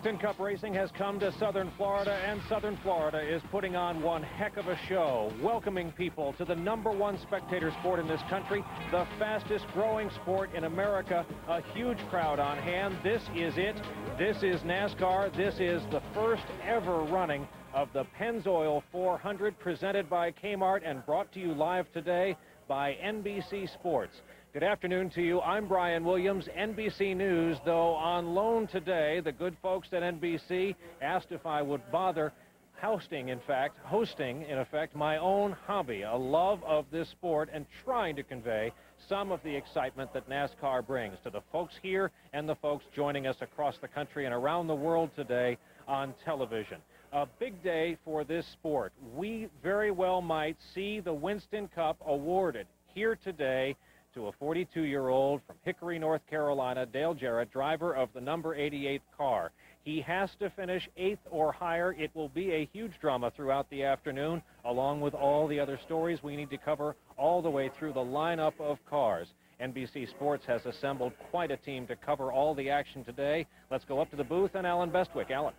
Winston Cup racing has come to Southern Florida, and Southern Florida is putting on one heck of a show, welcoming people to the #1 spectator sport in this country, the fastest growing sport in America, a huge crowd on hand. This is it. This is NASCAR. This is the first ever running of the Pennzoil 400, presented by Kmart and brought to you live today by NBC Sports. Good afternoon to you. I'm Brian Williams, NBC News. Though on loan today, the good folks at NBC asked if I would bother hosting, in effect, my own hobby, a love of this sport, and trying to convey some of the excitement that NASCAR brings to the folks here and the folks joining us across the country and around the world today on television. A big day for this sport. We very well might see the Winston Cup awarded here today to a 42-year-old from Hickory, North Carolina, Dale Jarrett, driver of the number 88 car. He has to finish 8th or higher. It will be a huge drama throughout the afternoon, along with all the other stories we need to cover all the way through the lineup of cars. NBC Sports has assembled quite a team to cover all the action today. Let's go up to the booth and Alan Bestwick. Alan.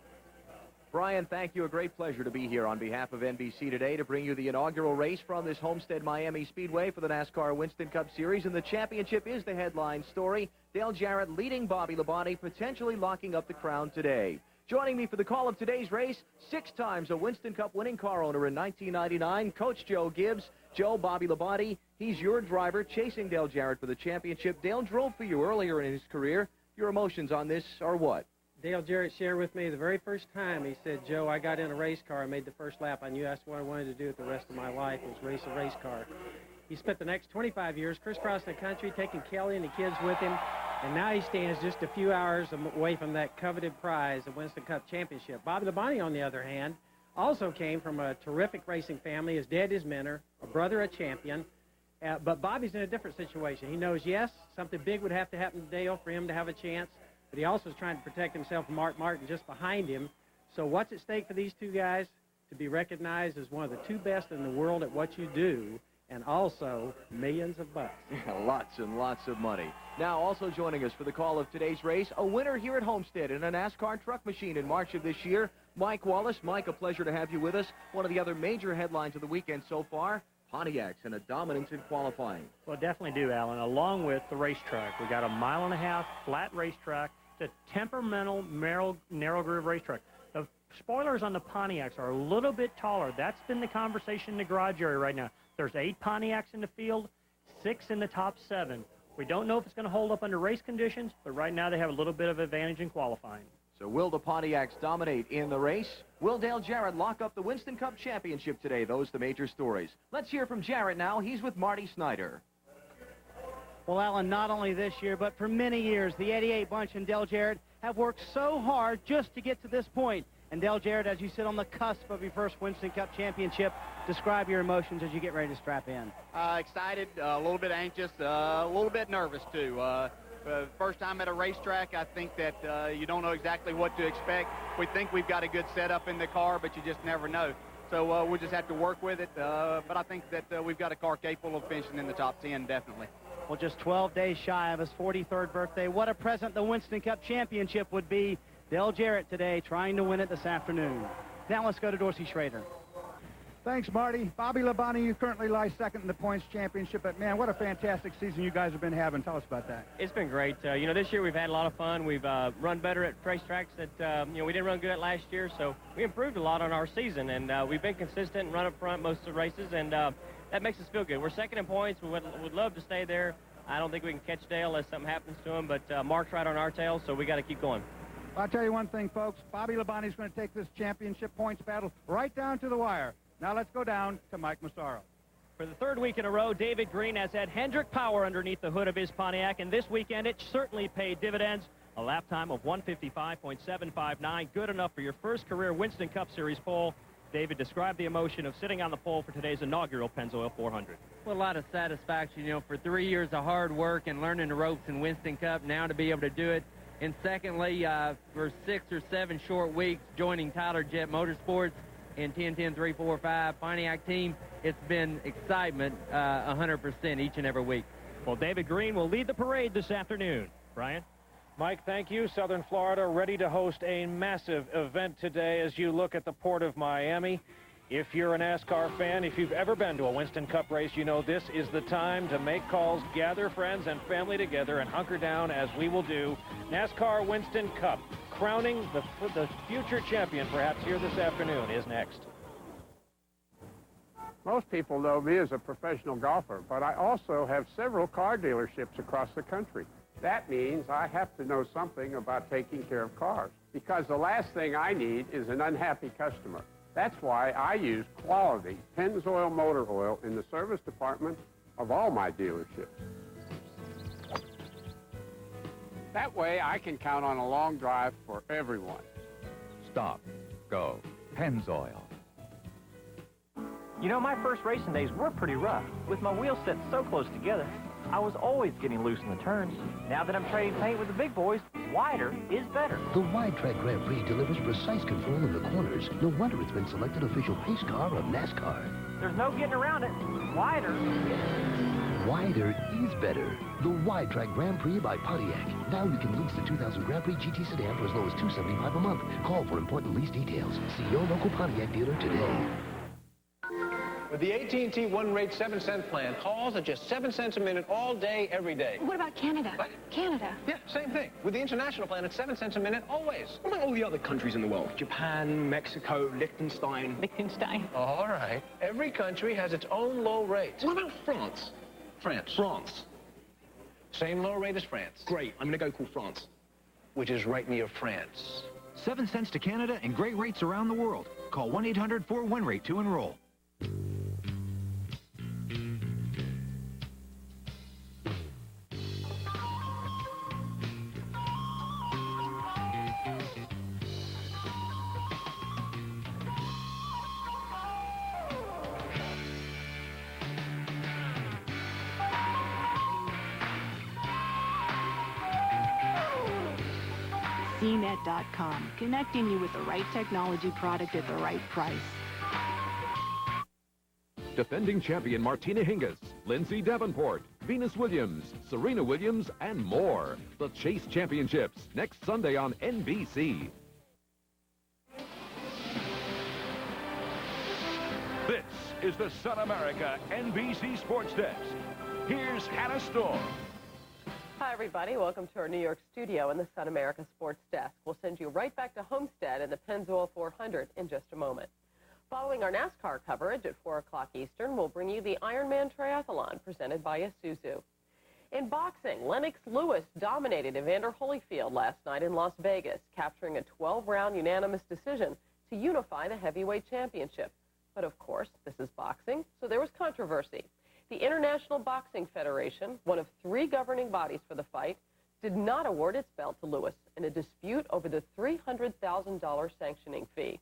Brian, thank you. A great pleasure to be here on behalf of NBC today to bring you the inaugural race from this Homestead-Miami Speedway for the NASCAR Winston Cup Series, and the championship is the headline story. Dale Jarrett leading Bobby Labonte, potentially locking up the crown today. Joining me for the call of today's race, 6 times a Winston Cup winning car owner in 1999, Coach Joe Gibbs. Joe, Bobby Labonte, he's your driver chasing Dale Jarrett for the championship. Dale drove for you earlier in his career. Your emotions on this are what? Dale Jarrett shared with me the very first time. He said, Joe, I got in a race car. I made the first lap. I knew that's what I wanted to do with the rest of my life, was race a race car. He spent the next 25 years crisscrossing the country, taking Kelly and the kids with him, and now he stands just a few hours away from that coveted prize, the Winston Cup Championship. Bobby Labonte, on the other hand, also came from a terrific racing family. His dad is mentor, a brother a champion, but Bobby's in a different situation. He knows, yes, something big would have to happen to Dale for him to have a chance, but he also is trying to protect himself from Mark Martin just behind him. So what's at stake for these two guys? To be recognized as one of the 2 best in the world at what you do, and also millions of bucks. Lots and lots of money. Now, also joining us for the call of today's race, a winner here at Homestead in a NASCAR truck machine in March of this year, Mike Wallace. Mike, a pleasure to have you with us. One of the other major headlines of the weekend so far, Pontiacs and a dominance in qualifying. Well, definitely do, Alan, along with the racetrack. We got a 1.5 mile flat racetrack. It's a temperamental, narrow groove racetrack. The spoilers on the Pontiacs are a little bit taller. That's been the conversation in the garage area right now. There's 8 Pontiacs in the field, 6 in the top 7. We don't know if it's going to hold up under race conditions, but right now they have a little bit of advantage in qualifying. So will the Pontiacs dominate in the race? Will Dale Jarrett lock up the Winston Cup Championship today? Those are the major stories. Let's hear from Jarrett now. He's with Marty Snyder. Well, Alan, not only this year, but for many years, the 88 bunch and Dale Jarrett have worked so hard just to get to this point. And Dale Jarrett, as you sit on the cusp of your first Winston Cup Championship, describe your emotions as you get ready to strap in. Excited, a little bit anxious, a little bit nervous, too. First time at a racetrack, I think that you don't know exactly what to expect. We think we've got a good setup in the car, but you just never know. So we'll just have to work with it. But I think that we've got a car capable of finishing in the top 10, definitely. Well, just 12 days shy of his 43rd birthday. What a present the Winston Cup Championship would be. Dale Jarrett today trying to win it this afternoon. Now let's go to Dorsey Schrader. Thanks, Marty. Bobby Labonte, you currently lie second in the points championship, but man, what a fantastic season you guys have been having. Tell us about that. It's been great. You know, this year we've had a lot of fun. We've run better at racetracks that, you know, we didn't run good at last year, so we improved a lot on our season, and we've been consistent and run up front most of the races, and that makes us feel good. We're second in points. We would love to stay there. I don't think we can catch Dale unless something happens to him, but Mark's right on our tail, so we got to keep going. Well, I'll tell you one thing, folks. Bobby Labonte's going to take this championship points battle right down to the wire. Now let's go down to Mike Massaro. For the 3rd week in a row, David Green has had Hendrick power underneath the hood of his Pontiac, and this weekend it certainly paid dividends. A lap time of 1:55.759, good enough for your first career Winston Cup Series pole. David, describe the emotion of sitting on the pole for today's inaugural Pennzoil 400. Well, a lot of satisfaction, you know, for 3 years of hard work and learning the ropes in Winston Cup, now to be able to do it. And secondly, for 6 or 7 short weeks joining Tyler Jet Motorsports and 10-10-3-4-5 Pontiac team, it's been excitement 100% each and every week. Well, David Green will lead the parade this afternoon. Brian? Mike, thank you. Southern Florida ready to host a massive event today as you look at the Port of Miami. If you're a NASCAR fan, if you've ever been to a Winston Cup race, you know this is the time to make calls, gather friends and family together, and hunker down as we will do. NASCAR Winston Cup, crowning the future champion perhaps here this afternoon, is next. Most people know me as a professional golfer, but I also have several car dealerships across the country. That means I have to know something about taking care of cars, because the last thing I need is an unhappy customer. That's why I use quality Pennzoil motor oil in the service department of all my dealerships. That way I can count on a long drive for everyone. Stop. Go. Pennzoil. You know, my first racing days were pretty rough. With my wheels set so close together, I was always getting loose in the turns. Now that I'm trading paint with the big boys, wider is better. The Wide Track Grand Prix delivers precise control in the corners. No wonder it's been selected official pace car of NASCAR. There's no getting around it. Wider is... Wider is better. The Wide Track Grand Prix by Pontiac. Now you can lease the 2000 Grand Prix GT sedan for as low as $275 a month. Call for important lease details. See your local Pontiac dealer today. With the AT&T one-rate 7-cent plan, calls are just 7 cents a minute all day, every day. What about Canada? What? Canada. Yeah, same thing. With the international plan, it's 7 cents a minute always. What about all the other countries in the world? Japan, Mexico, Liechtenstein. Liechtenstein. All right. Every country has its own low rate. What about France? France. Same low rate as France. Great. I'm going to go call France, which is right near France. 7 cents to Canada and great rates around the world. Call 1-800-4-WIN-RATE to enroll. CNET.com, connecting you with the right technology product at the right price. Defending champion Martina Hingis, Lindsay Davenport, Venus Williams, Serena Williams, and more. The Chase Championships, next Sunday on NBC. This is the Sun America NBC Sports Desk. Here's Hannah Storm. Hi, everybody. Welcome to our New York studio in the Sun America Sports Desk. We'll send you right back to Homestead and the Pennzoil 400 in just a moment. Following our NASCAR coverage at 4 o'clock Eastern, we'll bring you the Ironman Triathlon presented by Isuzu. In boxing, Lennox Lewis dominated Evander Holyfield last night in Las Vegas, capturing a 12-round unanimous decision to unify the heavyweight championship. But of course, this is boxing, so there was controversy. The International Boxing Federation, one of 3 governing bodies for the fight, did not award its belt to Lewis in a dispute over the $300,000 sanctioning fee.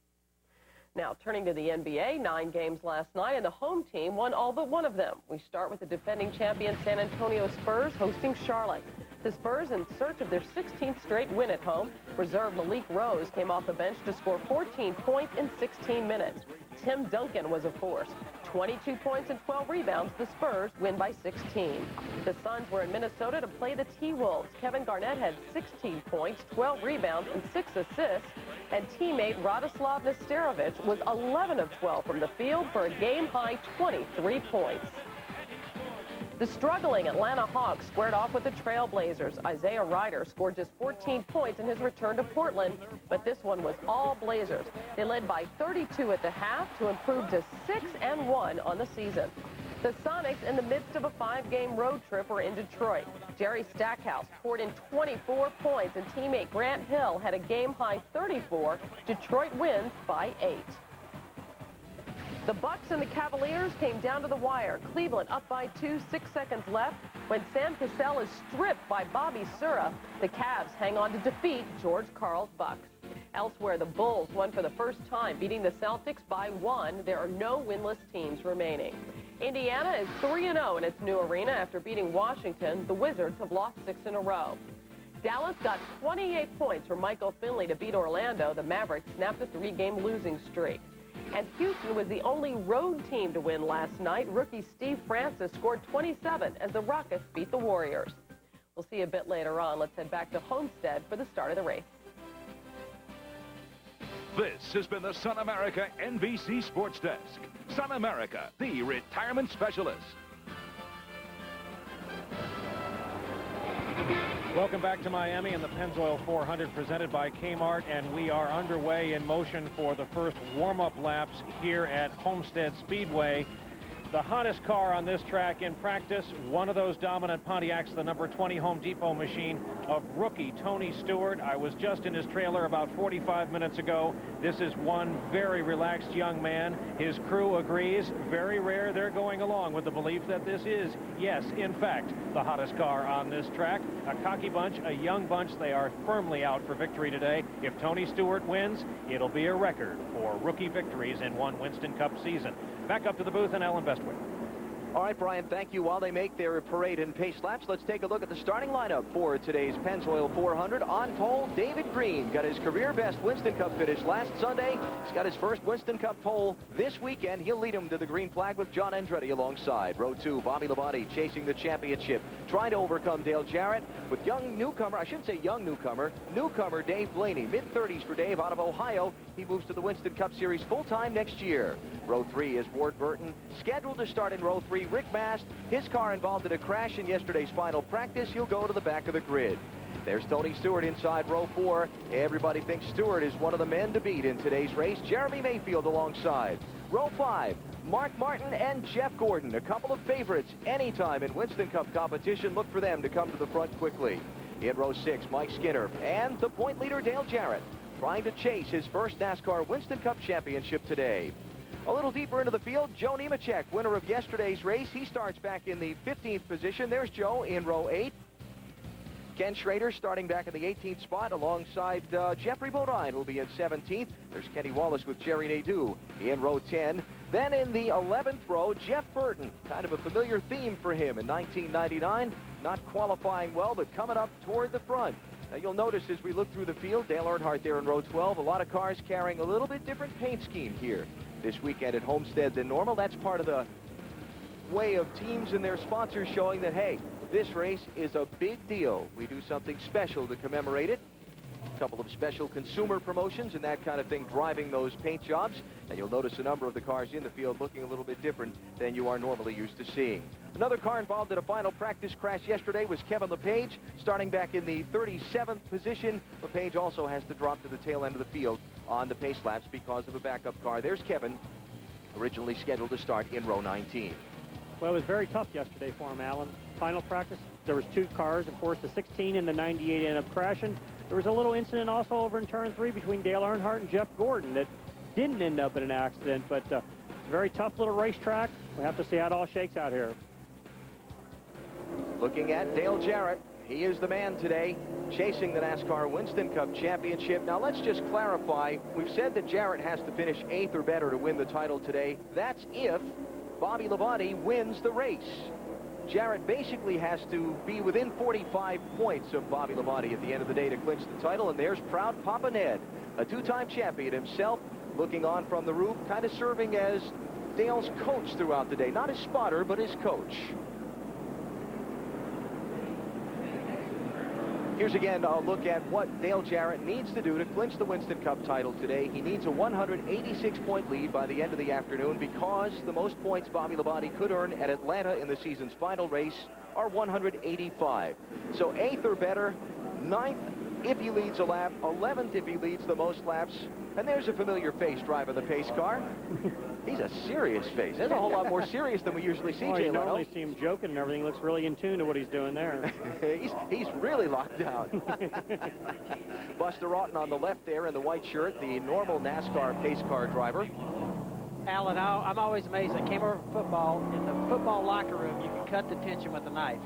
Now, turning to the NBA, 9 games last night, and the home team won all but one of them. We start with the defending champion San Antonio Spurs hosting Charlotte. The Spurs, in search of their 16th straight win at home, reserve Malik Rose came off the bench to score 14 points in 16 minutes. Tim Duncan was a force. 22 points and 12 rebounds, the Spurs win by 16. The Suns were in Minnesota to play the T-Wolves. Kevin Garnett had 16 points, 12 rebounds, and 6 assists. And teammate Radislav Nesterovic was 11 of 12 from the field for a game-high 23 points. The struggling Atlanta Hawks squared off with the Trailblazers. Isaiah Ryder scored just 14 points in his return to Portland, but this one was all Blazers. They led by 32 at the half to improve to 6-1 on the season. The Sonics, in the midst of a 5-game road trip, were in Detroit. Jerry Stackhouse poured in 24 points, and teammate Grant Hill had a game-high 34. Detroit wins by 8. The Bucks and the Cavaliers came down to the wire. Cleveland up by 2, 6 seconds left. When Sam Cassell is stripped by Bobby Sura, the Cavs hang on to defeat George Karl's Bucks. Elsewhere, the Bulls won for the first time, beating the Celtics by 1. There are no winless teams remaining. Indiana is 3-0 in its new arena after beating Washington. The Wizards have lost 6 in a row. Dallas got 28 points from Michael Finley to beat Orlando. The Mavericks snapped a 3-game losing streak. And Houston was the only road team to win last night. Rookie Steve Francis scored 27 as the Rockets beat the Warriors. We'll see you a bit later on. Let's head back to Homestead for the start of the race. This has been the Sun America NBC Sports Desk. Sun America, the retirement specialist. Welcome back to Miami and the Pennzoil 400 presented by Kmart, and we are underway in motion for the first warm-up laps here at Homestead Speedway. The hottest car on this track in practice, one of those dominant Pontiacs, the number 20 Home Depot machine of rookie Tony Stewart. I was just in his trailer about 45 minutes ago. This is one very relaxed young man. His crew agrees. Very rare they're going along with the belief that this is, yes, in fact, the hottest car on this track. A cocky bunch, a young bunch. They are firmly out for victory today. If Tony Stewart wins, it'll be a record for rookie victories in one Winston Cup season. Back up to the booth and Alan Bestwick. All right, Brian, thank you. While they make their parade and pace laps, let's take a look at the starting lineup for today's Pennzoil 400. On pole, David Green got his career-best Winston Cup finish last Sunday. He's got his first Winston Cup pole this weekend. He'll lead him to the green flag with John Andretti alongside. Row 2, Bobby Labonte chasing the championship, trying to overcome Dale Jarrett with young newcomer, I shouldn't say young newcomer Dave Blaney. Mid-30s for Dave out of Ohio. He moves to the Winston Cup Series full-time next year. Row 3 is Ward Burton, scheduled to start in row 3. Rick Mast, his car involved in a crash in yesterday's final practice. He'll go to the back of the grid. There's Tony Stewart inside row 4. Everybody thinks Stewart is one of the men to beat in today's race. Jeremy Mayfield alongside. Row 5, Mark Martin and Jeff Gordon, a couple of favorites anytime in Winston Cup competition. Look for them to come to the front quickly. In row 6, Mike Skinner and the point leader Dale Jarrett, trying to chase his first NASCAR Winston Cup championship today. A little deeper into the field, Joe Nemechek, winner of yesterday's race. He starts back in the 15th position. There's Joe in row 8. Ken Schrader starting back in the 18th spot alongside Jeffrey Bodine, who'll be in 17th. There's Kenny Wallace with Jerry Nadeau in row 10. Then in the 11th row, Jeff Burton, kind of a familiar theme for him in 1999. Not qualifying well, but coming up toward the front. Now, you'll notice as we look through the field, Dale Earnhardt there in row 12, a lot of cars carrying a little bit different paint scheme here this weekend at Homestead than normal. That's part of the way of teams and their sponsors showing that, hey, this race is a big deal. We do something special to commemorate it. A couple of special consumer promotions and that kind of thing driving those paint jobs. And you'll notice a number of the cars in the field looking a little bit different than you are normally used to seeing. Another car involved in a final practice crash yesterday was Kevin LePage, starting back in the 37th position. LePage also has to drop to the tail end of the field on the pace laps because of a backup car. There's Kevin, originally scheduled to start in row 19. Well, it was very tough yesterday for him, Alan. Final practice, there was 2 cars. Of course, the 16 and the 98 ended up crashing. There was a little incident also over in turn 3 between Dale Earnhardt and Jeff Gordon that didn't end up in an accident, but very tough little racetrack. We have to see how it all shakes out here. Looking at Dale Jarrett, he is the man today, chasing the NASCAR Winston Cup Championship. Now, let's just clarify. We've said that Jarrett has to finish 8th or better to win the title today. That's if Bobby Labonte wins the race. Jarrett basically has to be within 45 points of Bobby Labonte at the end of the day to clinch the title. And there's proud Papa Ned, a 2-time champion himself, looking on from the roof, kind of serving as Dale's coach throughout the day. Not his spotter, but his coach. Here's again a look at what Dale Jarrett needs to do to clinch the Winston Cup title today. He needs a 186-point lead by the end of the afternoon because the most points Bobby Labonte could earn at Atlanta in the season's final race are 185. So 8th or better, 9th if he leads a lap, 11th if he leads the most laps. And there's a familiar face driving the pace car. He's a serious face. That's a whole lot more serious than we usually see, Well, Jay you Leno. normally see him joking and everything. Looks really in tune to what he's doing there. he's really locked down. Buster Otten on the left there in the white shirt, the normal NASCAR pace car driver. Alan, I'm always amazed. I came over for football. In the football locker room, you can cut the tension with a knife.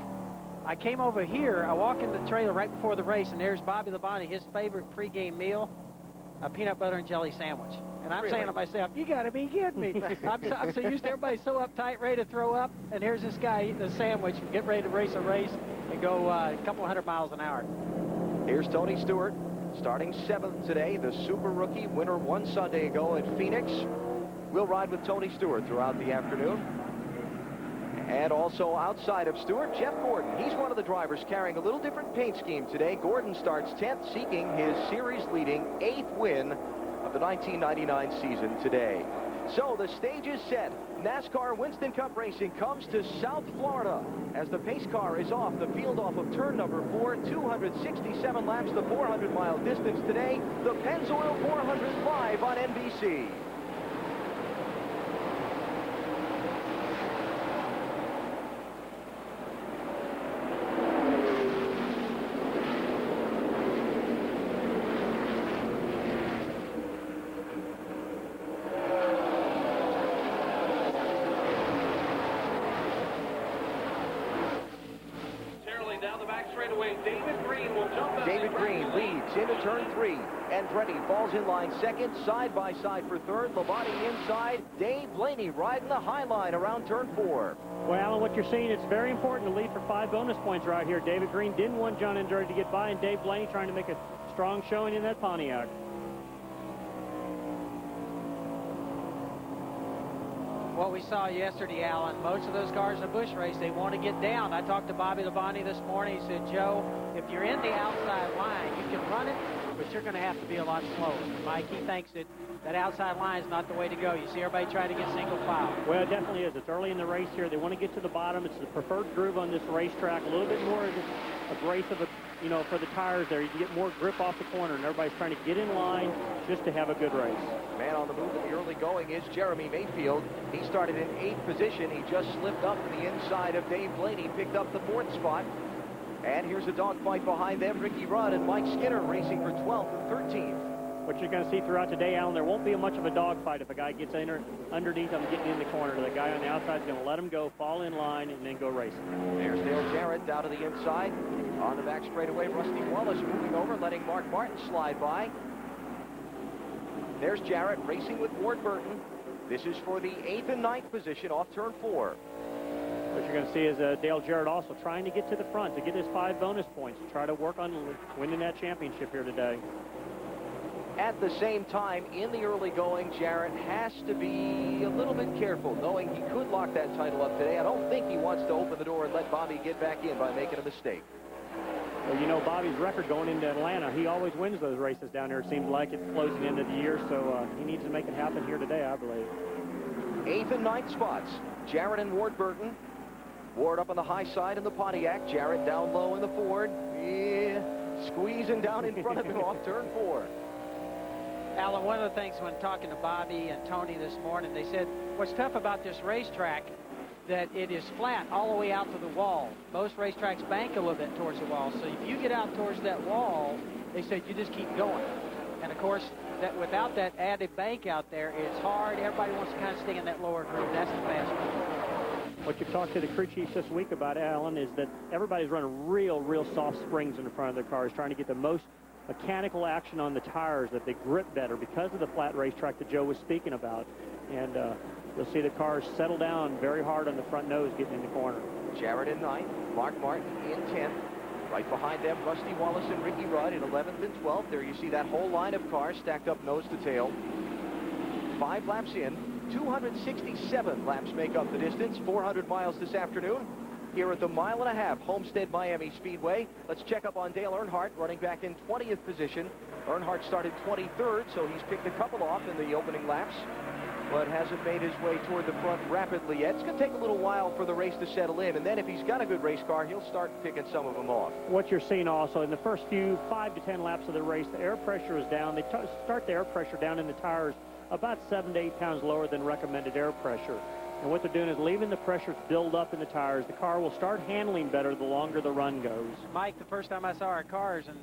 I came over here. I walk in the trailer right before the race, and there's Bobby Labonte, his favorite pregame meal, a peanut butter and jelly sandwich. And I'm saying to myself, you got to be kidding me. I'm so used to everybody so uptight, ready to throw up, and here's this guy eating a sandwich, get ready to race a race and go a couple hundred miles an hour. Here's Tony Stewart, starting 7th today, the super rookie winner one Sunday ago in Phoenix. We'll ride with Tony Stewart throughout the afternoon. And also outside of Stewart, Jeff Gordon. He's one of the drivers carrying a little different paint scheme today. Gordon starts 10th, seeking his series-leading 8th win of the 1999 season today. So the stage is set. NASCAR Winston Cup Racing comes to South Florida as the pace car is off the field off of turn number 4. 267 laps, the 400-mile distance today. The Pennzoil 400 live on NBC. David Green leads into turn 3. Andretti falls in line second, side by side for third. Labonte inside. Dave Blaney riding the high line around turn 4. Well, Alan, what you're seeing, it's very important to lead for 5 bonus points right here. David Green didn't want John Andretti to get by, and Dave Blaney trying to make a strong showing in that Pontiac. What we saw yesterday, Alan, most of those cars in the Busch race, they want to get down. I talked to Bobby Labonte this morning. He said, Joe, if you're in the outside line, you can run it, but you're going to have to be a lot slower. Mike, he thinks that outside line is not the way to go. You see everybody trying to get single file. Well, it definitely is. It's early in the race here. They want to get to the bottom. It's the preferred groove on this racetrack. A little bit more abrasive, for the tires there. You can get more grip off the corner, and everybody's trying to get in line just to have a good race. Man on the move in the early going is Jeremy Mayfield. He started in 8th position. He just slipped up to the inside of Dave Blaney, picked up the 4th spot. And here's a dogfight behind them. Ricky Rudd and Mike Skinner racing for 12th and 13th. What you're going to see throughout today, Alan, there won't be much of a dogfight if a guy gets underneath him getting in the corner. The guy on the outside is going to let him go, fall in line, and then go racing. There's Dale Jarrett down to the inside. On the back straightaway, Rusty Wallace moving over, letting Mark Martin slide by. There's Jarrett racing with Ward Burton. This is for the 8th and 9th position off turn 4. What you're going to see is Dale Jarrett also trying to get to the front to get his 5 bonus points to try to work on winning that championship here today. At the same time, in the early going, Jarrett has to be a little bit careful, knowing he could lock that title up today. I don't think he wants to open the door and let Bobby get back in by making a mistake. Well, you know Bobby's record going into Atlanta. He always wins those races down there. It seems like it's close to the end of the year, so he needs to make it happen here today, I believe. 8th and 9th spots, Jarrett and Ward Burton. Ward up on the high side in the Pontiac. Jarrett down low in the Ford. Yeah, squeezing down in front of him off turn 4. Alan, one of the things when talking to Bobby and Tony this morning, they said, what's tough about this racetrack, that it is flat all the way out to the wall. Most racetracks bank a little bit towards the wall. So if you get out towards that wall, they said you just keep going. And of course, that without that added bank out there, it's hard. Everybody wants to kind of stay in that lower groove. That's the fast one. What you talked to the crew chiefs this week about, Alan, is that everybody's running real soft springs in the front of their cars, trying to get the most mechanical action on the tires, that they grip better because of the flat racetrack that Joe was speaking about. And you'll see the cars settle down very hard on the front nose getting in the corner. Jarrett in 9th, Mark Martin in 10th. Right behind them, Rusty Wallace and Ricky Rudd in 11th and 12th. There you see that whole line of cars stacked up nose to tail. 5 laps in, 267 laps make up the distance, 400 miles this afternoon. Here at the 1.5 mile Homestead-Miami Speedway. Let's check up on Dale Earnhardt, running back in 20th position. Earnhardt started 23rd, so he's picked a couple off in the opening laps, but hasn't made his way toward the front rapidly yet. It's going to take a little while for the race to settle in, and then if he's got a good race car, he'll start picking some of them off. What you're seeing also, in the first few 5 to 10 laps of the race, the air pressure is down. They start the air pressure down in the tires about 7 to 8 pounds lower than recommended air pressure. And what they're doing is leaving the pressure build up in the tires. The car will start handling better the longer the run goes. Mike, the first time I saw our cars and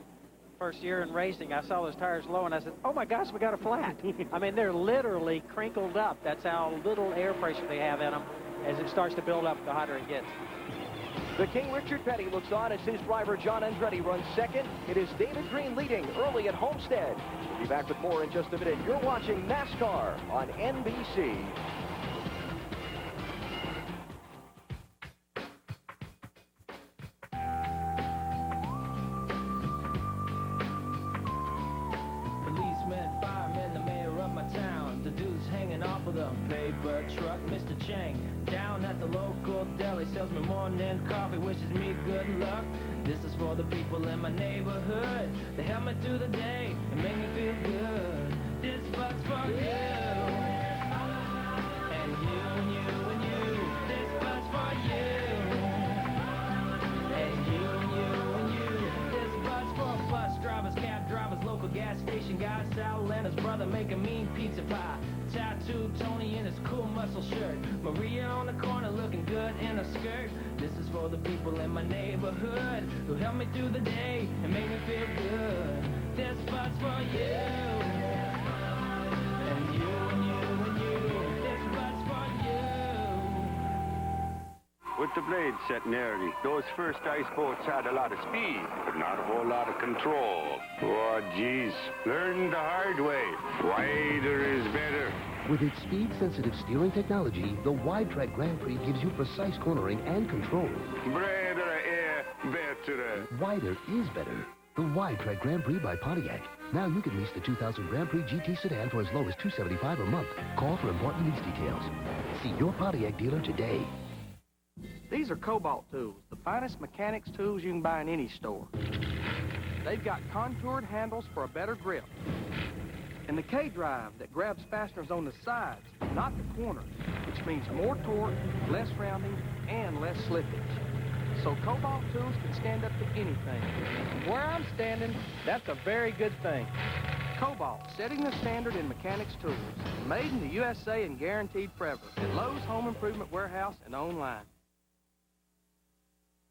first year in racing, I saw those tires low, and I said, oh my gosh, we got a flat. I mean, they're literally crinkled up. That's how little air pressure they have in them. As it starts to build up, the hotter it gets. The King Richard Petty looks on as his driver John Andretti runs second. It is David Green leading early at Homestead. We'll be back with more in just a minute. You're watching NASCAR on NBC. Paper truck Mr. Chang. Down at the local deli, sells me morning coffee, wishes me good luck. This is for the people in my neighborhood. They help me through the day and make me feel good. This but's for you. And you and you and you. This but's for you. And you and you and you. This but's for bus drivers, cab drivers, local gas station guys, Sal and his brother make a mean pizza pie. Tattooed Tony in his cool muscle shirt. Maria on the corner looking good in a skirt. This is for the people in my neighborhood who help me through the day and make me feel good. This but's for you. And you and you and you. This but's for you. With the blades set nearly, those first ice boats had a lot of speed, but not a whole lot of control. Oh, geez. Learn the hard way. Wider is better. With its speed-sensitive steering technology, the Wide Track Grand Prix gives you precise cornering and control. Better, better. Wider is better. The Wide Track Grand Prix by Pontiac. Now you can lease the 2000 Grand Prix GT sedan for as low as $275 a month. Call for important lease details. See your Pontiac dealer today. These are Cobalt tools, the finest mechanics tools you can buy in any store. They've got contoured handles for a better grip. And the K-drive that grabs fasteners on the sides, not the corners, which means more torque, less rounding, and less slippage. So Cobalt tools can stand up to anything. From where I'm standing, that's a very good thing. Cobalt, setting the standard in mechanics tools. Made in the USA and guaranteed forever. At Lowe's Home Improvement Warehouse and online.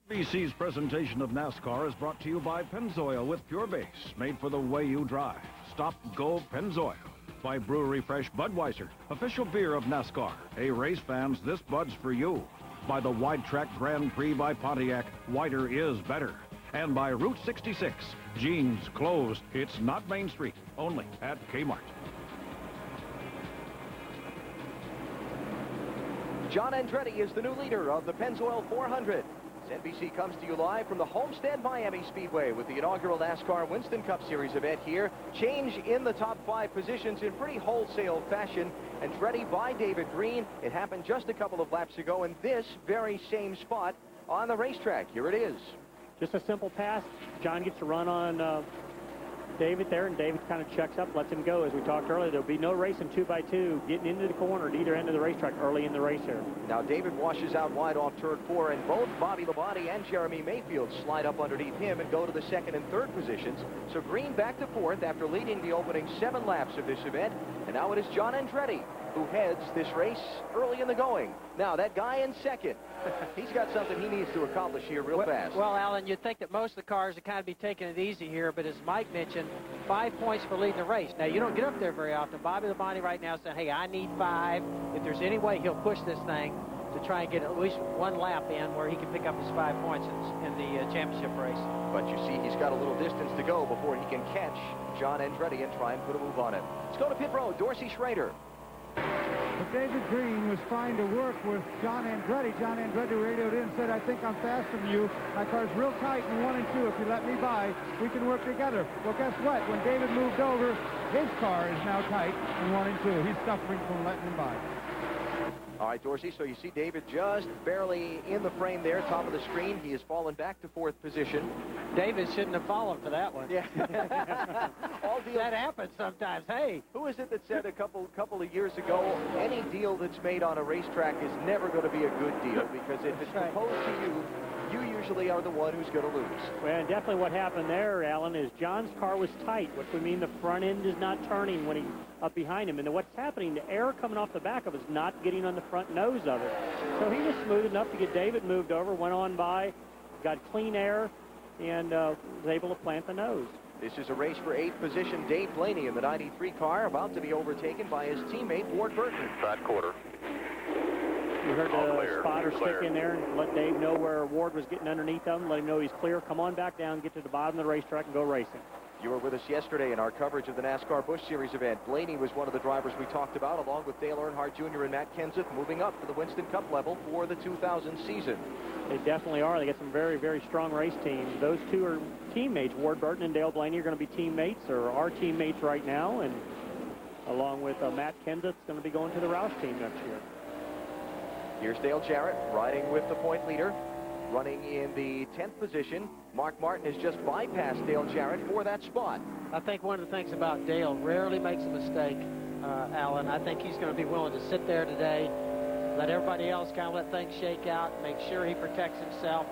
NBC's presentation of NASCAR is brought to you by Pennzoil with Pure Base, made for the way you drive. Stop, go, Pennzoil. By Brewery Fresh Budweiser, official beer of NASCAR. Hey, race fans, this Bud's for you. By the Wide Track Grand Prix by Pontiac, wider is better. And by Route 66, jeans, clothes, it's not Main Street, only at Kmart. John Andretti is the new leader of the Pennzoil 400. NBC comes to you live from the Homestead-Miami Speedway with the inaugural NASCAR Winston Cup Series event here. Change in the top 5 positions in pretty wholesale fashion. Andretti by David Green. It happened just a couple of laps ago in this very same spot on the racetrack. Here it is. Just a simple pass. John gets to run on David there, and David kind of checks up, lets him go. As we talked earlier, there'll be no racing 2x2 getting into the corner at either end of the racetrack early in the race here. Now David washes out wide off turn 4, and both Bobby Labonte and Jeremy Mayfield slide up underneath him and go to the 2nd and 3rd positions. So Green back to 4th after leading the opening 7 laps of this event, and now it is John Andretti who heads this race early in the going. Now that guy in 2nd, he's got something he needs to accomplish here real fast. Well, Alan, you'd think that most of the cars would kind of be taking it easy here, but as Mike mentioned, 5 points for leading the race. Now, you don't get up there very often. Bobby Labonte right now saying, hey, I need 5. If there's any way, he'll push this thing to try and get at least 1 lap in where he can pick up his 5 points in the championship race. But you see, he's got a little distance to go before he can catch John Andretti and try and put a move on him. Let's go to pit road. Dorsey Schrader. But David Green was trying to work with John Andretti. John Andretti radioed in and said, I think I'm faster than you. My car's real tight in 1 and 2. If you let me by, we can work together. Well, guess what? When David moved over, his car is now tight in 1 and 2. He's suffering from letting him by. All right, Dorsey, so you see David just barely in the frame there, top of the screen. He has fallen back to 4th position. David shouldn't have fallen for that one. Yeah. All deals. That happens sometimes. Hey. Who is it that said a couple of years ago, any deal that's made on a racetrack is never going to be a good deal, because if it's proposed to you, you usually are the one who's going to lose. Well, and definitely what happened there, Alan, is John's car was tight, which would mean the front end is not turning when he's up behind him. And then what's happening, the air coming off the back of it is not getting on the front nose of it. So he was smooth enough to get David moved over, went on by, got clean air, and was able to plant the nose. This is a race for 8th position. Dave Blaney in the 93 car, about to be overtaken by his teammate, Ward Burton. Flat quarter. You heard the spotter stick in there and let Dave know where Ward was getting underneath him, let him know he's clear. Come on back down, get to the bottom of the racetrack, and go racing. You were with us yesterday in our coverage of the NASCAR Busch Series event. Blaney was one of the drivers we talked about, along with Dale Earnhardt Jr. and Matt Kenseth, moving up to the Winston Cup level for the 2000 season. They definitely are. They got some very, very strong race teams. Those two are teammates. Ward Burton and Dale Blaney are going to be teammates, or are teammates right now, and along with Matt Kenseth, going to be going to the Roush team next year. Here's Dale Jarrett riding with the point leader. Running in the 10th position, Mark Martin has just bypassed Dale Jarrett for that spot. I think one of the things about Dale, rarely makes a mistake, Alan. I think he's going to be willing to sit there today, let everybody else kind of let things shake out, make sure he protects himself.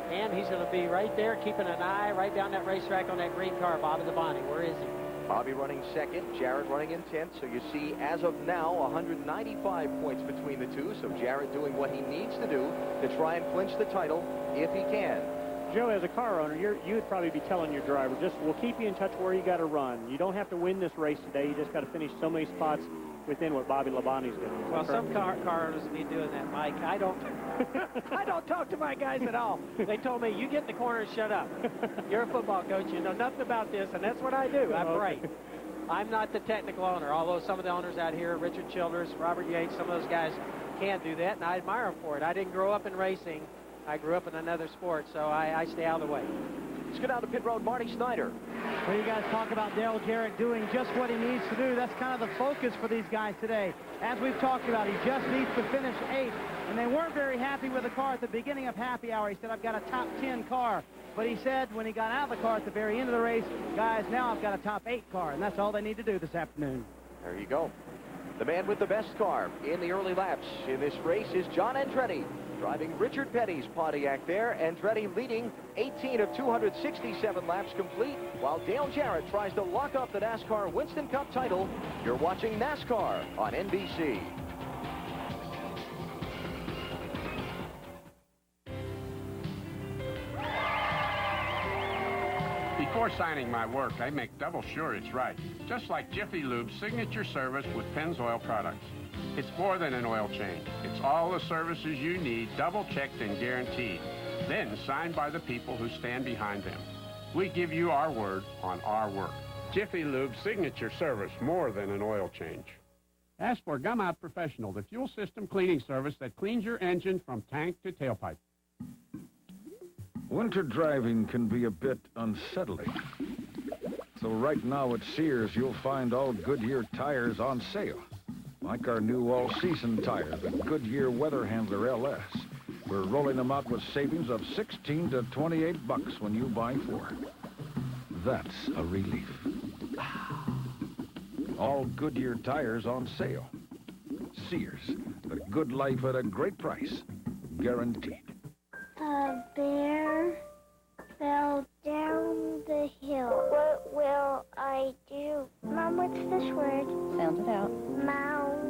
And he's going to be right there, keeping an eye right down that racetrack on that green car, Bobby Labonte. Where is he? Bobby running second, Jarrett running in 10th. So you see, as of now, 195 points between the two. So Jarrett doing what he needs to do to try and clinch the title if he can. Joe, as a car owner, you would probably be telling your driver, just we'll keep you in touch where you got to run. You don't have to win this race today. You just got to finish so many spots within what Bobby Labonte's doing. Well, some car owners be doing that, Mike. I don't I don't talk to my guys at all. They told me, you get in the corner and shut up. You're a football coach. You know nothing about this, and that's what I do. I pray. I'm not the technical owner, although some of the owners out here, Richard Childress, Robert Yates, some of those guys can do that, and I admire them for it. I didn't grow up in racing. I grew up in another sport, so I stay out of the way. Let's go down to pit road, Marty Snyder. Well, you guys talk about Dale Jarrett doing just what he needs to do. That's kind of the focus for these guys today. As we've talked about, he just needs to finish 8th, and they weren't very happy with the car at the beginning of happy hour. He said, I've got a top 10 car. But he said when he got out of the car at the very end of the race, guys, now I've got a top 8 car, and that's all they need to do this afternoon. There you go. The man with the best car in the early laps in this race is John Andretti, driving Richard Petty's Pontiac there. Andretti leading 18 of 267 laps complete, while Dale Jarrett tries to lock up the NASCAR Winston Cup title. You're watching NASCAR on NBC. Before signing my work, I make double sure it's right. Just like Jiffy Lube's signature service with Pennzoil products. It's more than an oil change. It's all the services you need, double-checked and guaranteed. Then signed by the people who stand behind them. We give you our word on our work. Jiffy Lube's signature service, more than an oil change. Ask for Gum Out Professional, the fuel system cleaning service that cleans your engine from tank to tailpipe. Winter driving can be a bit unsettling. So right now at Sears, you'll find all Goodyear tires on sale. Like our new all-season tire, the Goodyear Weather Handler LS. We're rolling them out with savings of $16 to $28 when you buy 4. That's a relief. All Goodyear tires on sale. Sears, the good life at a great price. Guaranteed. A bear fell down the hill. What will I do? Mom, what's this word? Sound it out. Mountain.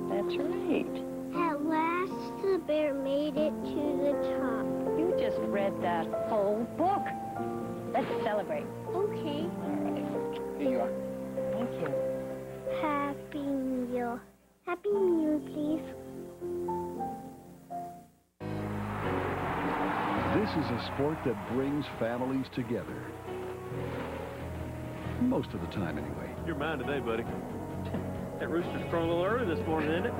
That's right. At last, the bear made it to the top. You just read that whole book. Let's celebrate. Okay. All right. Here you are. Thank you. Happy Meal. Happy Meal, please. This is a sport that brings families together. Most of the time, anyway. You're mine today, buddy. That rooster's crowing a little early this morning, isn't it?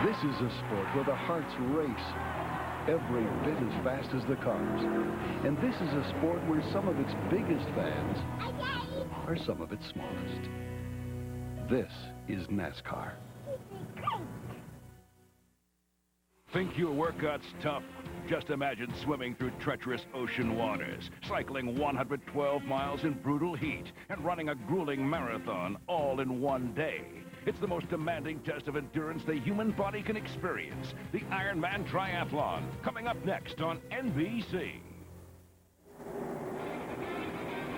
This is a sport where the hearts race every bit as fast as the cars. And this is a sport where some of its biggest fans are some of its smallest. This is NASCAR. Think your workout's tough? Just imagine swimming through treacherous ocean waters, cycling 112 miles in brutal heat, and running a grueling marathon all in one day. It's the most demanding test of endurance the human body can experience. The Ironman Triathlon, coming up next on NBC.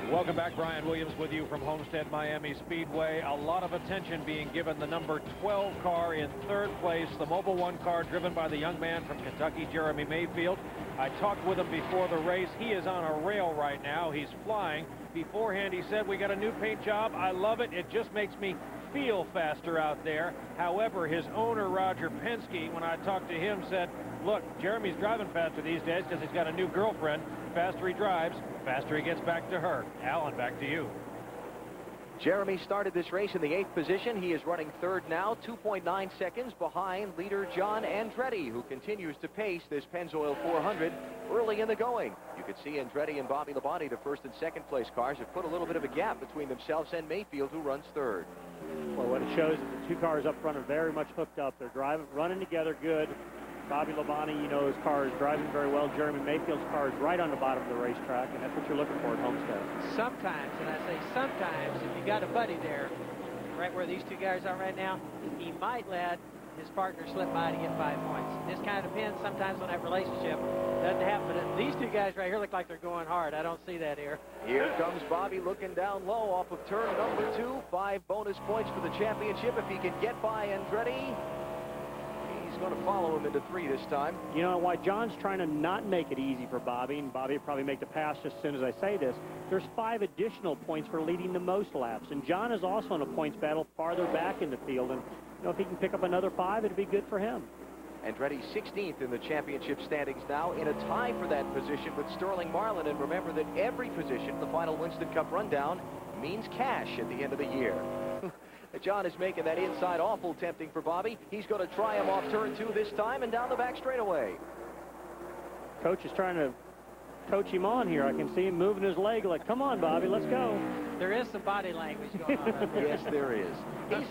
Welcome back. Brian Williams with you from Homestead-Miami Speedway. A lot of attention being given the number 12 car in 3rd place, the Mobil 1 car driven by the young man from Kentucky, Jeremy Mayfield. I talked with him before the race. He is on a rail right now. He's flying. Beforehand, he said, we got a new paint job. I love it. It just makes me feel faster out there. However, his owner, Roger Penske, when I talked to him, said, look, Jeremy's driving faster these days because he's got a new girlfriend. Faster he drives, faster he gets back to her. Alan, back to you. Jeremy started this race in the 8th position. He is running 3rd now, 2.9 seconds behind leader John Andretti, who continues to pace this Pennzoil 400 early in the going. You can see Andretti and Bobby Labonte, the 1st and 2nd place cars, have put a little bit of a gap between themselves and Mayfield, who runs 3rd. Well, what it shows is the two cars up front are very much hooked up. They're running together good. Bobby Labonte, you know, his car is driving very well. Jeremy Mayfield's car is right on the bottom of the racetrack, and that's what you're looking for at Homestead. Sometimes, and I say sometimes, if you got a buddy there, right where these two guys are right now, he might let his partner slip by to get 5 points. This kind of depends sometimes on that relationship. Doesn't happen, but these two guys right here look like they're going hard. I don't see that here. Here comes Bobby looking down low off of turn number 2. 5 bonus points for the championship if he can get by Andretti. He's going to follow him into 3 this time. You know why John's trying to not make it easy for Bobby, and Bobby will probably make the pass just as soon as I say this. There's 5 additional points for leading the most laps, and John is also in a points battle farther back in the field, and you know, if he can pick up another 5, it'd be good for him. Andretti 16th in the championship standings now, in a tie for that position with Sterling Marlin. And remember that every position, the final Winston Cup rundown, means cash at the end of the year. John is making that inside awful tempting for Bobby. He's going to try him off turn 2 this time and down the back straightaway. Coach is trying to coach him on here. I can see him moving his leg like, come on, Bobby, let's go. There is some body language going on. Yes, there is.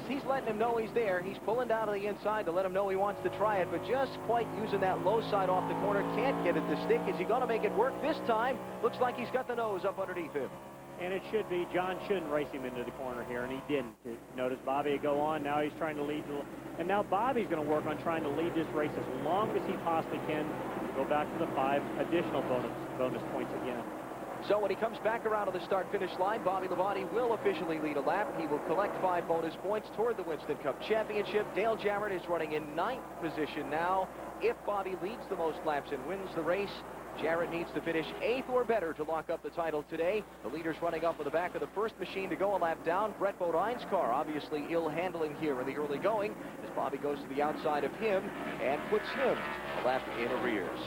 He's letting him know he's there. He's pulling down to the inside to let him know he wants to try it, but just quite using that low side off the corner. Can't get it to stick. Is he going to make it work this time? Looks like he's got the nose up underneath him. And it should be. John shouldn't race him into the corner here, and he didn't. Notice Bobby go on. Now he's trying to lead. And now Bobby's going to work on trying to lead this race as long as he possibly can. Go back to the 5 additional bonus points again. So when he comes back around to the start-finish line, Bobby Labonte will officially lead a lap. He will collect 5 bonus points toward the Winston Cup Championship. Dale Jarrett is running in 9th position now. If Bobby leads the most laps and wins the race, Jarrett needs to finish 8th or better to lock up the title today. The leader's running up with the back of the first machine to go a lap down. Brett Bodine's car obviously ill handling here in the early going as Bobby goes to the outside of him and puts him a lap in arrears.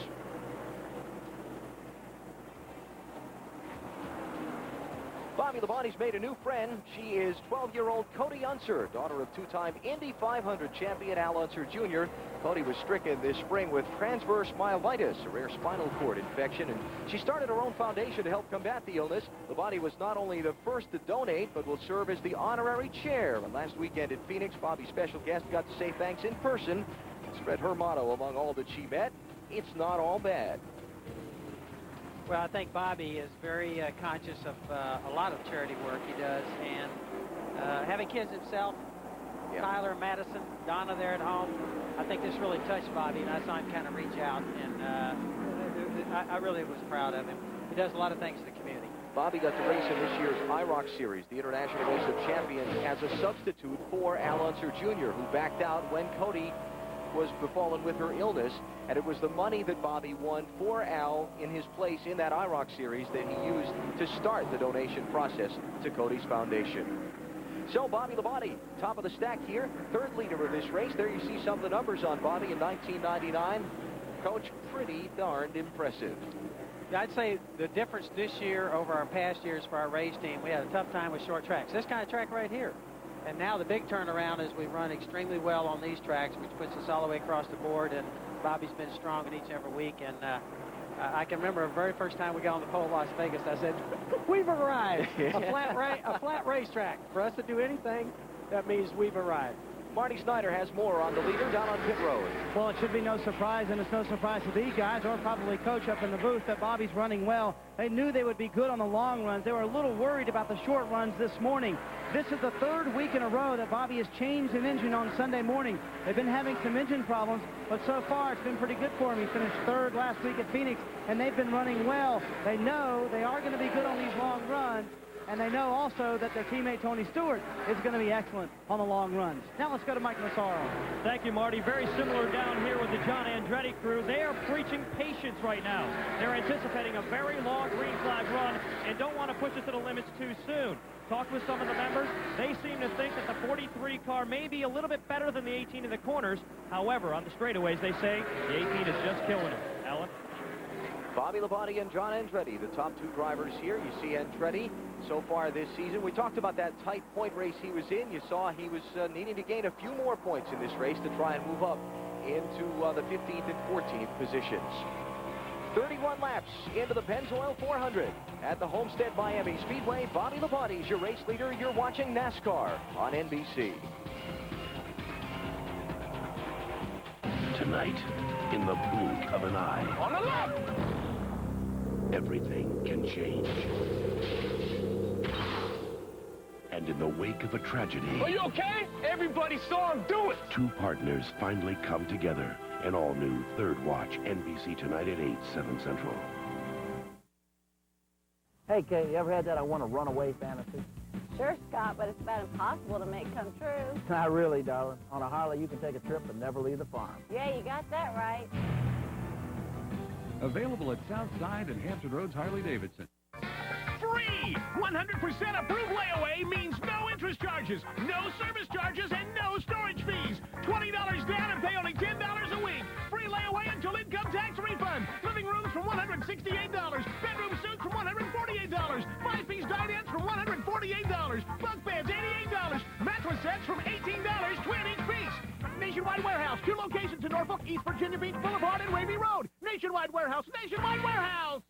Bobby Labonte's made a new friend. She is 12-year-old Cody Unser, daughter of 2-time Indy 500 champion Al Unser Jr. Cody was stricken this spring with transverse myelitis, a rare spinal cord infection, and she started her own foundation to help combat the illness. Labonte was not only the first to donate, but will serve as the honorary chair. And last weekend in Phoenix, Bobby's special guest got to say thanks in person and spread her motto among all that she met: it's not all bad. Well, I think Bobby is very conscious of a lot of charity work he does, and having kids himself, yep. Tyler, Madison, Donna there at home, I think this really touched Bobby, and I saw him kind of reach out, and I really was proud of him. He does a lot of things for the community. Bobby got to race in this year's IROC Series, the International Race of Champions, as a substitute for Al Unser Jr., who backed out when Cody was befallen with her illness, and it was the money that Bobby won for Al in his place in that IROC Series that he used to start the donation process to Cody's foundation. So Bobby Labonte, top of the stack here, 3rd leader of this race. There you see some of the numbers on Bobby in 1999. Coach, pretty darned impressive. I'd say the difference this year over our past years for our race team, we had a tough time with short tracks. This kind of track right here. And now the big turnaround is we run extremely well on these tracks, which puts us all the way across the board, and Bobby's been strong in each and every week. And I can remember the very first time we got on the pole in Las Vegas, I said, we've arrived. A flat racetrack. For us to do anything, that means we've arrived. Marty Snyder has more on the leader down on pit road. Well, it should be no surprise, and it's no surprise to these guys, or probably Coach up in the booth, that Bobby's running well. They knew they would be good on the long runs. They were a little worried about the short runs this morning. This is the 3rd week in a row that Bobby has changed an engine on Sunday morning. They've been having some engine problems, but so far it's been pretty good for him. He finished 3rd last week at Phoenix, and they've been running well. They know they are going to be good on these long runs, and they know also that their teammate Tony Stewart is going to be excellent on the long runs. Now let's go to Mike Massaro. Thank you, Marty. Very similar down here with the John Andretti crew. They are preaching patience right now. They're anticipating a very long green flag run and don't want to push it to the limits too soon. Talked with some of the members. They seem to think that the 43 car may be a little bit better than the 18 in the corners. However, on the straightaways, they say the 18 is just killing it. Alan? Bobby Labonte and John Andretti, the top 2 drivers here. You see Andretti so far this season. We talked about that tight point race he was in. You saw he was needing to gain a few more points in this race to try and move up into the 15th and 14th positions. 31 laps into the Pennzoil 400. At the Homestead-Miami Speedway, Bobby Labonte's your race leader. You're watching NASCAR on NBC. Tonight, in the blink of an eye. On the left! Everything can change. And in the wake of a tragedy... Are you okay? Everybody saw him do it! Two partners finally come together. An all-new Third Watch, NBC tonight at 8, 7 Central. Hey, Kay, you ever had that I want to run away fantasy? Sure, Scott, but it's about impossible to make come true. Not really, darling. On a Harley, you can take a trip and never leave the farm. Yeah, you got that right. Available at Southside and Hampton Roads Harley-Davidson. Free! 100% approved layaway means no interest charges, no service charges, and no storage fees. $20 down and pay only $10 a week. Free layaway until income tax refund. Living rooms from $168. Bedroom suites from $148. 5-piece dinette from $148. Bunk beds, $88. Mattress sets from $18, 20 each piece. Nationwide Warehouse. 2 locations in Norfolk, East Virginia Beach Boulevard, and Wavy Road. Nationwide Warehouse. Nationwide Warehouse.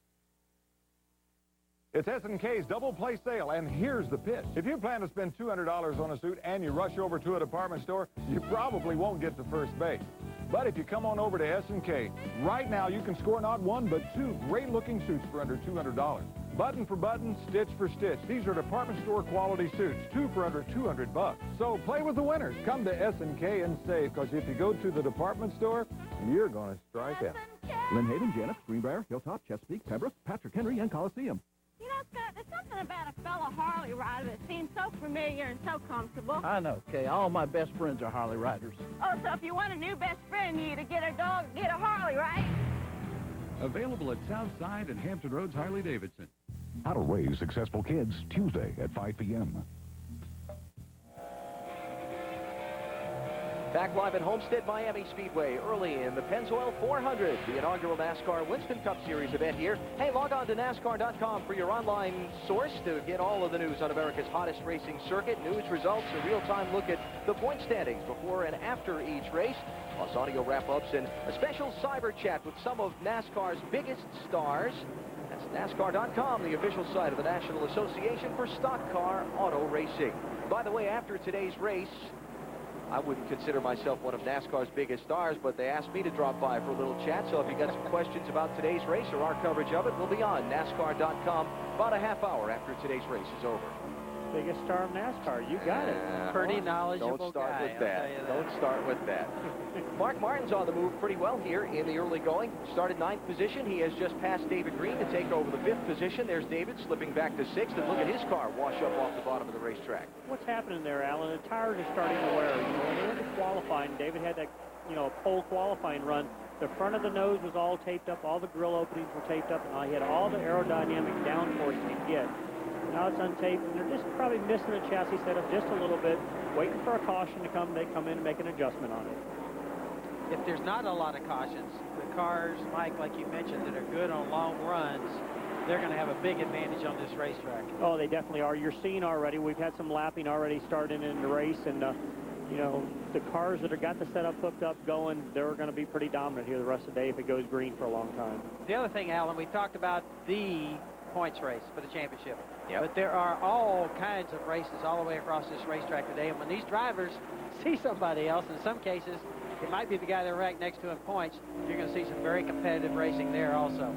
It's S&K's double play sale, and here's the pitch. If you plan to spend $200 on a suit and you rush over to a department store, you probably won't get to first base. But if you come on over to S&K, right now you can score not 1 but 2 great-looking suits for under $200. Button for button, stitch for stitch. These are department store quality suits, 2 for under $200. So play with the winners. Come to S&K and save, because if you go to the department store, you're going to strike out. Lynn Haven, Janus, Greenbrier, Hilltop, Chesapeake, Pembroke, Patrick Henry, and Coliseum. You know, Scott, there's something about a fellow Harley rider that seems so familiar and so comfortable. I know, Kay. All my best friends are Harley riders. Oh, so if you want a new best friend, you either get a dog or get a Harley, right? Available at Southside and Hampton Roads Harley-Davidson. How to raise successful kids, Tuesday at 5 p.m. Back live at Homestead-Miami Speedway early in the Pennzoil 400, the inaugural NASCAR Winston Cup Series event here. Hey, log on to NASCAR.com for your online source to get all of the news on America's hottest racing circuit, news, results, a real-time look at the point standings before and after each race, plus audio wrap-ups and a special cyber chat with some of NASCAR's biggest stars. That's NASCAR.com, the official site of the National Association for Stock Car Auto Racing. By the way, after today's race, I wouldn't consider myself one of NASCAR's biggest stars, but they asked me to drop by for a little chat, so if you got some questions about today's race or our coverage of it, we'll be on NASCAR.com about a half hour after today's race is over. Biggest star of NASCAR. You got it. Pretty knowledgeable Don't start guy, with that. Don't start with that. Mark Martin's on the move pretty well here in the early going. Started 9th position. He has just passed David Green to take over the 5th position. There's David slipping back to 6th, and look at his car wash up off the bottom of the racetrack. What's happening there, Alan? The tires are starting to wear. You know, when they went to qualifying, David had that, pole qualifying run. The front of the nose was all taped up. All the grill openings were taped up, and he had all the aerodynamic downforce he could get. Now it's untaped, and they're just probably missing the chassis setup just a little bit, waiting for a caution to come. They come in and make an adjustment on it. If there's not a lot of cautions, the cars, Mike, like you mentioned, that are good on long runs, they're going to have a big advantage on this racetrack. Oh, they definitely are. You're seeing already. We've had some lapping already starting in the race, and the cars that have got the setup hooked up going, they're going to be pretty dominant here the rest of the day if it goes green for a long time. The other thing, Alan, we talked about the points race for the championship. Yep. But there are all kinds of races all the way across this racetrack today, and when these drivers see somebody else, in some cases, it might be the guy they're ranked next to in points, you're going to see some very competitive racing there also.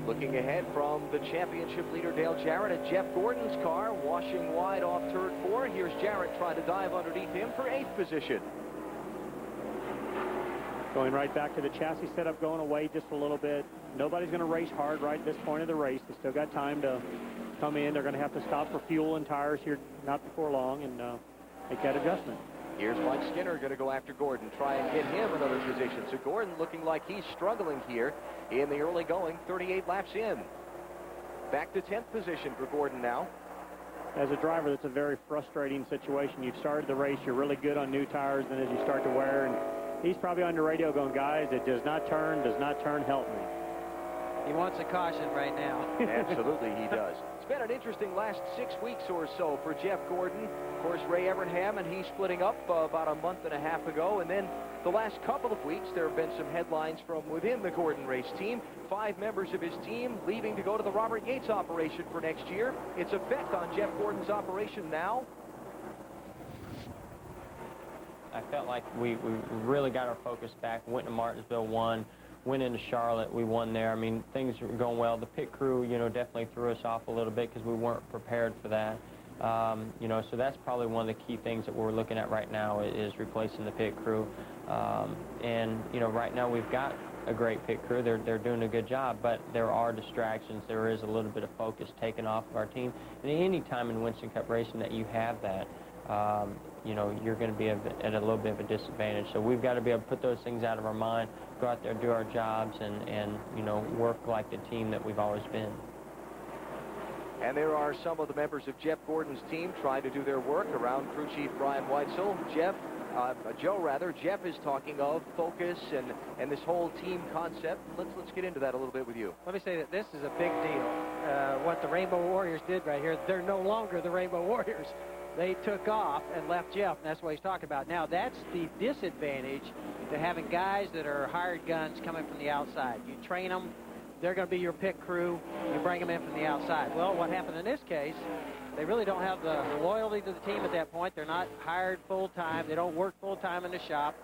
Looking ahead from the championship leader, Dale Jarrett, at Jeff Gordon's car, washing wide off turn 4. Here's Jarrett trying to dive underneath him for 8th position. Going right back to the chassis setup, going away just a little bit. Nobody's going to race hard right at this point of the race. They still got time to come in. They're going to have to stop for fuel and tires here not before long and make that adjustment. Here's Mike Skinner going to go after Gordon, try and get him another position. So Gordon looking like he's struggling here in the early going, 38 laps in. Back to 10th position for Gordon now. As a driver, that's a very frustrating situation. You've started the race, you're really good on new tires, and as you start to wear, and he's probably on the radio going, guys, it does not turn, help me. He wants a caution right now. Absolutely, he does. been an interesting last 6 weeks or so for Jeff Gordon. Of course, Ray Evernham, and he's splitting up about a month and a half ago. And then the last couple of weeks, there have been some headlines from within the Gordon race team. 5 members of his team leaving to go to the Robert Yates operation for next year. Its effect on Jeff Gordon's operation now? I felt like we really got our focus back, went to Martinsville, won, went into Charlotte, we won there. I mean, things were going well. The pit crew, you know, definitely threw us off a little bit because we weren't prepared for that. You know, so that's probably one of the key things that we're looking at right now is replacing the pit crew. And, you know, right now we've got a great pit crew. They're doing a good job, but there are distractions. There is a little bit of focus taken off of our team. And any time in Winston Cup racing that you have that, you know, you're going to be at a little bit of a disadvantage. So we've got to be able to put those things out of our mind, go out there, do our jobs, and you know, work like the team that we've always been. And there are some of the members of Jeff Gordon's team trying to do their work around crew chief Brian Weitzel. Jeff is talking of focus and this whole team concept. Let's get into that a little bit with you. Let me say that this is a big deal. What the Rainbow Warriors did right here, they're no longer the Rainbow Warriors. They took off and left Jeff, and that's what he's talking about. Now, that's the disadvantage to having guys that are hired guns coming from the outside. You train them, they're going to be your pit crew, you bring them in from the outside. Well, what happened in this case, they really don't have the loyalty to the team at that point. They're not hired full-time. They don't work full-time in the shop.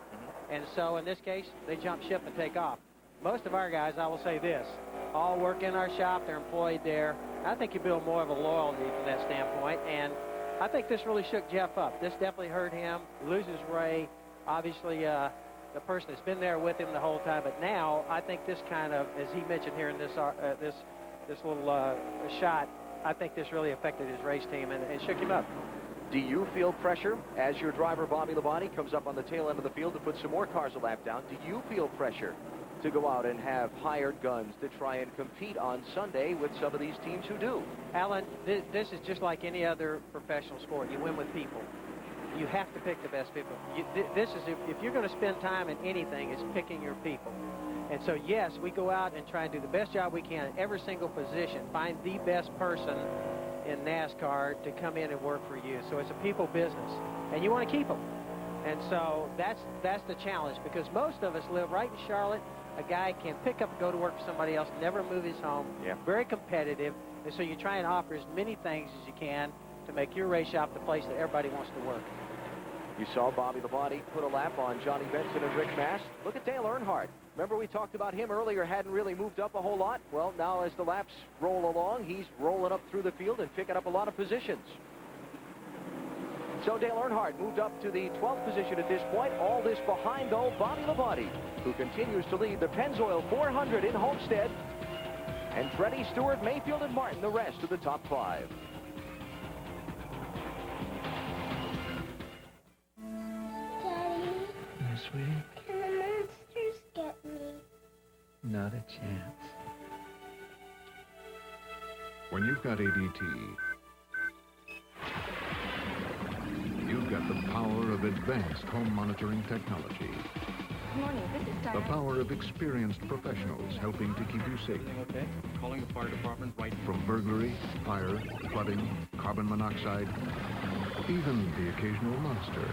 And so, in this case, they jump ship and take off. Most of our guys, I will say this, all work in our shop. They're employed there. I think you build more of a loyalty from that standpoint, and I think this really shook Jeff up. This definitely hurt him. Loses Ray, obviously the person that's been there with him the whole time. But now I think this kind of, as he mentioned here in this little shot, I think this really affected his race team and shook him up. Do you feel pressure as your driver Bobby Labonte comes up on the tail end of the field to put some more cars a lap down? Do you feel pressure to go out and have hired guns to try and compete on Sunday with some of these teams who do? Alan, this is just like any other professional sport. You win with people. You have to pick the best people. This is, if you're going to spend time in anything, it's picking your people. And so, yes, we go out and try and do the best job we can in every single position. Find the best person in NASCAR to come in and work for you. So it's a people business, and you want to keep them. And so that's the challenge, because most of us live right in Charlotte. A guy can pick up and go to work for somebody else, never move his home. Yeah. Very competitive. And so you try and offer as many things as you can to make your race shop the place that everybody wants to work. You saw Bobby Labonte put a lap on Johnny Benson and Rick Mast. Look at Dale Earnhardt. Remember we talked about him earlier, hadn't really moved up a whole lot? Well, now as the laps roll along, he's rolling up through the field and picking up a lot of positions. So Dale Earnhardt moved up to the 12th position at this point. All this behind, though, Bobby Labonte, who continues to lead the Pennzoil 400 in Homestead. And Freddie, Stewart, Mayfield, and Martin, the rest of the top 5. Daddy, Yeah, sweetie? can the monsters get me? Not a chance. When you've got ADT, you've got the power of advanced home monitoring technology. Good morning, this is The power of experienced professionals helping to keep you safe. Okay. Calling the fire department right From burglary, fire, flooding, carbon monoxide, even the occasional monster.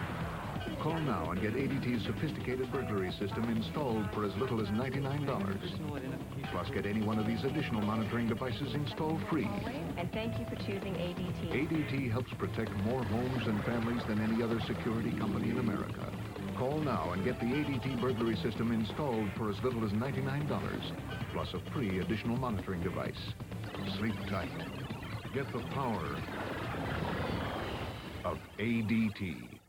Call now and get ADT's sophisticated burglary system installed for as little as $99. Plus, get any one of these additional monitoring devices installed free. And thank you for choosing ADT. ADT helps protect more homes and families than any other security company in America. Call now and get the ADT burglary system installed for as little as $99, plus a free additional monitoring device. Sleep tight. Get the power of ADT.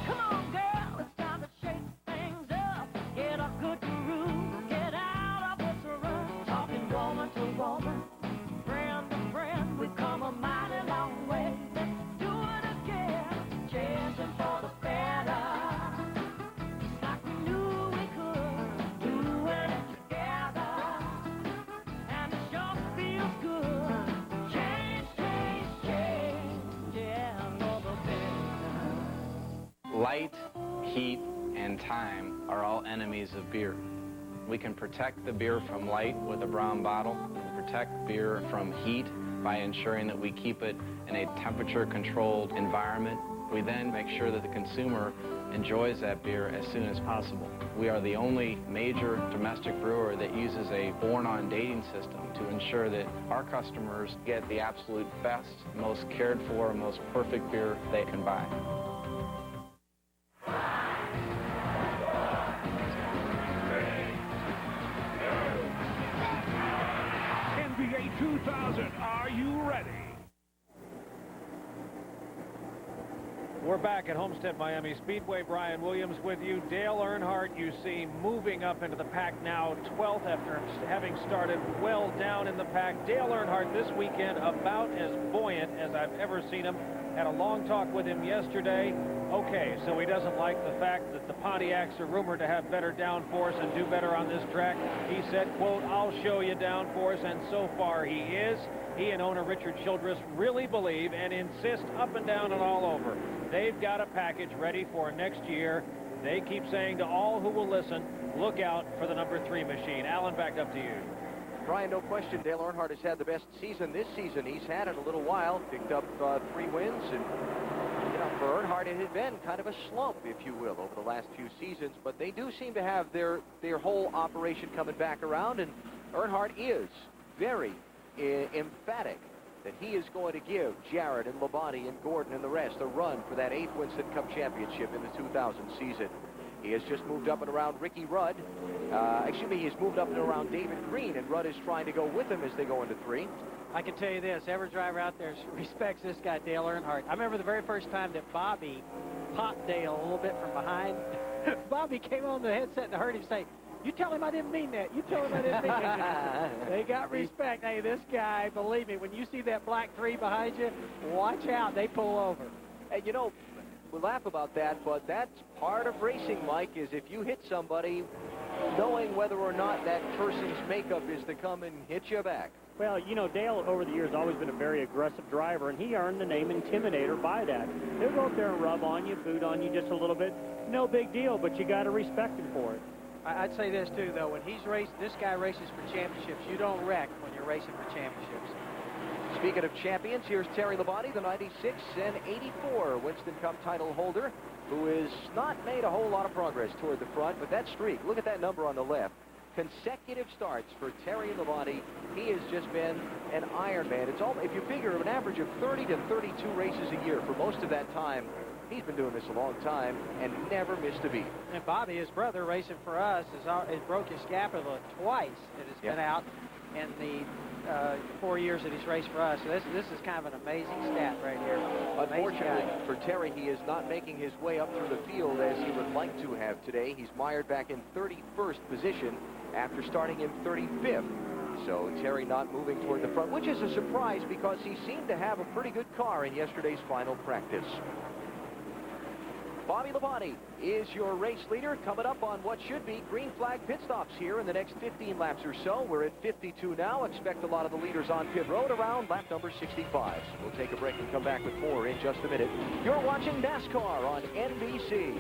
Come on, girl, it's time to shake things up. Get a good groove, get out of what's around. Talking woman to woman, friend to friend, we've come a mighty long way. Let's do it again, chasing for the better. Just like we knew we could, doing it together. And it sure feels good. Change, change, change, yeah, for the better. Light, heat, and time are all enemies of beer. We can protect the beer from light with a brown bottle, and protect beer from heat by ensuring that we keep it in a temperature-controlled environment. We then make sure that the consumer enjoys that beer as soon as possible. We are the only major domestic brewer that uses a born-on dating system to ensure that our customers get the absolute best, most cared for, most perfect beer they can buy. NBA 2000, are you ready? We're back at Homestead-Miami Speedway. Brian Williams with you. Dale Earnhardt, you see, moving up into the pack now, 12th after having started well down in the pack. Dale Earnhardt this weekend about as buoyant as I've ever seen him. Had a long talk with him yesterday. Okay, so he doesn't like the fact that the Pontiacs are rumored to have better downforce and do better on this track. He said, quote, "I'll show you downforce," and so far he is. He and owner Richard Childress really believe and insist up and down and all over. They've got a package ready for next year. They keep saying to all who will listen, look out for the number 3 machine. Alan, back up to you. Brian, no question, Dale Earnhardt has had the best season this season he's had in a little while. Picked up 3 wins, and you know, for Earnhardt it had been kind of a slump, if you will, over the last few seasons. But they do seem to have their whole operation coming back around, and Earnhardt is very emphatic that he is going to give Jarrett and Labonte and Gordon and the rest a run for that 8th Winston Cup Championship in the 2000 season. He has just moved up and around Ricky Rudd. He has moved up and around David Green, and Rudd is trying to go with him as they go into 3. I can tell you this, every driver out there respects this guy, Dale Earnhardt. I remember the very first time that Bobby popped Dale a little bit from behind. Bobby came on the headset and heard him say, "You tell him I didn't mean that. You tell him I didn't mean that." They got respect. Hey, this guy, believe me, when you see that black 3 behind you, watch out. They pull over. And, you know, we laugh about that, but that's part of racing, Mike, is if you hit somebody, knowing whether or not that person's makeup is to come and hit you back. Well, you know, Dale, over the years, has always been a very aggressive driver, and he earned the name Intimidator by that. He'll go up there and rub on you, boot on you just a little bit. No big deal, but you got to respect him for it. I'd say this, too, though. When he's raced, this guy races for championships. You don't wreck when you're racing for championships. Speaking of champions, here's Terry Labonte, the 96 and 84 Winston Cup title holder, who has not made a whole lot of progress toward the front, but that streak, look at that number on the left. Consecutive starts for Terry Labonte. He has just been an Iron Man. It's all, if you figure, an average of 30 to 32 races a year for most of that time. He's been doing this a long time and never missed a beat. And Bobby, his brother, racing for us, has broke his scapula twice. It has been out in the 4 years that he's raced for us. So this is kind of an amazing stat right here. Unfortunately for Terry, he is not making his way up through the field as he would like to have today. He's mired back in 31st position after starting in 35th. So Terry not moving toward the front, which is a surprise because he seemed to have a pretty good car in yesterday's final practice. Bobby Labonte is your race leader, coming up on what should be green flag pit stops here in the next 15 laps or so. We're at 52 now. Expect a lot of the leaders on pit road around lap number 65. We'll take a break and come back with more in just a minute. You're watching NASCAR on NBC.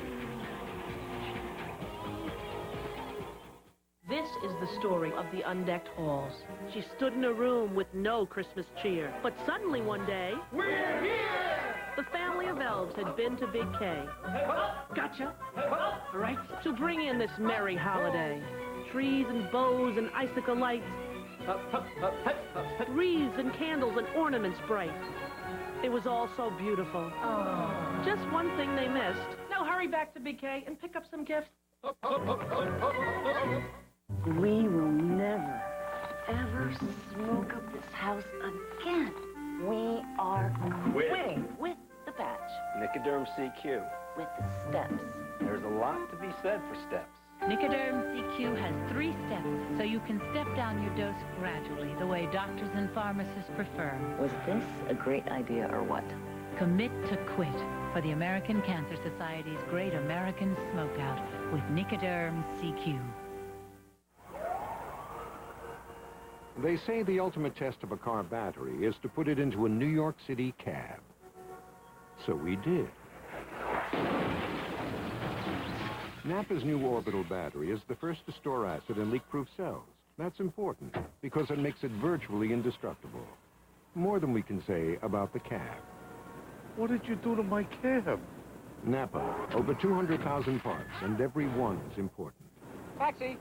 This is the story of the undecked halls. She stood in a room with no Christmas cheer. But suddenly one day, we're here! The family of elves had been to Big K. Gotcha. Right. To bring in this merry holiday. Trees and bows and icicle lights. Wreaths and candles and ornaments bright. It was all so beautiful. Oh. Just one thing they missed. Now hurry back to Big K and pick up some gifts. We will never, ever smoke up this house again. We are quitting with the patch. Nicoderm CQ. With the steps. There's a lot to be said for steps. Nicoderm CQ has 3 steps, so you can step down your dose gradually, the way doctors and pharmacists prefer. Was this a great idea or what? Commit to quit for the American Cancer Society's Great American Smokeout with Nicoderm CQ. They say the ultimate test of a car battery is to put it into a New York City cab. So we did. Napa's new orbital battery is the first to store acid in leak-proof cells. That's important because it makes it virtually indestructible. more than we can say about the cab. What did you do to my cab? Napa, over 200,000 parts, and every one is important. Taxi!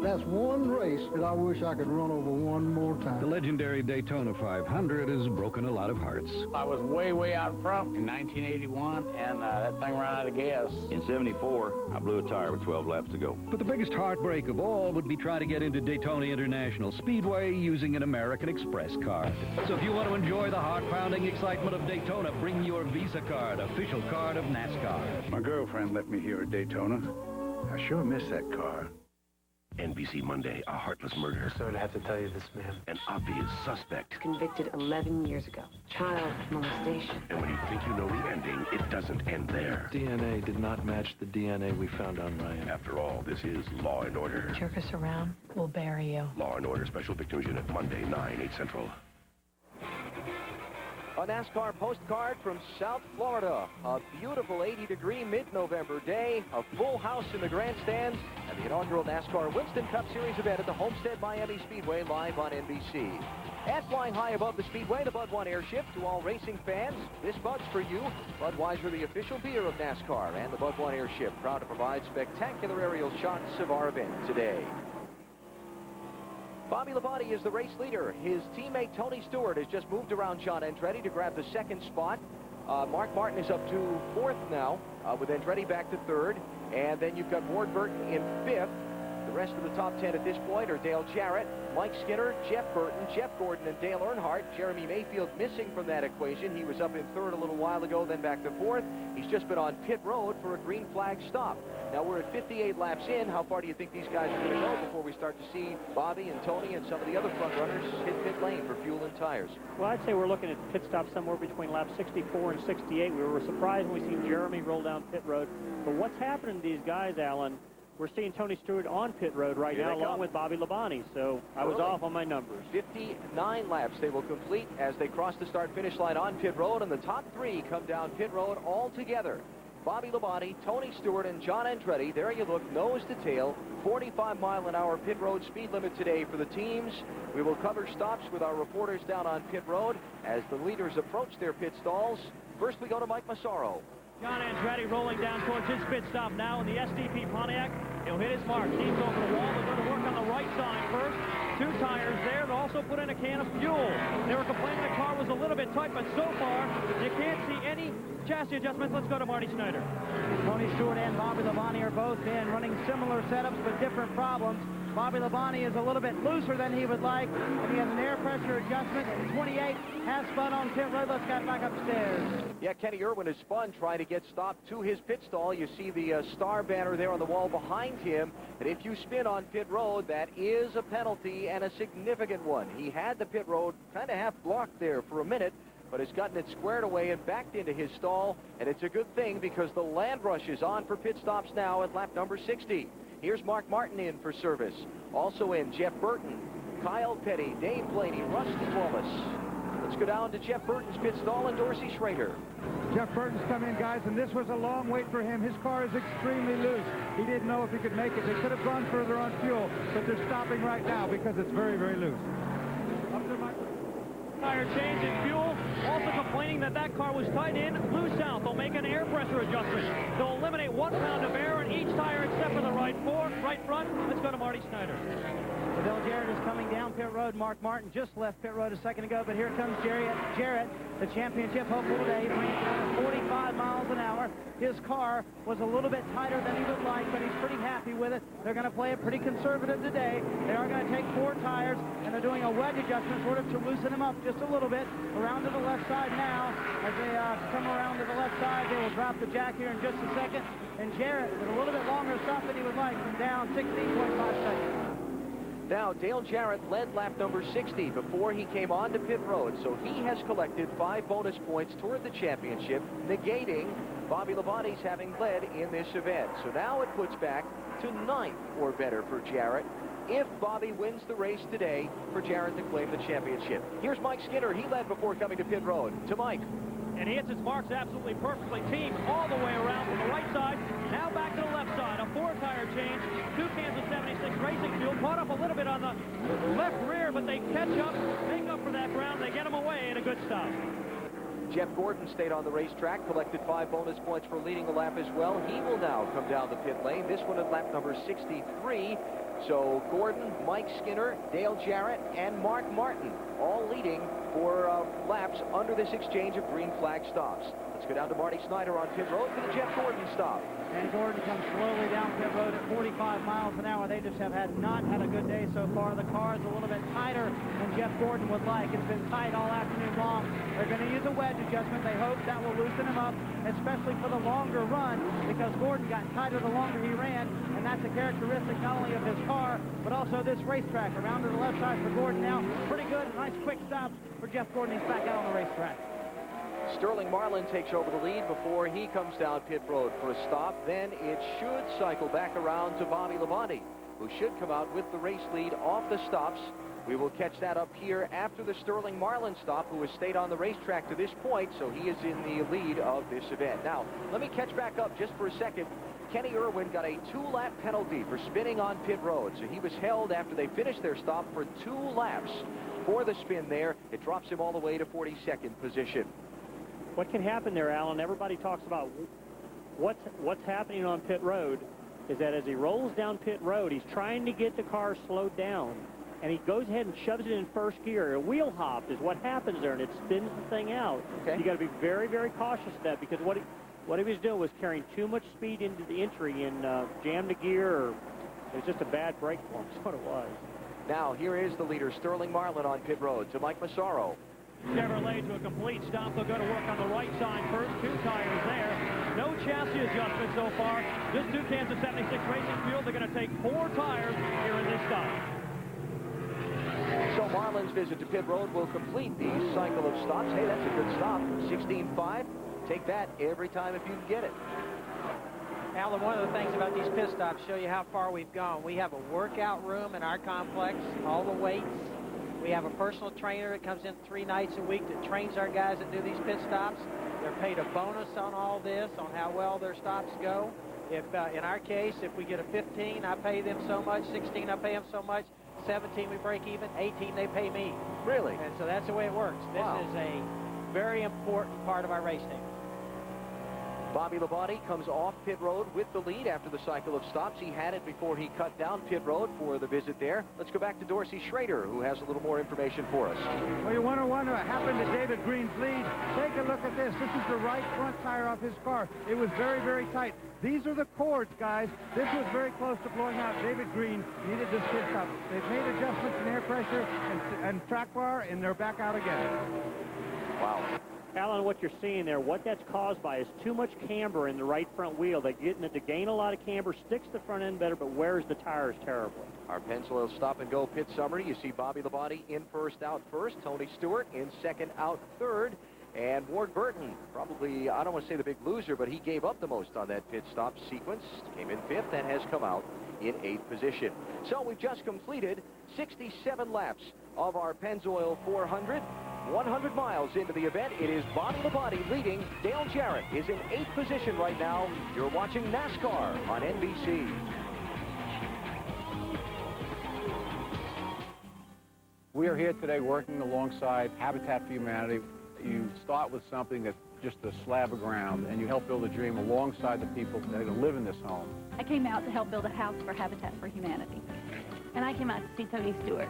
That's one race that I wish I could run over one more time. The legendary Daytona 500 has broken a lot of hearts. I was way out front in 1981, and that thing ran out of gas. In 74, I blew a tire with 12 laps to go. But the biggest heartbreak of all would be trying to get into Daytona International Speedway using an American Express card. So if you want to enjoy the heart-pounding excitement of Daytona, bring your Visa card, official card of NASCAR. My girlfriend let me here at Daytona. I sure miss that car. NBC Monday, a heartless murder. Sorry to have to tell you this, ma'am. An obvious suspect. Convicted 11 years ago. Child molestation. And when you think you know the ending, it doesn't end there. DNA did not match the DNA we found on Ryan. After all, this is Law and Order. Jerk us around, we'll bury you. Law and Order Special Victims Unit, Monday, 9, 8 Central. A NASCAR postcard from South Florida. A beautiful 80-degree mid-November day, a full house in the grandstands, and the inaugural NASCAR Winston Cup Series event at the Homestead-Miami Speedway live on NBC. And flying high above the Speedway, the Bud 1 airship. To all racing fans, this Bud's for you. Budweiser, the official beer of NASCAR, and the Bud 1 airship, proud to provide spectacular aerial shots of our event today. Bobby Labonte is the race leader. His teammate Tony Stewart has just moved around John Andretti to grab the second spot. Mark Martin is up to fourth now, with Andretti back to third. And then you've got Ward Burton in fifth. The rest of the top 10 at this point are Dale Jarrett, Mike Skinner, Jeff Burton, Jeff Gordon, and Dale Earnhardt. Jeremy Mayfield missing from that equation. He was up in third a little while ago, then back to fourth. He's just been on pit road for a green flag stop. Now we're at 58 laps in. How far do you think these guys are going to go before we start to see Bobby and Tony and some of the other front runners hit pit lane for fuel and tires? Well, I'd say we're looking at pit stops somewhere between laps 64 and 68. We were surprised when we seen Jeremy roll down pit road. But what's happening to these guys, Alan? We're seeing Tony Stewart on pit road right now, along with Bobby Labonte, so I was off on my numbers. 59 laps they will complete as they cross the start-finish line on pit road, and the top three come down pit road all together. Bobby Labonte, Tony Stewart, and John Andretti. There you look, nose to tail, 45-mile-an-hour pit road speed limit today for the teams. We will cover stops with our reporters down on pit road as the leaders approach their pit stalls. First, we go to Mike Massaro. John Andretti rolling down towards his pit stop now in the SDP Pontiac. He'll hit his mark. Teams over the wall. They're going to work on the right side first. Two tires there. They'll also put in a can of fuel. They were complaining the car was a little bit tight, but so far, you can't see any chassis adjustments. Let's go to Marty Schneider. Tony Stewart and Bobby Labonte are both in running similar setups but different problems. Bobby Labonte is a little bit looser than he would like, and he has an air pressure adjustment. And 28 has spun on pit road. Let's get back upstairs. Yeah, Kenny Irwin has spun trying to get stopped to his pit stall. You see the star banner there on the wall behind him. And if you spin on pit road, that is a penalty and a significant one. He had the pit road kind of half blocked there for a minute, but has gotten it squared away and backed into his stall. And it's a good thing because the Land Rush is on for pit stops now at lap number 60. Here's Mark Martin in for service. Also in Jeff Burton, Kyle Petty, Dave Blaney, Rusty Wallace. Let's go down to Jeff Burton's pit stall and Dorsey Schrader. Jeff Burton's come in, guys, and this was a long wait for him. His car is extremely loose. He didn't know if he could make it. They could have gone further on fuel, but they're stopping right now because it's very, very loose. Up to tire change in fuel. Also complaining that that car was tight in, loose out. They'll make an air pressure adjustment. They'll eliminate 1 pound of air in each tire except for the right front. Let's go to Marty Schneider. Bill Jarrett is coming down pit road. Mark Martin just left pit road a second ago, but here comes Jarrett, the championship hopeful today. He ran down 45 miles an hour. His car was a little bit tighter than he would like, but he's pretty happy with it. They're going to play it pretty conservative today. They are going to take 4 tires, and they're doing a wedge adjustment sort of to loosen him up just a little bit. Around to the left side now. As they come around to the left side, they will drop the jack here in just a second. And Jarrett, with a little bit longer stop than he would like, down 16.5 seconds. Now, Dale Jarrett led lap number 60 before he came on to pit road, so he has collected 5 bonus points toward the championship, negating Bobby Labonte's having led in this event. So now it puts back to 9th or better for Jarrett if Bobby wins the race today for Jarrett to claim the championship. Here's Mike Skinner. He led before coming to pit road. To Mike. And he hits his marks absolutely perfectly. Team all the way around from the right side. Now back to the left side. A 4 tire change. 2 cans of 76 Racing Fuel caught up a little bit on the left rear, but they catch up, make up for that ground. They get him away in a good stop. Jeff Gordon stayed on the racetrack, collected 5 bonus points for leading the lap as well. He will now come down the pit lane. This one at lap number 63. So Gordon, Mike Skinner, Dale Jarrett, and Mark Martin all leading for laps under this exchange of green flag stops. Let's go down to Marty Snyder on pit road for the Jeff Gordon stop. And Gordon comes slowly down pit road at 45 miles an hour. They just have not had a good day so far. The car is a little bit tighter than Jeff Gordon would like. It's been tight all afternoon long. They're going to use a wedge adjustment. They hope that will loosen him up, especially for the longer run, because Gordon got tighter the longer he ran, and that's a characteristic not only of his car, but also this racetrack. Around to the left side for Gordon now. Pretty good. Nice quick stop for Jeff Gordon. He's back out on the racetrack. Sterling Marlin takes over the lead before he comes down pit road for a stop. Then it should cycle back around to Bobby Labonte, who should come out with the race lead off the stops. We will catch that up here after the Sterling Marlin stop, who has stayed on the racetrack to this point, so he is in the lead of this event. Now, let me catch back up just for a second. Kenny Irwin got a 2-lap penalty for spinning on pit road, so he was held after they finished their stop for 2 laps for the spin there. It drops him all the way to 42nd position. What can happen there, Alan? Everybody talks about what's happening on pit road is that as he rolls down pit road, he's trying to get the car slowed down, and he goes ahead and shoves it in first gear. A wheel hop is what happens there, and it spins the thing out. Okay. You got to be very, very cautious of that, because what he was doing was carrying too much speed into the entry and jammed the gear, or it was just a bad brake for him. That's what it was. Now, here is the leader, Sterling Marlin, on pit road to Mike Massaro. Chevrolet to a complete stop. They'll go to work on the right side first. 2 tires there. No chassis adjustment so far. Just 2 cans of 76 Racing Fuel. They're going to take 4 tires here in this stop. So Marlin's visit to pit road will complete the cycle of stops. Hey, that's a good stop. 16.5. Take that every time if you can get it. Alan, one of the things about these pit stops show you how far we've gone. We have a workout room in our complex, all the weights. We have a personal trainer that comes in 3 nights a week that trains our guys that do these pit stops. They're paid a bonus on all this, on how well their stops go. If in our case, if we get a 15, I pay them so much. 16, I pay them so much. 17, we break even. 18, they pay me. Really? And so that's the way it works. This is a very important part of our race team. Bobby Labonte comes off pit road with the lead after the cycle of stops. He had it before he cut down pit road for the visit there. Let's go back to Dorsey Schrader, who has a little more information for us. Well, you want to wonder what happened to David Green's lead. Take a look at this. This is the right front tire off his car. It was very, very tight. These are the cords, guys. This was very close to blowing out. David Green needed this pit stop. They've made adjustments in air pressure and track bar, and they're back out again. Wow. Alan, what you're seeing there, what that's caused by is too much camber in the right front wheel. They get to gain a lot of camber, sticks the front end better, but wears the tires terribly. Our Pennzoil Stop and Go pit summary. You see Bobby Labonte in first, out first. Tony Stewart in second, out third. And Ward Burton, probably, I don't want to say the big loser, but he gave up the most on that pit stop sequence. Came in 5th and has come out in 8th position. So we've just completed 67 laps of our Pennzoil 400. 100 miles into the event, it is Bobby Labonte leading. Dale Jarrett is in 8th position right now. You're watching NASCAR on NBC. We are here today working alongside Habitat for Humanity. You start with something that's just a slab of ground, and you help build a dream alongside the people that are going to live in this home. I came out to help build a house for Habitat for Humanity. And I came out to see Tony Stewart.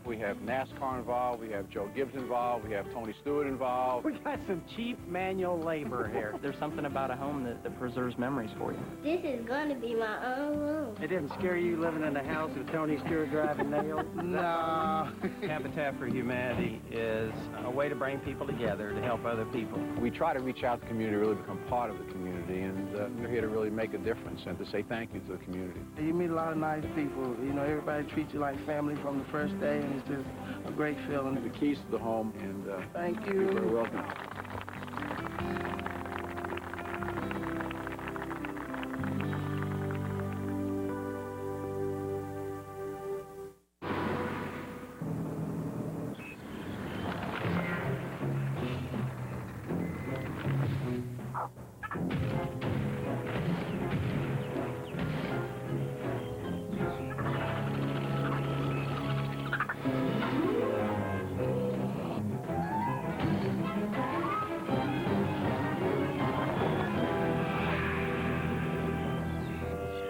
We have NASCAR involved, we have Joe Gibbs involved, we have Tony Stewart involved. We got some cheap manual labor here. There's something about a home that preserves memories for you. This is going to be my own room. It didn't scare you living in a house with Tony Stewart driving nails? No. Habitat for Humanity is a way to bring people together to help other people. We try to reach out to the community, really become part of the community, and we're here to really make a difference and to say thank you to the community. You meet a lot of nice people. You know, everybody treats you like family from the first day, and it's just a great feeling. The keys to the home, and thank you. You're very welcome.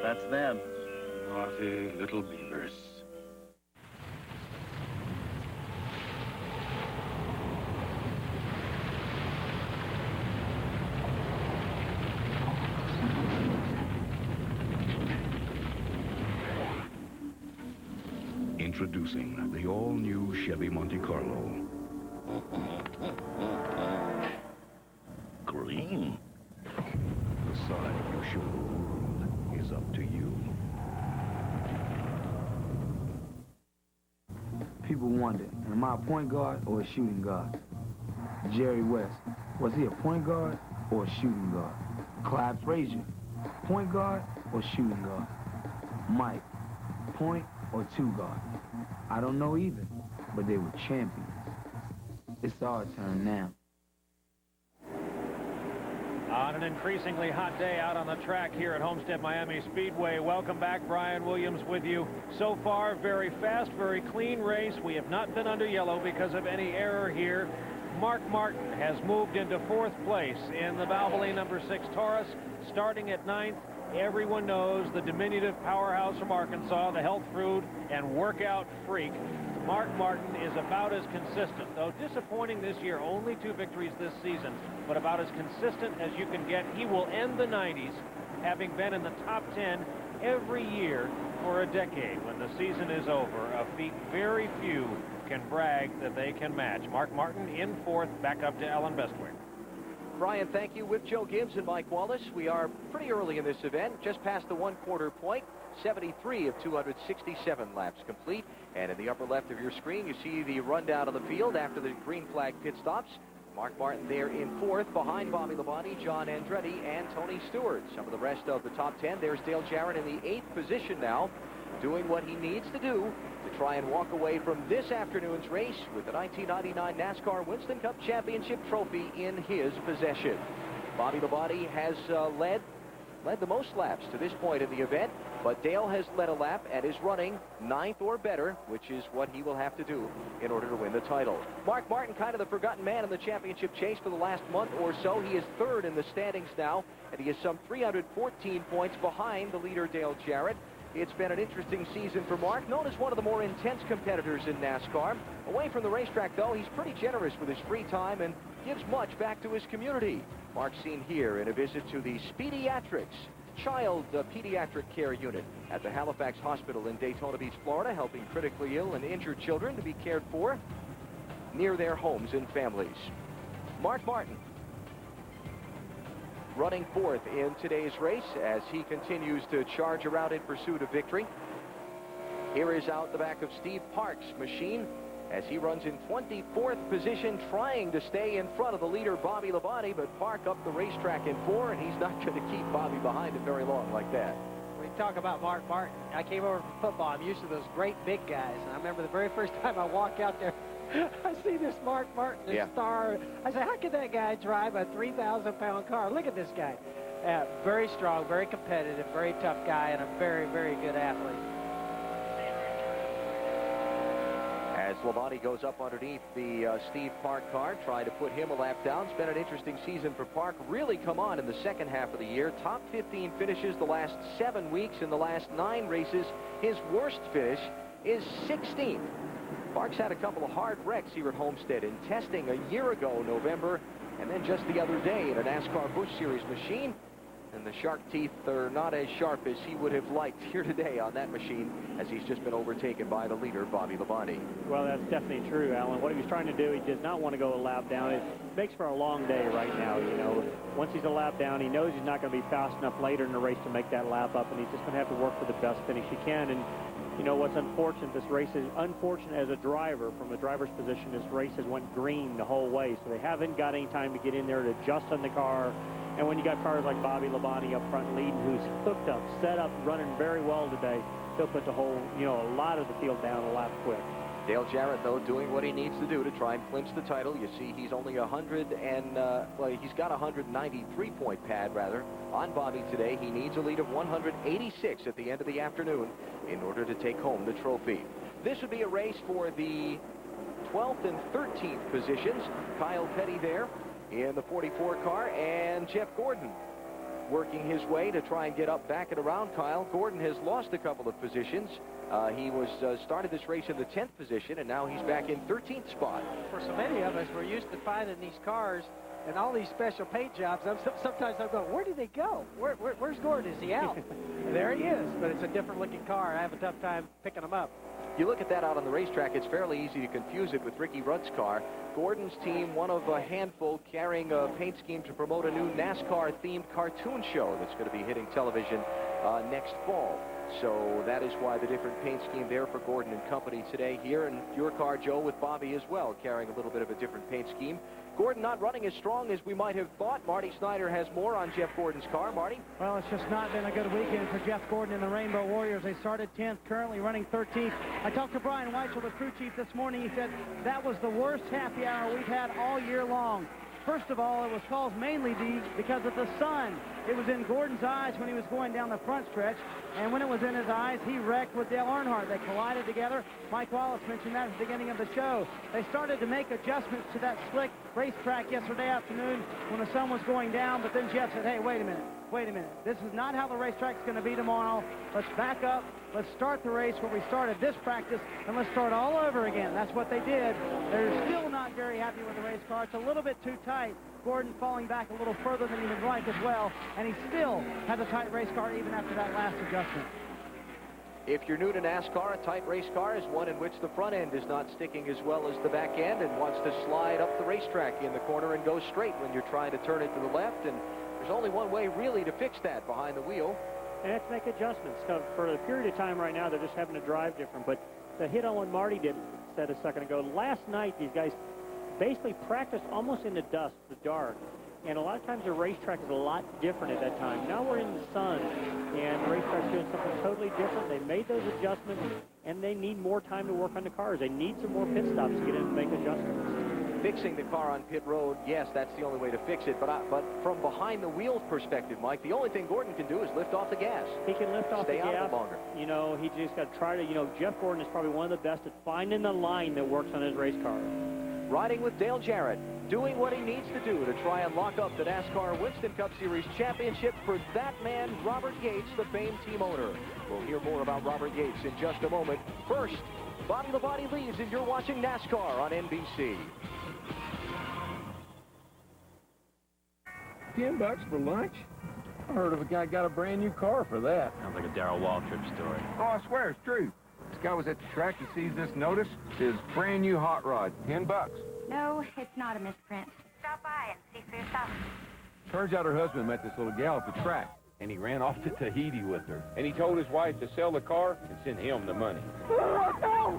That's them. Naughty little beavers. Introducing the all-new Chevy Monte Carlo. Green. The side you show the world is up to you. People wonder, am I a point guard or a shooting guard? Jerry West, was he a point guard or a shooting guard? Clyde Frazier, point guard or shooting guard? Mike, point or two guard? I don't know either, but they were champions. It's our turn now. On an increasingly hot day out on the track here at Homestead-Miami Speedway. Welcome back. Brian Williams with you. So far, very fast, very clean race. We have not been under yellow because of any error here. Mark Martin has moved into 4th place in the Valvoline number 6 Taurus, starting at 9th. Everyone knows the diminutive powerhouse from Arkansas, the health food and workout freak. Mark Martin is about as consistent, though disappointing this year, only 2 victories this season, but about as consistent as you can get. He will end the 90s, having been in the top 10 every year for a decade. When the season is over, a feat very few can brag that they can match. Mark Martin in 4th, back up to Alan Bestwick. Brian, thank you. With Joe Gibbs and Mike Wallace, we are pretty early in this event, just past the 1/4 point. 73 of 267 laps complete. And in the upper left of your screen, you see the rundown of the field after the green flag pit stops. Mark Martin there in 4th, behind Bobby Labonte, John Andretti, and Tony Stewart. Some of the rest of the top 10. There's Dale Jarrett in the 8th position now, doing what he needs to do to try and walk away from this afternoon's race with the 1999 NASCAR Winston Cup Championship trophy in his possession. Bobby Labonte has led the most laps to this point in the event, but Dale has led a lap and is running 9th or better, which is what he will have to do in order to win the title. Mark Martin, kind of the forgotten man in the championship chase for the last month or so. He is 3rd in the standings now, and he is some 314 points behind the leader, Dale Jarrett. It's been an interesting season for Mark, known as one of the more intense competitors in NASCAR. Away from the racetrack, though, he's pretty generous with his free time and gives much back to his community. Mark's seen here in a visit to the Speediatrics Child Pediatric Care Unit at the Halifax Hospital in Daytona Beach, Florida, helping critically ill and injured children to be cared for near their homes and families. Mark Martin running 4th in today's race as he continues to charge around in pursuit of victory. Here is out the back of Steve Park's machine as he runs in 24th position, trying to stay in front of the leader, Bobby Labonte, but Park up the racetrack in 4, and he's not going to keep Bobby behind him very long like that. We talk about Mark Martin. I came over from football. I'm used to those great big guys, and I remember the very first time I walked out there, I see this Mark Martin, this star. I said, how can that guy drive a 3,000-pound car? Look at this guy. Very strong, very competitive, very tough guy, and a very, very good athlete. As Labonte goes up underneath the Steve Park car, trying to put him a lap down. It's been an interesting season for Park. Really come on in the second half of the year. Top 15 finishes the last 7 weeks. In the last 9 races, his worst finish is 16th. Park's had a couple of hard wrecks here at Homestead in testing a year ago, November, and then just the other day in a NASCAR Busch Series machine. And the shark teeth are not as sharp as he would have liked here today on that machine, as he's just been overtaken by the leader, Bobby Labonte. Well, that's definitely true, Alan. What he was trying to do, he did not want to go a lap down. It makes for a long day right now, you know. Once he's a lap down, he knows he's not going to be fast enough later in the race to make that lap up, and he's just going to have to work for the best finish he can. And you know what's unfortunate, this race is unfortunate as a driver. From the driver's position, this race has went green the whole way, so they haven't got any time to get in there to adjust on the car. And when you got cars like Bobby Labonte up front leading, who's hooked up, set up, running very well today, he'll put the whole, you know, a lot of the field down a lap quick. Dale Jarrett, though, doing what he needs to do to try and clinch the title. You see he's only he's got a 193-point pad, rather, on Bobby today. He needs a lead of 186 at the end of the afternoon in order to take home the trophy. This would be a race for the 12th and 13th positions. Kyle Petty there in the 44 car, and Jeff Gordon working his way to try and get up, back and around Kyle. Gordon has lost a couple of positions. He was started this race in the 10th position, and now he's back in 13th spot. For so many of us, we're used to finding these cars and all these special paint jobs. Sometimes I'm going, where did they go? Where's Gordon? Is he out? There he is, but it's a different looking car. I have a tough time picking him up. You look at that out on the racetrack, it's fairly easy to confuse it with Ricky Rudd's car. Gordon's team, one of a handful, carrying a paint scheme to promote a new NASCAR-themed cartoon show that's going to be hitting television next fall. So that is why the different paint scheme there for Gordon and company today here. And your car, Joe, with Bobby as well, carrying a little bit of a different paint scheme. Gordon not running as strong as we might have thought. Marty Snyder has more on Jeff Gordon's car. Marty? Well, it's just not been a good weekend for Jeff Gordon and the Rainbow Warriors. They started 10th, currently running 13th. I talked to Brian Weitzel, the crew chief, this morning. He said that was the worst happy hour we've had all year long. First of all, it was caused mainly because of the sun. It was in Gordon's eyes when he was going down the front stretch, and when it was in his eyes, he wrecked with Dale Earnhardt. They collided together. Mike Wallace mentioned that at the beginning of the show. They started to make adjustments to that slick racetrack yesterday afternoon when the sun was going down, but then Jeff said, hey, wait a minute. This is not how the racetrack's going to be tomorrow. Let's back up. Let's start the race where we started this practice, and let's start all over again. That's what they did. They're still not very happy with the race car. It's a little bit too tight. Gordon falling back a little further than he would like as well, and he still has a tight race car even after that last adjustment. If you're new to NASCAR, a tight race car is one in which the front end is not sticking as well as the back end and wants to slide up the racetrack in the corner and go straight when you're trying to turn it to the left. And there's only one way really to fix that behind the wheel. And that's make adjustments. For a period of time right now, they're just having to drive different. But the hit on what Marty said a second ago, last night these guys basically practiced almost in the dust, the dark. And a lot of times the racetrack is a lot different at that time. Now we're in the sun, and the racetrack's doing something totally different. They made those adjustments, and they need more time to work on the cars. They need some more pit stops to get in and make adjustments. Fixing the car on pit road, yes, that's the only way to fix it. But from behind the wheels perspective, Mike, the only thing Gordon can do is lift off the gas. He can lift off the gas. Stay out longer. You know, he just got to try to, Jeff Gordon is probably one of the best at finding the line that works on his race car. Riding with Dale Jarrett, doing what he needs to do to try and lock up the NASCAR Winston Cup Series championship for that man, Robert Yates, the famed team owner. We'll hear more about Robert Yates in just a moment. First, Bobby Labonte leaves, and you're watching NASCAR on NBC. $10 for lunch? I heard of a guy got a brand new car for that. Sounds like a Darrell Waltrip story. Oh, I swear it's true. This guy was at the track. He sees this notice. His brand new hot rod, $10. No, it's not a misprint. Stop by and see for yourself. Turns out her husband met this little gal at the track, and he ran off to Tahiti with her. And he told his wife to sell the car and send him the money. No.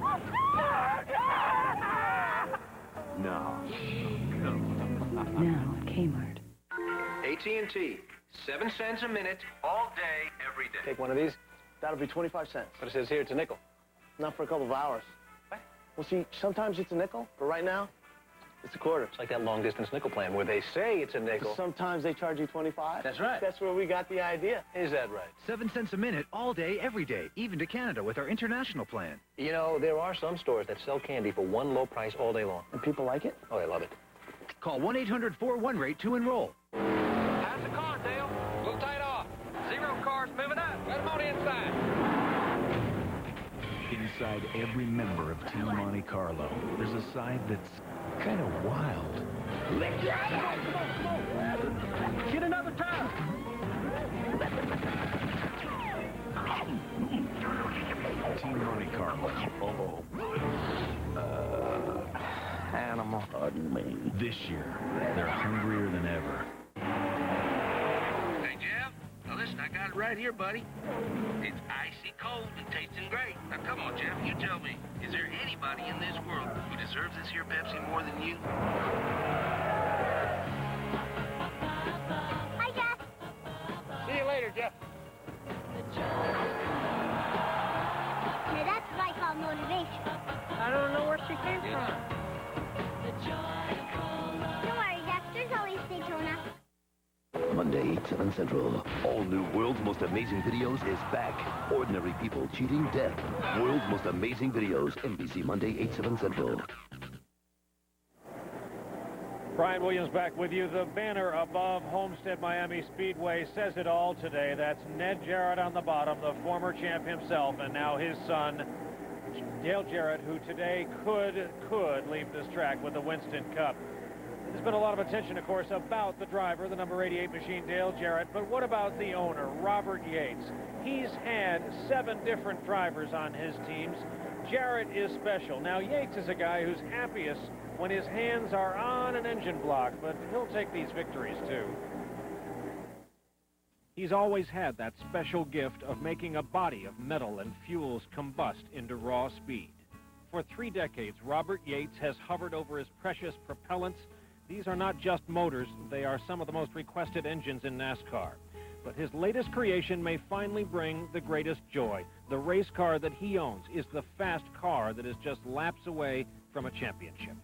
Now at Kmart. AT&T, 7 cents a minute, all day, every day. Take one of these. That'll be 25 cents. But it says here it's a nickel. Not for a couple of hours. What? Well, see, sometimes it's a nickel, but right now, it's a quarter. It's like that long-distance nickel plan where they say it's a nickel. Sometimes they charge you 25. That's right. That's where we got the idea. Is that right? 7 cents a minute, all day, every day, even to Canada with our international plan. You know, there are some stores that sell candy for one low price all day long. And people like it? Oh, they love it. Call 1-800-41-RATE to enroll. How's the car, Dale? A little tight off. 0 cars moving up. Let them on inside. Inside every member of Team Monte Carlo, there's a side that's kind of wild. Get another tire. Team Monte Carlo. Animal. Pardon me. This year, they're hungrier than ever. Hey, Jeff. Now, listen, I got it right here, buddy. It's icy cold and tasting great. Now, come on, Jeff, you tell me. Is there anybody in this world who deserves this here Pepsi more than you? Hi, Jeff. See you later, Jeff. Now, that's what I call motivation. I don't know where she came from. Don't worry, Jeff. There's always Daytona. Monday, 8, 7 Central. All new World's Most Amazing Videos is back. Ordinary people cheating death. World's Most Amazing Videos. NBC Monday, 8, 7 Central. Brian Williams back with you. The banner above Homestead-Miami Speedway says it all today. That's Ned Jarrett on the bottom, the former champ himself, and now his son, Dale Jarrett, who today could leave this track with the Winston Cup. There's been a lot of attention, of course, about the driver, the number 88 machine, Dale Jarrett, but what about the owner, Robert Yates? He's had 7 different drivers on his teams. Jarrett is special. Now, Yates is a guy who's happiest when his hands are on an engine block, but he'll take these victories, too. He's always had that special gift of making a body of metal and fuels combust into raw speed. For 3 decades, Robert Yates has hovered over his precious propellants. These are not just motors, they are some of the most requested engines in NASCAR. But his latest creation may finally bring the greatest joy. The race car that he owns is the fast car that is just laps away from a championship.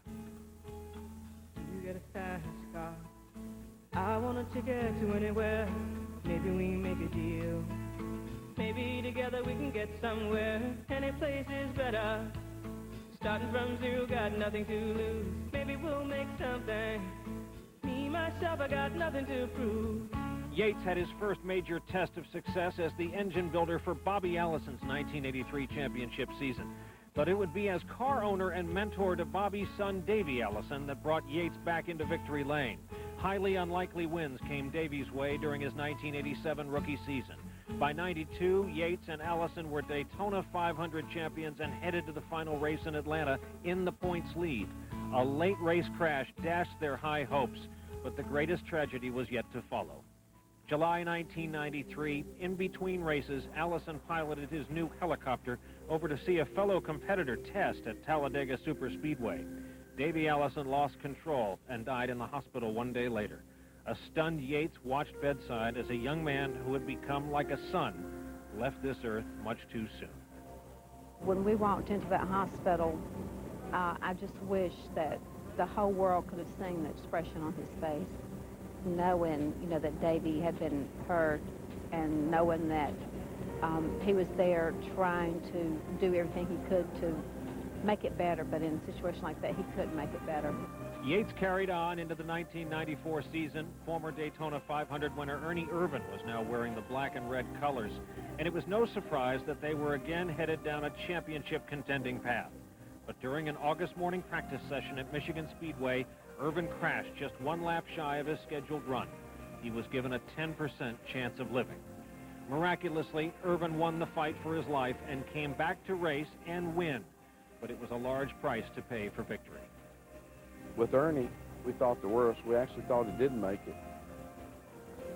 You get a fast car. I want a ticket to anywhere. Maybe we make a deal. Maybe together we can get somewhere. Any place is better. Starting from zero, got nothing to lose. Maybe we'll make something. Me, myself, I got nothing to prove. Yates had his first major test of success as the engine builder for Bobby Allison's 1983 championship season. But it would be as car owner and mentor to Bobby's son, Davey Allison, that brought Yates back into victory lane. Highly unlikely wins came Davey's way during his 1987 rookie season. By 92, Yates and Allison were Daytona 500 champions and headed to the final race in Atlanta in the points lead. A late race crash dashed their high hopes, but the greatest tragedy was yet to follow. July 1993, in between races, Allison piloted his new helicopter over to see a fellow competitor test at Talladega Superspeedway. Davey Allison lost control and died in the hospital 1 day later. A stunned Yates watched bedside as a young man who had become like a son left this earth much too soon. When we walked into that hospital, I just wish that the whole world could have seen the expression on his face, knowing, that Davey had been hurt and knowing that he was there trying to do everything he could to make it better, but in a situation like that, he couldn't make it better. Yates carried on into the 1994 season. Former Daytona 500 winner Ernie Irvan was now wearing the black and red colors, and it was no surprise that they were again headed down a championship contending path. But during an August morning practice session at Michigan Speedway, Irvan crashed just 1 lap shy of his scheduled run. He was given a 10% chance of living. Miraculously, Irvan won the fight for his life and came back to race and win. But it was a large price to pay for victory. With Ernie, we thought the worst. We actually thought he didn't make it.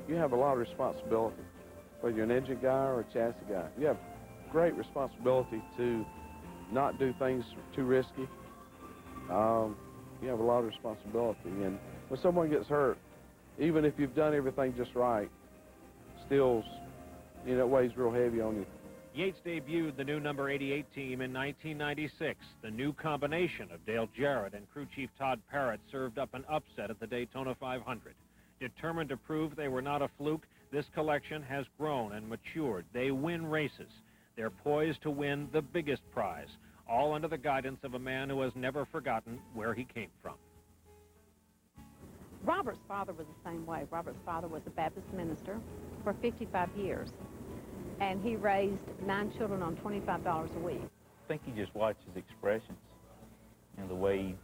You have a lot of responsibility, whether you're an engine guy or a chassis guy. You have great responsibility to not do things too risky. You have a lot of responsibility. And when someone gets hurt, even if you've done everything just right, still, it weighs real heavy on you. Yates debuted the new number 88 team in 1996. The new combination of Dale Jarrett and crew chief Todd Parrott served up an upset at the Daytona 500. Determined to prove they were not a fluke, this collection has grown and matured. They win races. They're poised to win the biggest prize, all under the guidance of a man who has never forgotten where he came from. Robert's father was the same way. Robert's father was a Baptist minister for 55 years. And he raised 9 children on $25 a week. I think you just watch his expressions and the way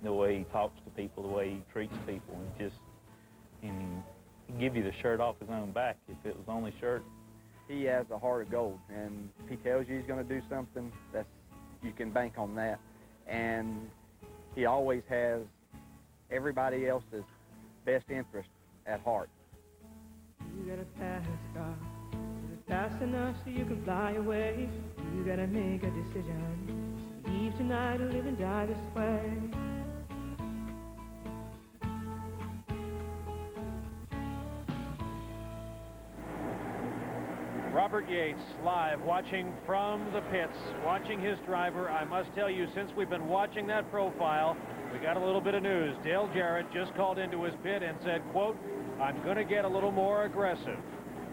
he talks to people, the way he treats people, and he'd give you the shirt off his own back if it was only shirt. He has a heart of gold, and if he tells you he's going to do something, you can bank on that. And he always has everybody else's best interest at heart. You got a fast car. Fast enough so you can fly away. You gotta make a decision. Leave tonight or live and die this way. Robert Yates live, watching from the pits, watching his driver. I must tell you, since we've been watching that profile, we got a little bit of news. Dale Jarrett just called into his pit and said, quote, "I'm going to get a little more aggressive."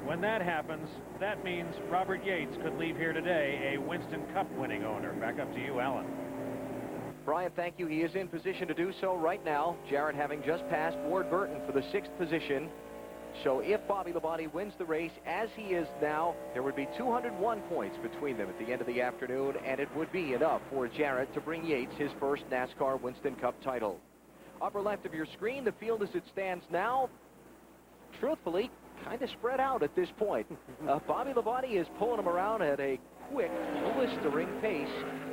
When that happens, that means Robert Yates could leave here today a Winston Cup winning owner. Back up to you, Alan. Brian, thank you. He is in position to do so right now. Jarrett having just passed Ward Burton for the 6th position. So if Bobby Labonte wins the race as he is now, there would be 201 points between them at the end of the afternoon, and it would be enough for Jarrett to bring Yates his first NASCAR Winston Cup title. Upper left of your screen, the field as it stands now, truthfully, kind of spread out at this point. Bobby Labonte is pulling them around at a quick, blistering pace,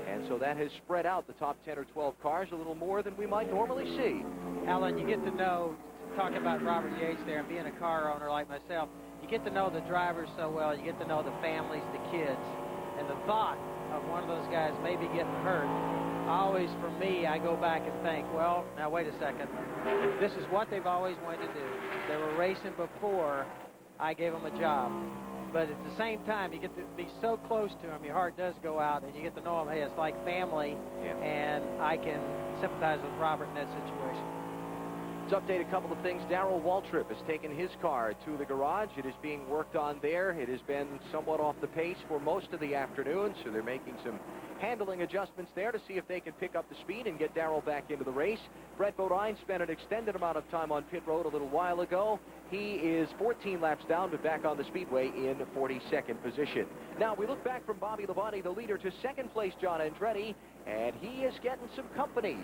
and so that has spread out the top 10 or 12 cars a little more than we might normally see. Alan, you get to know, talking about Robert Yates there and being a car owner like myself, you get to know the drivers so well, you get to know the families, the kids, and the thought of one of those guys maybe getting hurt. Always, for me, I go back and think, well, now wait a second. This is what they've always wanted to do. They were racing before I gave them a job. But at the same time, you get to be so close to them, your heart does go out, and you get to know them, hey, it's like family, and I can sympathize with Robert in that situation. Let's update a couple of things. Darrell Waltrip has taken his car to the garage. It is being worked on there. It has been somewhat off the pace for most of the afternoon, so they're making some handling adjustments there to see if they can pick up the speed and get Darrell back into the race. Brett Bodine spent an extended amount of time on pit road a little while ago. He is 14 laps down, but back on the speedway in 42nd position. Now, we look back from Bobby Labonte, the leader, to second place John Andretti, and he is getting some company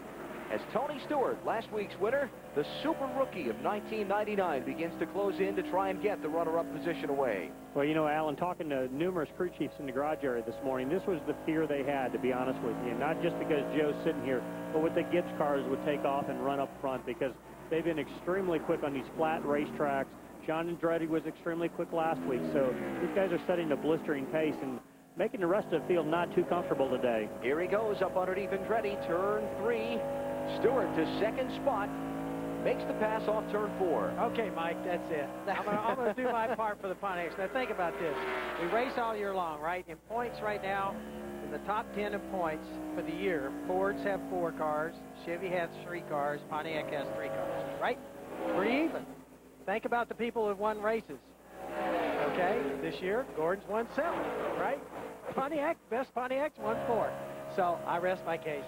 as Tony Stewart, last week's winner, the super rookie of 1999, begins to close in to try and get the runner-up position away. Well, you know, Alan, talking to numerous crew chiefs in the garage area this morning, this was the fear they had, to be honest with you. Not just because Joe's sitting here, but with the Gibbs cars would take off and run up front, because they've been extremely quick on these flat racetracks. John Andretti was extremely quick last week, so these guys are setting a blistering pace and making the rest of the field not too comfortable today. Here he goes up underneath Andretti, turn 3. Stewart to second spot, makes the pass off turn 4. Okay, Mike, that's it. I'm going to do my part for the Pontiacs. Now, think about this. We race all year long, right? In points right now, in the top 10 in points for the year, Fords have 4 cars, Chevy has 3 cars, Pontiac has 3 cars, right? Pretty even. Think about the people who've won races. Okay, this year, Gordon's won 7, right? Pontiac, best Pontiac's won 4. So I rest my case.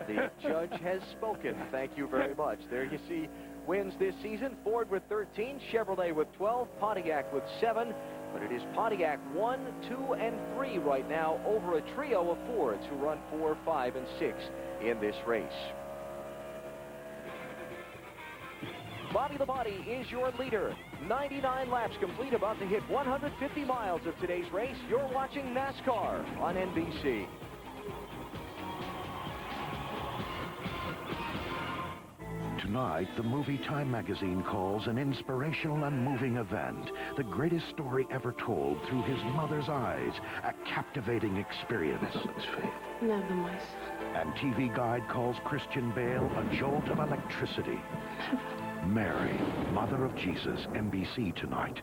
The judge has spoken. Thank you very much. There you see wins this season. Ford with 13, Chevrolet with 12, Pontiac with 7. But it is Pontiac 1, 2, and 3 right now over a trio of Fords who run 4, 5, and 6 in this race. Bobby Labonte is your leader. 99 laps complete, about to hit 150 miles of today's race. You're watching NASCAR on NBC. Tonight, the movie Time magazine calls an inspirational and moving event, the greatest story ever told through his mother's eyes, a captivating experience. Never, my son. And TV Guide calls Christian Bale a jolt of electricity. Never. Mary, Mother of Jesus, NBC tonight.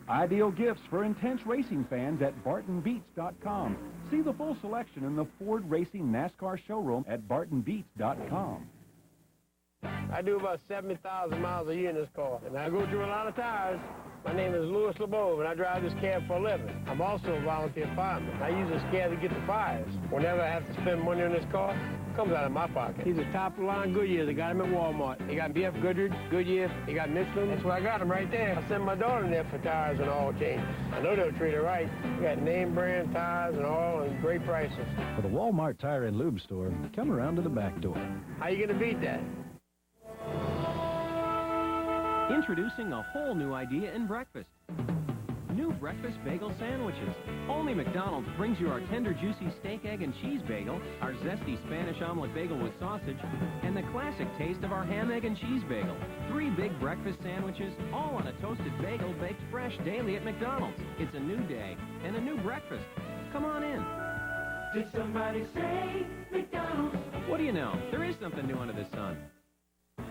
Ideal gifts for intense racing fans at BartonBeats.com. See the full selection in the Ford Racing NASCAR showroom at BartonBeats.com. I do about 70,000 miles a year in this car, and I go through a lot of tires. My name is Louis LeBeau, and I drive this cab for a living. I'm also a volunteer fireman. I use this cab to get the fires. Whenever I have to spend money on this car, it comes out of my pocket. He's a top-of-the-line Goodyear. They got him at Walmart. They got BF Goodrich, Goodyear. They got Michelin. That's where I got them right there. I send my daughter in there for tires and oil changes. I know they'll treat her right. They got name-brand tires and oil and great prices. For the Walmart Tire and Lube store, come around to the back door. How you going to beat that? Introducing a whole new idea in breakfast. New breakfast bagel sandwiches. Only McDonald's brings you our tender, juicy steak, egg, and cheese bagel, our zesty Spanish omelet bagel with sausage, and the classic taste of our ham, egg, and cheese bagel. 3 big breakfast sandwiches, all on a toasted bagel baked fresh daily at McDonald's. It's a new day and a new breakfast. Come on in. Did somebody say McDonald's? What do you know? There is something new under the sun.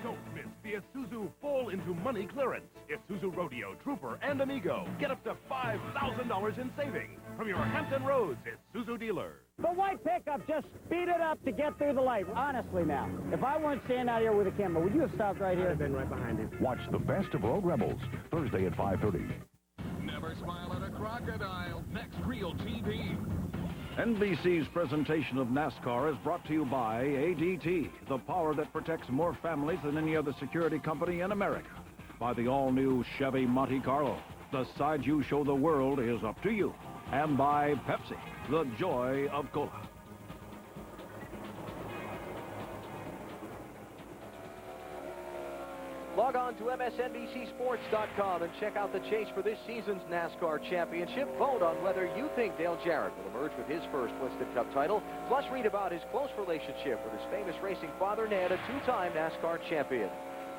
Don't miss the Isuzu Fall into Money clearance. Isuzu Rodeo, Trooper, and Amigo. Get up to $5,000 in savings from your Hampton Roads Isuzu dealer. The white pickup just speed it up to get through the light. Honestly now, if I weren't standing out here with a camera, would you have stopped right here? I'd have been right behind him. Watch the best of Road Rebels, Thursday at 5:30. Never smile at a crocodile. Next Real TV. NBC's presentation of NASCAR is brought to you by ADT, the power that protects more families than any other security company in America. By the all-new Chevy Monte Carlo, the side you show the world is up to you. And by Pepsi, the joy of cola. Log on to MSNBCSports.com and check out the chase for this season's NASCAR Championship. Vote on whether you think Dale Jarrett will emerge with his first Winston Cup title. Plus, read about his close relationship with his famous racing father, Ned, a two-time NASCAR champion.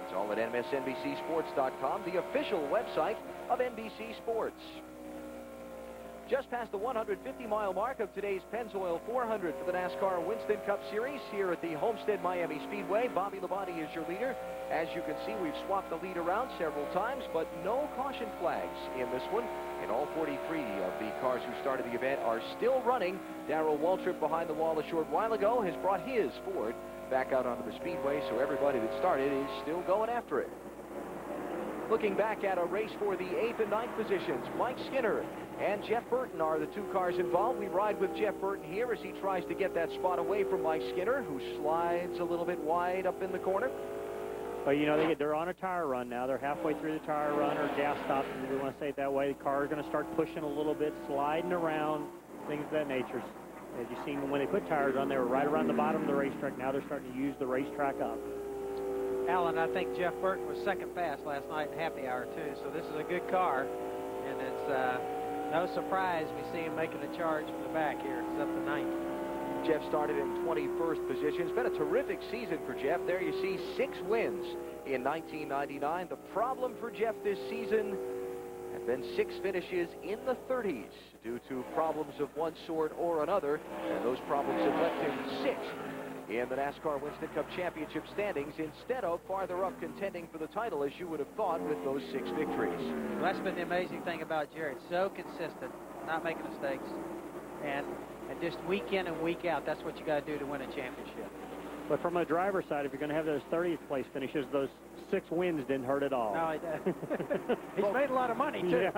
It's all at MSNBCSports.com, the official website of NBC Sports. Just past the 150-mile mark of today's Pennzoil 400 for the NASCAR Winston Cup Series here at the Homestead-Miami Speedway. Bobby Labonte is your leader. As you can see, we've swapped the lead around several times, but no caution flags in this one. And all 43 of the cars who started the event are still running. Darrell Waltrip behind the wall a short while ago has brought his Ford back out onto the speedway, so everybody that started is still going after it. Looking back at a race for the 8th and 9th positions, Mike Skinner and Jeff Burton are the two cars involved. We ride with Jeff Burton here as he tries to get that spot away from Mike Skinner, who slides a little bit wide up in the corner. Well, you know, they're on a tire run now. They're halfway through the tire run or gas stop, if you want to say it that way. The car is going to start pushing a little bit, sliding around, things of that nature. As you've seen, when they put tires on, they were right around the bottom of the racetrack. Now they're starting to use the racetrack up. Alan, I think Jeff Burton was second fast last night in happy hour, too. So this is a good car, and it's no surprise we see him making a charge from the back here. It's up to 9th. Jeff started in 21st position. It's been a terrific season for Jeff. There you see 6 wins in 1999. The problem for Jeff this season have been 6 finishes in the 30s due to problems of one sort or another, and those problems have left him 6th in the NASCAR Winston Cup Championship standings instead of farther up contending for the title, as you would have thought with those 6 victories. Well, that's been the amazing thing about Jarrett. So consistent, not making mistakes, and just week in and week out, that's what you got to do to win a championship. But from a driver's side, if you're going to have those 30th place finishes, those 6 wins didn't hurt at all. No, he doesn't. He's made a lot of money, too.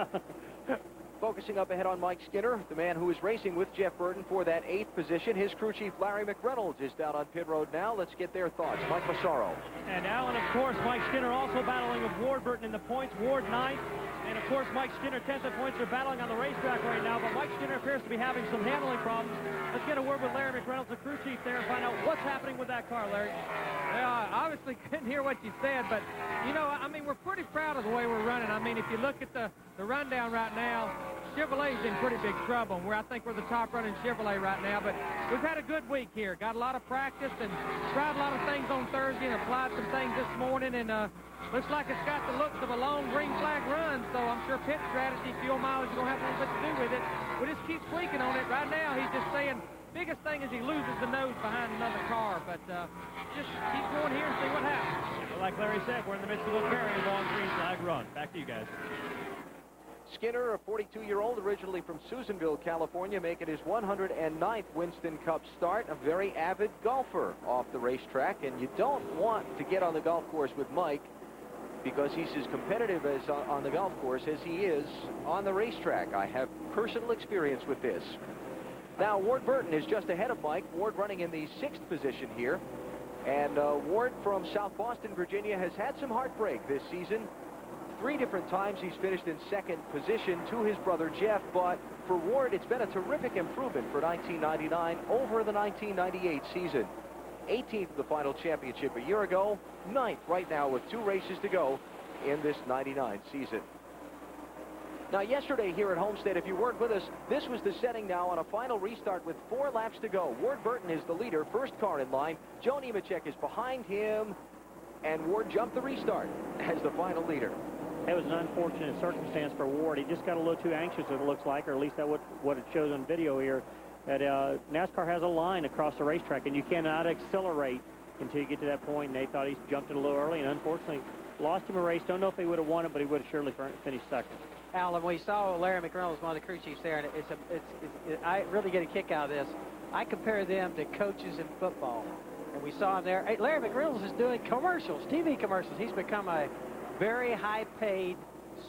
Yeah. Focusing up ahead on Mike Skinner, the man who is racing with Jeff Burton for that 8th position. His crew chief, Larry McReynolds, is down on pit road now. Let's get their thoughts. Mike Massaro. And Alan, of course, Mike Skinner also battling with Ward Burton in the points. Ward 9th. And, of course, Mike Skinner, 10th in points. They're battling on the racetrack right now. But Mike Skinner appears to be having some handling problems. Let's get a word with Larry McReynolds, the crew chief there, and find out what's happening with that car, Larry. Well, I obviously couldn't hear what you said, but, you know, I mean, we're pretty proud of the way we're running. I mean, if you look at the rundown right now, Chevrolet's in pretty big trouble. I think we're the top running Chevrolet right now, but we've had a good week here. Got a lot of practice and tried a lot of things on Thursday and applied some things this morning, and looks like it's got the looks of a long green flag run, so I'm sure pit strategy, fuel mileage is going to have a little bit to do with it. We'll just keep tweaking on it. Right now, he's just saying biggest thing is he loses the nose behind another car, but just keep going here and see what happens. Well, like Larry said, we're in the midst of a very long green flag run. Back to you guys. Skinner, a 42-year-old, originally from Susanville, California, making his 109th Winston Cup start. A very avid golfer off the racetrack, and you don't want to get on the golf course with Mike because he's as competitive as on the golf course as he is on the racetrack. I have personal experience with this. Now, Ward Burton is just ahead of Mike. Ward running in the 6th position here. And Ward from South Boston, Virginia, has had some heartbreak this season. 3 different times he's finished in 2nd position to his brother Jeff, but for Ward, it's been a terrific improvement for 1999 over the 1998 season. 18th the final championship a year ago, 9th right now with 2 races to go in this 99 season. Now, yesterday here at Homestead, if you weren't with us, this was the setting now on a final restart with 4 laps to go. Ward Burton is the leader, first car in line. Joe Nemechek is behind him, and Ward jumped the restart as the final leader. It was an unfortunate circumstance for Ward. He just got a little too anxious, it looks like, or at least that's what it shows on video here, that NASCAR has a line across the racetrack, and you cannot accelerate until you get to that point, and they thought he jumped it a little early, and unfortunately lost him a race. Don't know if he would have won it, but he would have surely finished 2nd. Alan, we saw Larry McReynolds, one of the crew chiefs there, and I really get a kick out of this. I compare them to coaches in football, and we saw him there. Hey, Larry McReynolds is doing commercials, TV commercials. He's become a very high-paid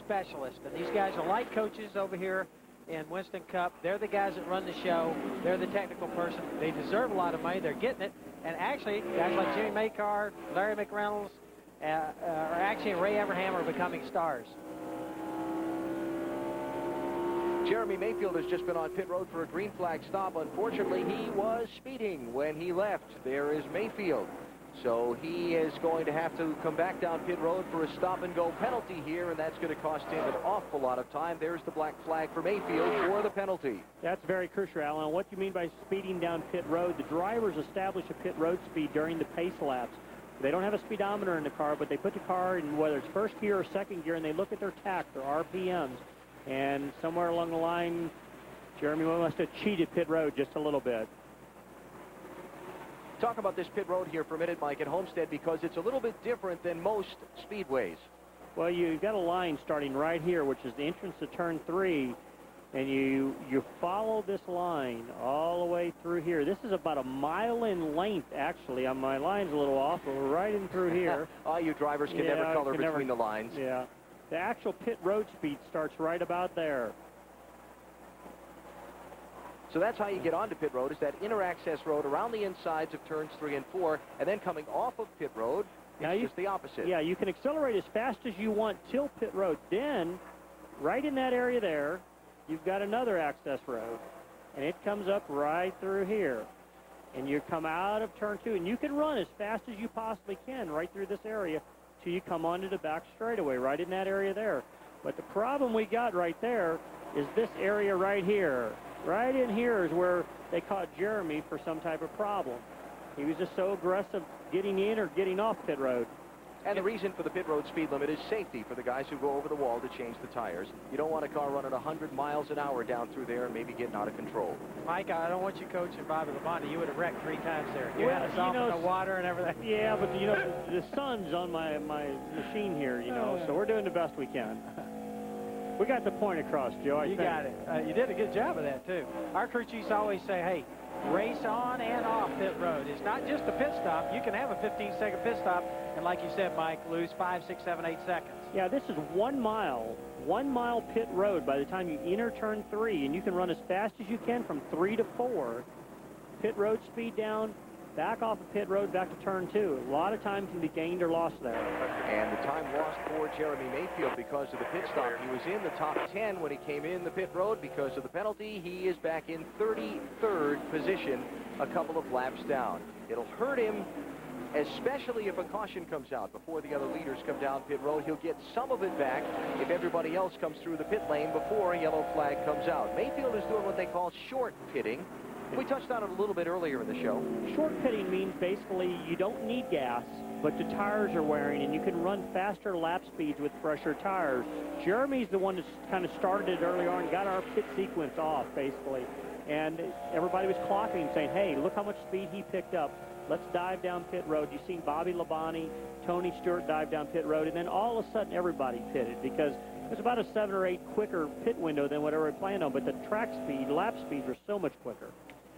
specialist, and these guys are like coaches over here in Winston Cup. They're the guys that run the show. They're the technical person. They deserve a lot of money. They're getting it. And actually, guys like Jimmy Makar, Larry McReynolds, and Ray Abraham are becoming stars. Jeremy Mayfield has just been on pit road for a green flag stop. Unfortunately, he was speeding when he left. There is Mayfield. So he is going to have to come back down pit road for a stop-and-go penalty here, and that's going to cost him an awful lot of time. There's the black flag for Mayfield for the penalty. That's very crucial, Alan. What do you mean by speeding down pit road? The drivers establish a pit road speed during the pace laps. They don't have a speedometer in the car, but they put the car in whether it's first gear or second gear, and they look at their tach, their RPMs. And somewhere along the line, Jeremy must have cheated pit road just a little bit. Talk about this pit road here for a minute, Mike, at Homestead, because it's a little bit different than most speedways. Well, you've got a line starting right here, which is the entrance to turn 3, and you follow this line all the way through here. This is about a mile in length, actually. My line's a little off, but we're right in through here. You drivers can never color between the lines. Yeah. The actual pit road speed starts right about there. So that's how you get onto pit road, is that inner access road around the insides of turns 3 and 4, and then coming off of pit road, it's just the opposite. Yeah, you can accelerate as fast as you want till pit road. Then, right in that area there, you've got another access road, and it comes up right through here. And you come out of turn 2, and you can run as fast as you possibly can right through this area till you come onto the back straightaway, right in that area there. But the problem we got right there is this area right here. Right in here is where they caught Jeremy for some type of problem. He was just so aggressive getting in or getting off pit road. And the reason for the pit road speed limit is safety for the guys who go over the wall to change the tires. You don't want a car running 100 miles an hour down through there and maybe getting out of control. Mike, I don't want you coaching Bobby Labonte. You would have wrecked 3 times there. You had to soften the water and everything. Yeah, but, the sun's on my machine here, so we're doing the best we can. We got the point across, Joe, I think. You got it. You did a good job of that, too. Our crew chiefs always say, hey, race on and off pit road. It's not just a pit stop. You can have a 15-second pit stop, and like you said, Mike, lose 5, 6, 7, 8 seconds. Yeah, this is 1 mile. 1 mile pit road by the time you enter turn 3, and you can run as fast as you can from 3 to 4. Pit road speed down, back off of pit road, back to turn 2. A lot of time can be gained or lost there. And the time lost for Jeremy Mayfield because of the pit stop. He was in the top 10 when he came in the pit road. Because of the penalty, he is back in 33rd position, a couple of laps down. It'll hurt him, especially if a caution comes out before the other leaders come down pit road. He'll get some of it back if everybody else comes through the pit lane before a yellow flag comes out. Mayfield is doing what they call short pitting. We touched on it a little bit earlier in the show. Short pitting means basically you don't need gas, but the tires are wearing, and you can run faster lap speeds with fresher tires. Jeremy's the one that kind of started it early on, got our pit sequence off, basically. And everybody was clocking and saying, hey, look how much speed he picked up. Let's dive down pit road. You've seen Bobby Labonte, Tony Stewart dive down pit road, and then all of a sudden everybody pitted because it was about a 7 or 8 quicker pit window than whatever we planned on, but the track speed, lap speeds were so much quicker.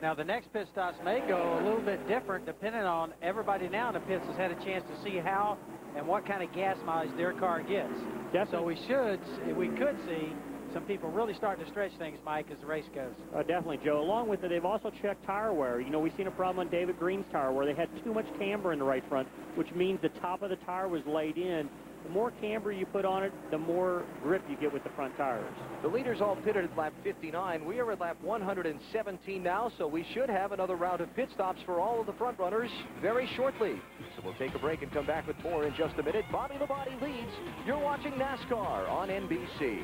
Now, the next pit stops may go a little bit different depending on everybody now in the pits has had a chance to see how and what kind of gas mileage their car gets. Definitely. So we could see some people really starting to stretch things, Mike, as the race goes. Definitely, Joe. Along with it, they've also checked tire wear. We've seen a problem on David Green's tire where they had too much camber in the right front, which means the top of the tire was laid in. The more camber you put on it, the more grip you get with the front tires. The leaders all pitted at lap 59. We are at lap 117 now, so we should have another round of pit stops for all of the front runners very shortly. So we'll take a break and come back with more in just a minute. Bobby Labonte leads. You're watching NASCAR on NBC.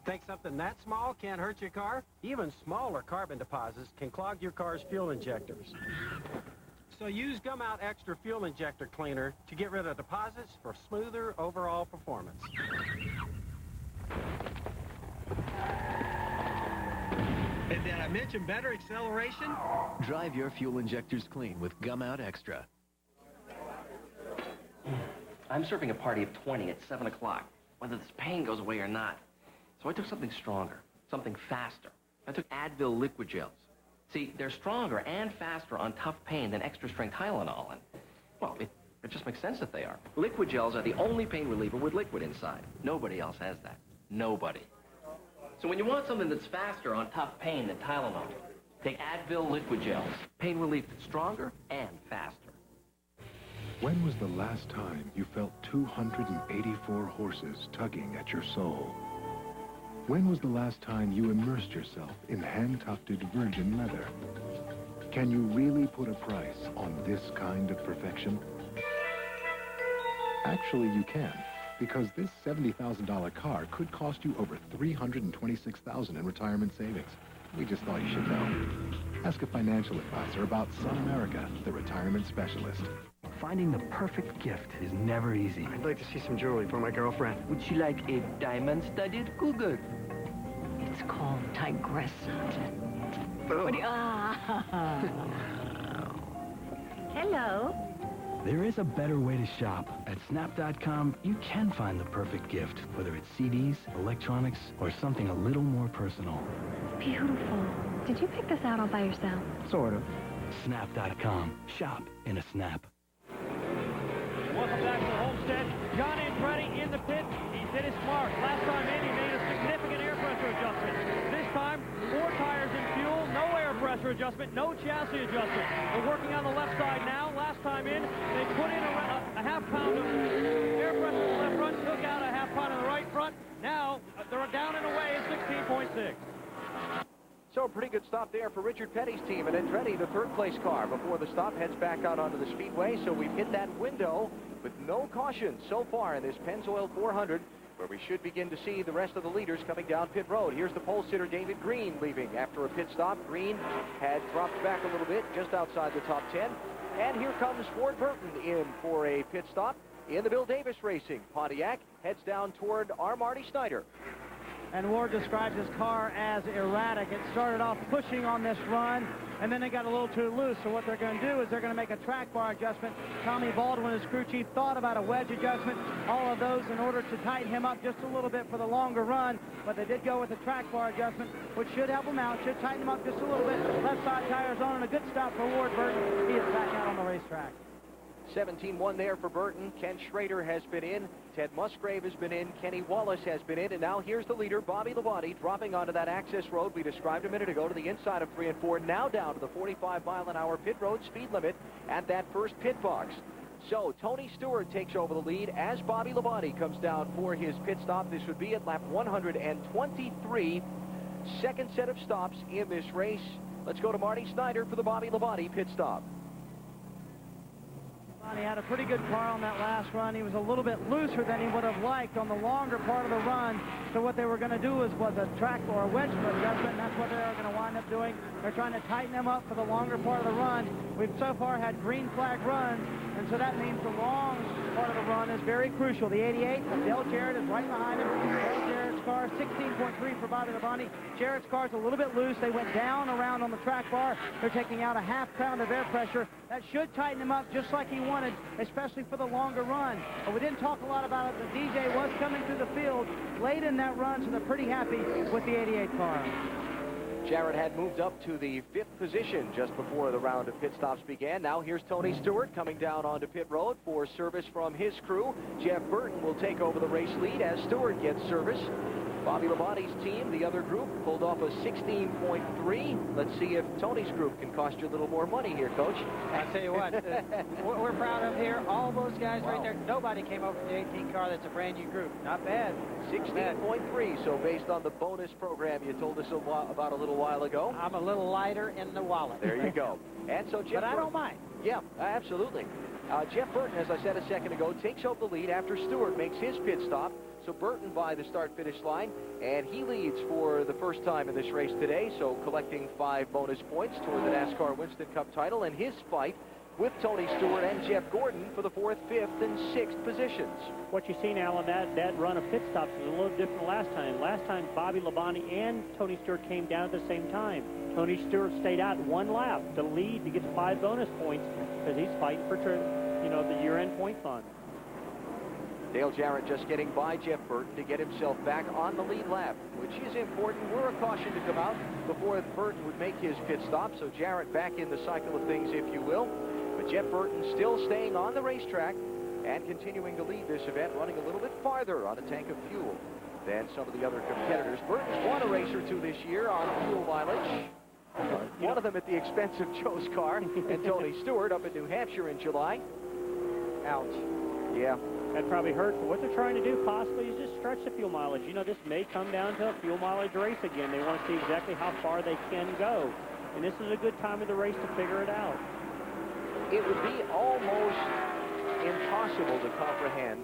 Think something that small can't hurt your car? Even smaller carbon deposits can clog your car's fuel injectors. So use Gum Out Extra Fuel Injector Cleaner to get rid of deposits for smoother overall performance. And did I mention better acceleration? Drive your fuel injectors clean with Gum Out Extra. I'm serving a party of 20 at 7 o'clock, whether this pain goes away or not. So I took something stronger, something faster. I took Advil liquid gels. See, they're stronger and faster on tough pain than extra-strength Tylenol, and, well, it just makes sense that they are. Liquid gels are the only pain reliever with liquid inside. Nobody else has that. Nobody. So when you want something that's faster on tough pain than Tylenol, take Advil liquid gels. Pain relief that's stronger and faster. When was the last time you felt 284 horses tugging at your soul? When was the last time you immersed yourself in hand-tufted virgin leather? Can you really put a price on this kind of perfection? Actually, you can, because this $70,000 car could cost you over $326,000 in retirement savings. We just thought you should know. Ask a financial advisor about Sun America, the retirement specialist. Finding the perfect gift is never easy. I'd like to see some jewelry for my girlfriend. Would she like a diamond-studded cougar? It's called Tigressa. What do you... Hello. There is a better way to shop. At Snap.com, you can find the perfect gift, whether it's CDs, electronics, or something a little more personal. Beautiful. Did you pick this out all by yourself? Sort of. Snap.com. Shop in a snap. Welcome back to Homestead. John Andretti in the pit. He did his smart. Last time in, he made a significant air pressure adjustment. This time, 4 tires in fuel, no air pressure adjustment, no chassis adjustment. They're working on the left side now. Last time in, they put in a half pound of air pressure in the left front, took out a half pound in the right front. Now, they're down and away at 16.6. So a pretty good stop there for Richard Petty's team. And Andretti, the third-place car, before the stop, heads back out onto the speedway. So we've hit that window with no caution so far in this Pennzoil 400, where we should begin to see the rest of the leaders coming down pit road. Here's the pole sitter David Green leaving after a pit stop. Green had dropped back a little bit, just outside the top 10. And here comes Ward Burton in for a pit stop in the Bill Davis Racing. Pontiac heads down toward our Marty Snyder. And Ward describes his car as erratic. It started off pushing on this run, and then they got a little too loose. So what they're going to do is they're going to make a track bar adjustment. Tommy Baldwin, his crew chief, thought about a wedge adjustment, all of those in order to tighten him up just a little bit for the longer run. But they did go with the track bar adjustment, which should help him out, should tighten him up just a little bit. Left side tires on, and a good stop for Ward Burton. He is back out on the racetrack. 17-1 there for Burton. Ken Schrader has been in. Ted Musgrave has been in. Kenny Wallace has been in. And now here's the leader, Bobby Labonte, dropping onto that access road we described a minute ago to the inside of 3 and 4. Now down to the 45-mile-an-hour pit road speed limit at that first pit box. So Tony Stewart takes over the lead as Bobby Labonte comes down for his pit stop. This would be at lap 123. Second set of stops in this race. Let's go to Marty Snyder for the Bobby Labonte pit stop. He had a pretty good car on that last run. He was a little bit looser than he would have liked on the longer part of the run. So what they were going to do was a track or a wedge adjustment, and that's what they're going to wind up doing. They're trying to tighten him up for the longer part of the run. We've so far had green flag runs, and so that means the long part of the run is very crucial. The 88 of Dale Jarrett is right behind him. Dale Jarrett's car, 16.3 for Bobby Labonte. Jarrett's car's a little bit loose. They went down around on the track bar. They're taking out a half pound of air pressure. That should tighten him up just like he wanted, especially for the longer run. But we didn't talk a lot about it. The DJ was coming through the field late in that run, so they're pretty happy with the 88 car. Jarrett had moved up to the 5th position just before the round of pit stops began. Now here's Tony Stewart coming down onto pit road for service from his crew. Jeff Burton will take over the race lead as Stewart gets service. Bobby Labonte's team, the other group, pulled off a 16.3. Let's see if Tony's group can cost you a little more money here, Coach. I'll tell you what, we're proud of here. All those guys right there, nobody came over from the 18 car. That's a brand new group. Not bad. 16.3, so based on the bonus program you told us about a little while ago. I'm a little lighter in the wallet. There you go. And so Jeff But I don't mind. Yeah, absolutely. Jeff Burton, as I said a second ago, takes over the lead after Stewart makes his pit stop. So Burton by the start-finish line, and he leads for the first time in this race today, so collecting 5 bonus points toward the NASCAR Winston Cup title, and his fight with Tony Stewart and Jeff Gordon for the 4th, 5th, and 6th positions. What you've seen, Alan, that run of pit stops is a little different than last time. Last time, Bobby Labonte and Tony Stewart came down at the same time. Tony Stewart stayed out 1 lap to lead to get 5 bonus points because he's fighting for, the year-end point fund. Dale Jarrett just getting by Jeff Burton to get himself back on the lead lap, which is important. We're a caution to come out before Burton would make his pit stop, so Jarrett back in the cycle of things, if you will. But Jeff Burton still staying on the racetrack and continuing to lead this event, running a little bit farther on a tank of fuel than some of the other competitors. Burton's won a race or two this year on fuel mileage. One of them at the expense of Joe's car and Tony Stewart up in New Hampshire in July. Ouch. Yeah. That probably hurt. But what they're trying to do possibly is just stretch the fuel mileage. You know, this may come down to a fuel mileage race again. They want to see exactly how far they can go. And this is a good time of the race to figure it out. It would be almost impossible to comprehend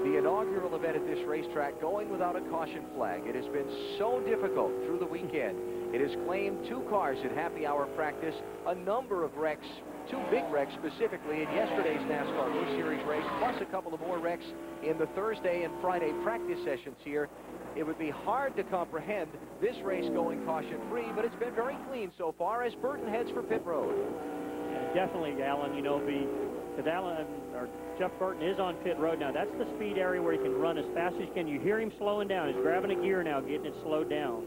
the inaugural event at this racetrack going without a caution flag. It has been so difficult through the weekend. It has claimed 2 cars at happy hour practice, a number of wrecks, 2 big wrecks specifically in yesterday's NASCAR Cup Series race, plus a couple of more wrecks in the Thursday and Friday practice sessions here. It would be hard to comprehend this race going caution-free, but it's been very clean so far as Burton heads for pit road. Yeah, definitely, Alan, you know, because Jeff Burton is on pit road now. That's the speed area where he can run as fast as he can. You hear him slowing down. He's grabbing a gear now, getting it slowed down.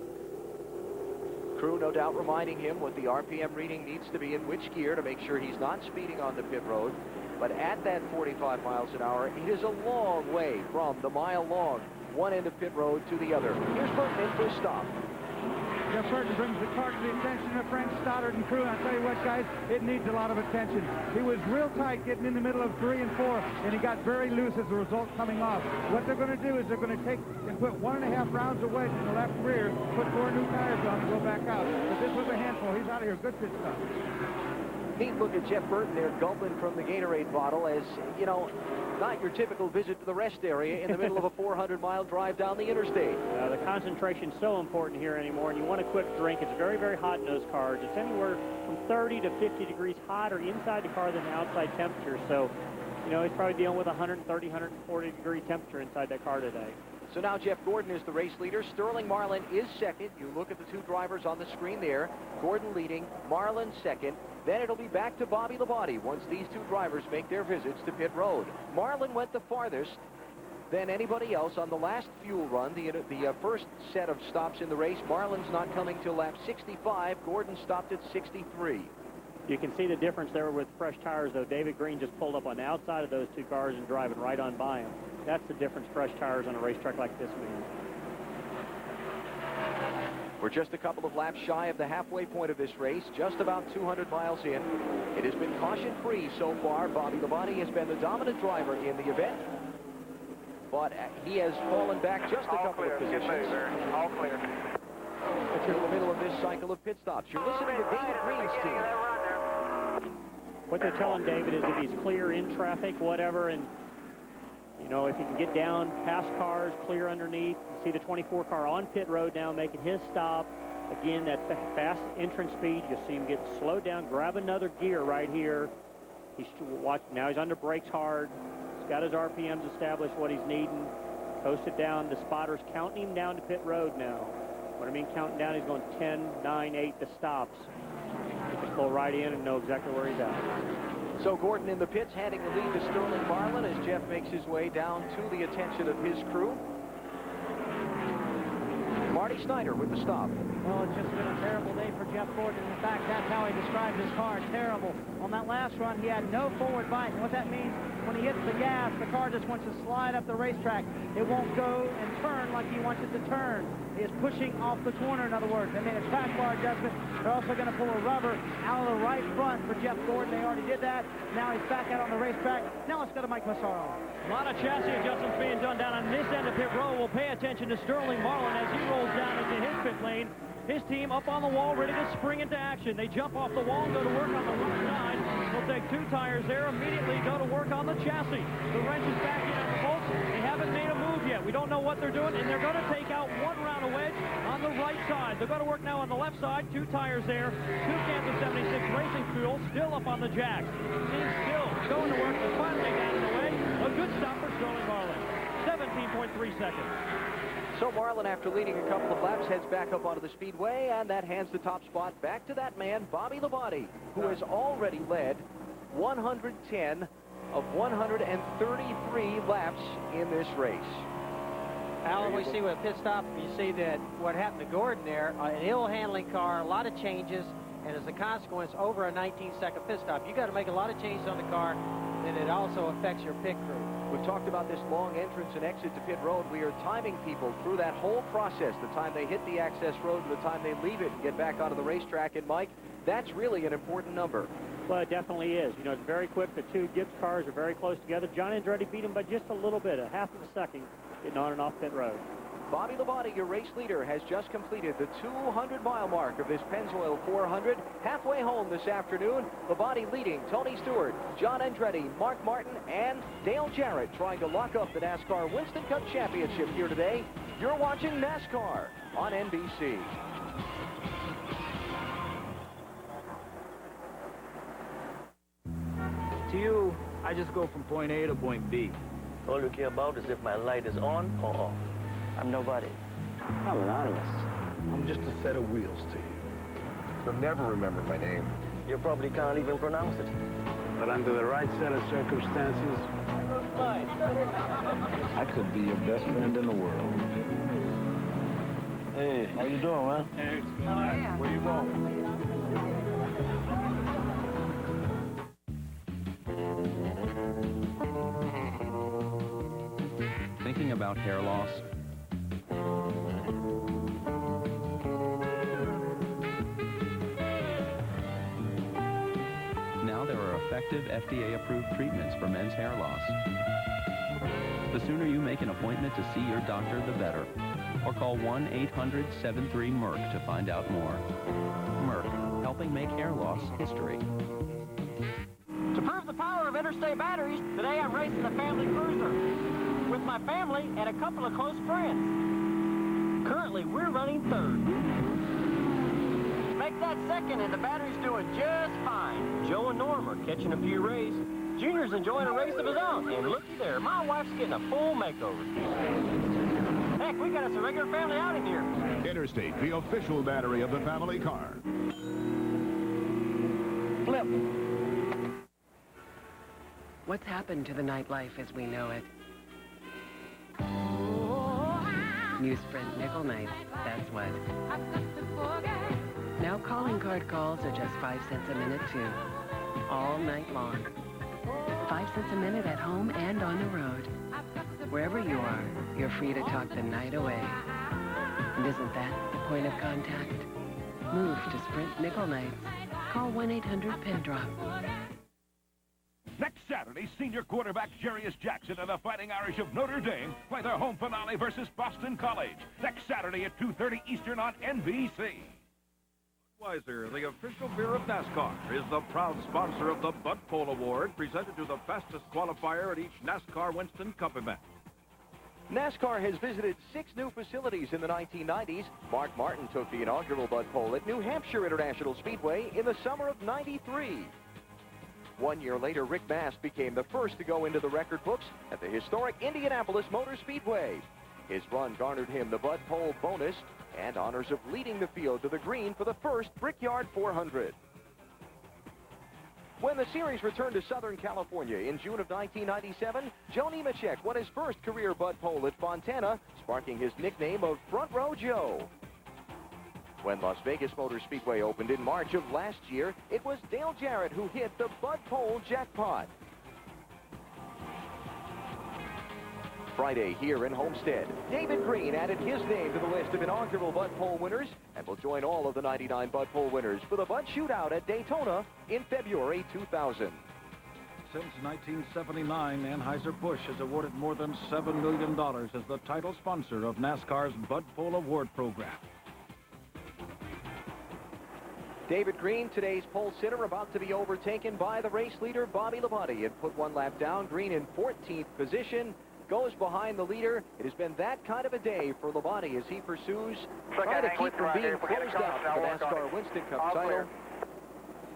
Crew no doubt reminding him what the RPM reading needs to be in which gear to make sure he's not speeding on the pit road. But at that 45 miles an hour, it is a long way from the mile-long one end of pit road to the other. Here's Burton in for a stop. Jeff Burton brings the car to the attention of Frank Stoddard and crew. And I'll tell you what, guys, it needs a lot of attention. He was real tight getting in the middle of 3 and 4, and he got very loose as a result coming off. What they're going to do is they're going to take and put 1.5 rounds of wedge in the left rear, put 4 new tires on, and go back out. But this was a handful. He's out of here. Good pit stop. Neat look at Jeff Burton there gulping from the Gatorade bottle as, you know, not your typical visit to the rest area in the middle of a 400-mile drive down the interstate. The concentration's so important here anymore, and you want a quick drink. It's very, very hot in those cars. It's anywhere from 30 to 50 degrees hotter inside the car than the outside temperature. So, you know, he's probably dealing with 130, 140 degree temperature inside that car today. So now Jeff Gordon is the race leader. Sterling Marlin is second. You look at the 2 drivers on the screen there. Gordon leading, Marlin second. Then it'll be back to Bobby Labonte once these 2 drivers make their visits to pit road. Marlin went the farthest than anybody else on the last fuel run, the first set of stops in the race. Marlin's not coming till lap 65. Gordon stopped at 63. You can see the difference there with fresh tires, though. David Green just pulled up on the outside of those 2 cars and driving right on by him. That's the difference, fresh tires on a racetrack like this, man. We're just a couple of laps shy of the halfway point of this race, just about 200 miles in. It has been caution-free so far. Bobby Labonte has been the dominant driver in the event, but he has fallen back just a couple of positions. All clear. But you're in the middle of this cycle of pit stops. You're listening to David Green's team. What they're telling David is if he's clear in traffic, whatever, and you know, if he can get down past cars, clear underneath, see the 24 car on pit road now making his stop. Again, that fast entrance speed, you'll see him get slowed down, grab another gear right here. Now he's under brakes hard. He's got his RPMs established, what he's needing. Coasted down. The spotter's counting him down to pit road now. What I mean counting down, he's going 10, 9, 8 to stops. Just pull right in and know exactly where he's at. So Gordon in the pits, handing the lead to Sterling Marlin as Jeff makes his way down to the attention of his crew. Marty Snyder with the stop. Well, it's just been a terrible day for Jeff Gordon. In fact, that's how he described his car, terrible. On that last run, he had no forward bite. And what that means, when he hits the gas, the car just wants to slide up the racetrack. It won't go and turn like he wants it to turn. He is pushing off the corner, in other words. They made a track bar adjustment. They're also going to pull a rubber out of the right front for Jeff Gordon. They already did that. Now he's back out on the racetrack. Now let's go to Mike Massaro. A lot of chassis adjustments being done down on this end of pit road. We'll pay attention to Sterling Marlin as he rolls down into his pit lane. His team up on the wall, ready to spring into action. They jump off the wall and go to work on the left side. They'll take 2 tires there, immediately go to work on the chassis. The wrench is back in on the bolts. They haven't made a move yet. We don't know what they're doing, and they're going to take out 1 round of wedge on the right side. They're going to work now on the left side, 2 tires there, 2 cans of 76 racing fuel, still up on the jacks. Team still going to work, and finally down and away. A good stop for Sterling Marlin. 17.3 seconds. So Marlin, after leading a couple of laps, heads back up onto the speedway, and that hands the top spot back to that man, Bobby Labonte, who has already led 110 of 133 laps in this race. Alan, we see with a pit stop, you see that what happened to Gordon there, an ill-handling car, a lot of changes, and as a consequence, over a 19-second pit stop. You got to make a lot of changes on the car, and it also affects your pit crew. We've talked about this long entrance and exit to pit road. We are timing people through that whole process, the time they hit the access road to the time they leave it and get back onto the racetrack. And, Mike, that's really an important number. Well, it definitely is. You know, it's very quick. The two Gibbs cars are very close together. John Andretti beat him by just a little bit, a half of a second, getting on and off pit road. Bobby Labonte, your race leader, has just completed the 200-mile mark of this Pennzoil 400. Halfway home this afternoon, Labonte leading Tony Stewart, John Andretti, Mark Martin, and Dale Jarrett trying to lock up the NASCAR Winston Cup Championship here today. You're watching NASCAR on NBC. To you, I just go from point A to point B. All you care about is if my light is on or off. I'm nobody. I'm anonymous. I'm just a set of wheels to you. You'll never remember my name. You probably can't even pronounce it. But under the right set of circumstances, I could be your best friend in the world. Hey, how you doing, man? Hey, where you going? Thinking about hair loss? Now there are effective FDA-approved treatments for men's hair loss. The sooner you make an appointment to see your doctor, the better. Or call 1-800-73-MERC to find out more. Merck, helping make hair loss history. To prove the power of interstate batteries, today I'm racing the family cruiser with my family and a couple of close friends. Currently, we're running third. Make that second and the battery's doing just fine. Joe and Norm are catching a few rays. Junior's enjoying a race of his own. And looky there, my wife's getting a full makeover. Heck, we got us a regular family outing here. Interstate, the official battery of the family car. Flip. What's happened to the nightlife as we know it? New Sprint Nickel Nights, that's what. Now calling card calls are just 5 cents a minute too, all night long. 5 cents a minute at home and on the road. Wherever you are, you're free to talk the night away. And isn't that the point of contact? Move to Sprint Nickel Nights. Call 1-800-PEN-DROP. Next Saturday, senior quarterback Jarius Jackson and the Fighting Irish of Notre Dame play their home finale versus Boston College. Next Saturday at 2:30 Eastern on NBC. Budweiser, the official beer of NASCAR, is the proud sponsor of the Bud Pole Award, presented to the fastest qualifier at each NASCAR Winston Cup event. NASCAR has visited 6 new facilities in the 1990s. Mark Martin took the inaugural Bud Pole at New Hampshire International Speedway in the summer of '93. 1 year later, Rick Mast became the first to go into the record books at the historic Indianapolis Motor Speedway. His run garnered him the Bud Pole bonus and honors of leading the field to the green for the first Brickyard 400. When the series returned to Southern California in June of 1997, Joe Nemechek won his first career Bud Pole at Fontana, sparking his nickname of Front Row Joe. When Las Vegas Motor Speedway opened in March of last year, it was Dale Jarrett who hit the Bud Pole jackpot. Friday here in Homestead, David Green added his name to the list of inaugural Bud Pole winners and will join all of the 99 Bud Pole winners for the Bud Shootout at Daytona in February 2000. Since 1979, Anheuser-Busch has awarded more than $7 million as the title sponsor of NASCAR's Bud Pole Award program. David Green, today's pole sitter, about to be overtaken by the race leader, Bobby Labonte. Had put 1 lap down. Green in 14th position, goes behind the leader. It has been that kind of a day for Labonte as he pursues trying to keep from being closed out for the NASCAR Winston Cup title.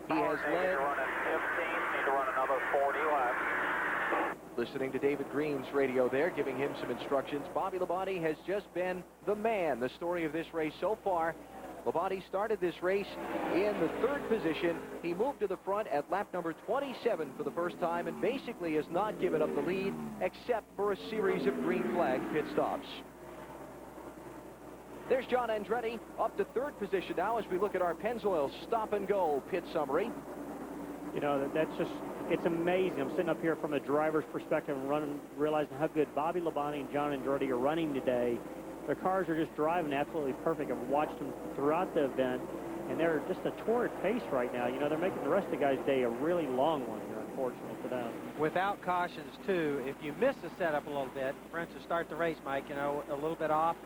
He has led. Need to run another 40 laps. Listening to David Green's radio there, giving him some instructions. Bobby Labonte has just been the man, the story of this race so far. Labonte started this race in the 3rd position. He moved to the front at lap number 27 for the first time and basically has not given up the lead except for a series of green flag pit stops. There's John Andretti up to 3rd position now as we look at our Pennzoil stop and go pit summary. You know, that's just, it's amazing. I'm sitting up here from a driver's perspective and realizing how good Bobby Labonte and John Andretti are running today. Their cars are just driving absolutely perfect. I've watched them throughout the event, and they're just a torrid pace right now. You know, they're making the rest of the guys' day a really long one here, unfortunately for them. Without cautions, too, if you miss the setup a little bit, for instance, start the race, Mike, you know, a little bit off,